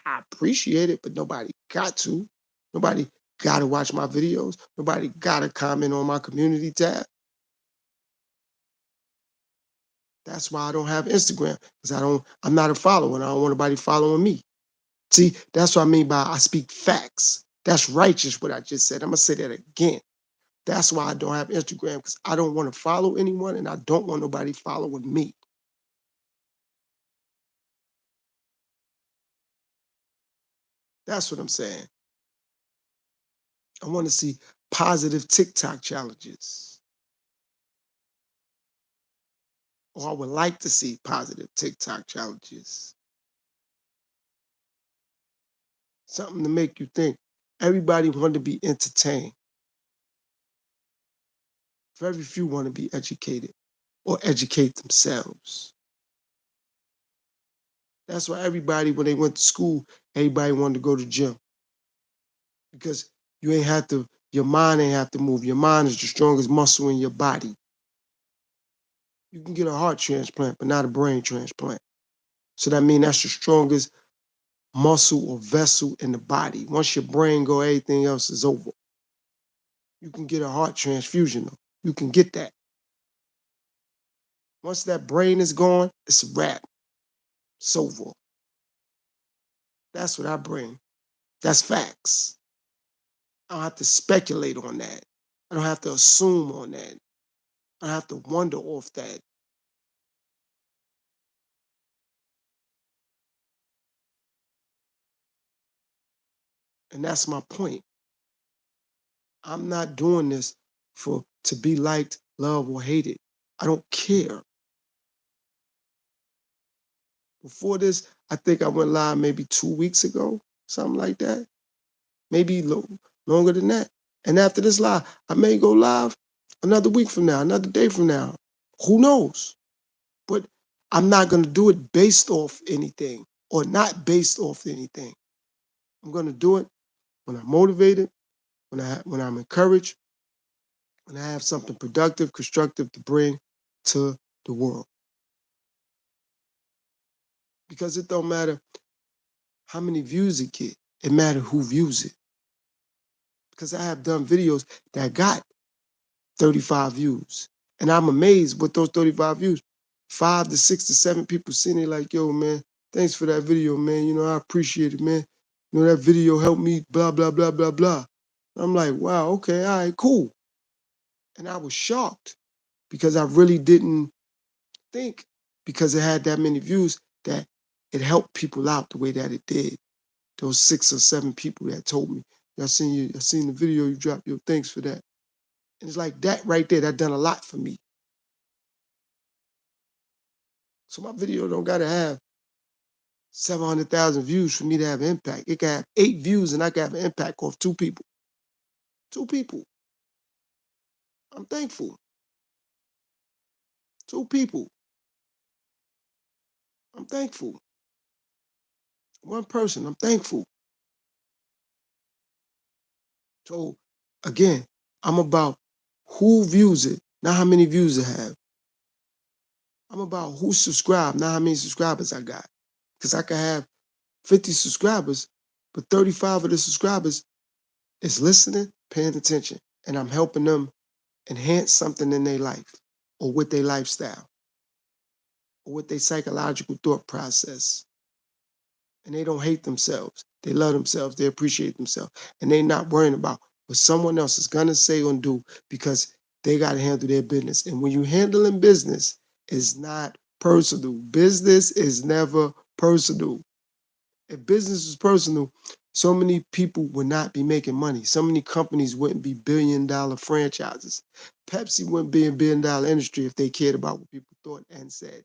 I appreciate it, but nobody got to. Nobody got to watch my videos. Nobody got to comment on my community tab. That's why I don't have Instagram, because I'm not a follower and I don't want nobody following me. See, that's what I mean by I speak facts. That's righteous what I just said. I'm gonna say that again. That's why I don't have Instagram, because I don't want to follow anyone and I don't want nobody following me. That's what I'm saying. I want to see positive TikTok challenges. Or I would like to see positive TikTok challenges. Something to make you think. Everybody want to be entertained. Very few want to be educated or educate themselves. That's why everybody, when they went to school, everybody wanted to go to the gym. Because your mind ain't have to move. Your mind is the strongest muscle in your body. You can get a heart transplant, but not a brain transplant. So that means that's the strongest muscle or vessel in the body. Once your brain go, everything else is over. You can get a heart transfusion though. You can get that. Once that brain is gone, it's a wrap. It's over. That's what I bring. That's facts. I don't have to speculate on that. I don't have to assume on that. I don't have to wonder off that. And that's my point. I'm not doing this to be liked, loved, or hated. I don't care. Before this, I think I went live maybe 2 weeks ago, something like that. Maybe longer than that. And after this live, I may go live another week from now, another day from now. Who knows? But I'm not going to do it based off anything or not based off anything. I'm going to do it when I'm motivated, when I'm encouraged, when I have something productive, constructive to bring to the world. Because it don't matter how many views it get. It matters who views it. Because I have done videos that got 35 views. And I'm amazed with those 35 views. 5 to 6 to 7 people seen it like, yo, man, thanks for that video, man. You know, I appreciate it, man. You know, that video helped me, blah, blah, blah, blah, blah. I'm like, wow, okay, all right, cool. And I was shocked because I really didn't think, because it had that many views, that it helped people out the way that it did. Those 6 or 7 people that told me, I seen the video you dropped, yo, thanks for that. And it's like that right there, that done a lot for me. So my video don't gotta have 700,000 views for me to have impact. It can have 8 views and I can have an impact off 2 people. 2 people. I'm thankful. 2 people. I'm thankful. 1 person, I'm thankful. So again, I'm about who views it, not how many views it have. I'm about who subscribed, not how many subscribers I got. Because I could have 50 subscribers, but 35 of the subscribers is listening, paying attention, and I'm helping them enhance something in their life or with their lifestyle or with their psychological thought process. And they don't hate themselves. They love themselves. They appreciate themselves. And they're not worrying about what someone else is going to say or do, because they got to handle their business. And when you're handling business, it's not personal. Business is never personal. If business was personal, so many people would not be making money. So many companies wouldn't be billion-dollar franchises. Pepsi wouldn't be a billion-dollar industry if they cared about what people thought and said.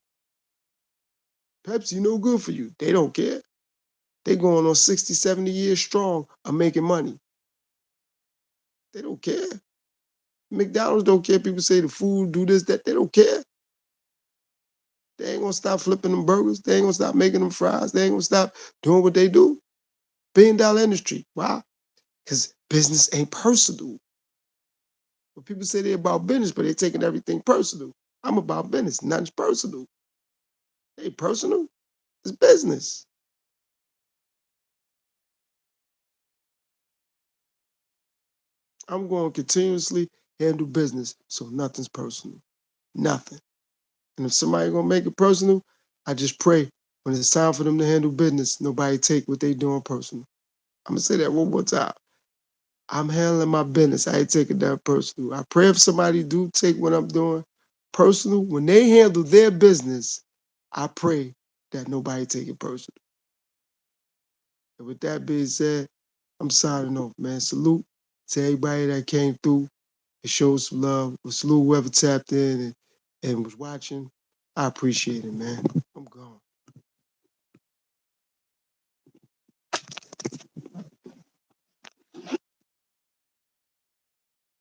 Pepsi no good for you. They don't care. They going on 60, 70 years strong of making money. They don't care. McDonald's don't care. People say the food, do this, that. They don't care. They ain't gonna stop flipping them burgers. They ain't gonna stop making them fries. They ain't gonna stop doing what they do. Billion-dollar industry. Why? Because business ain't personal. But people say they're about business, but they're taking everything personal. I'm about business. Nothing's personal. It ain't personal. It's business. I'm going to continuously handle business, so nothing's personal. Nothing. And if somebody gonna make it personal, I just pray when it's time for them to handle business, nobody take what they doing personal. I'm gonna say that one more time. I'm handling my business. I ain't taking that personal. I pray if somebody do take what I'm doing personal, when they handle their business, I pray that nobody take it personal. And with that being said, I'm signing off, man. Salute to everybody that came through and showed some love. Salute whoever tapped in and was watching. I appreciate it, man.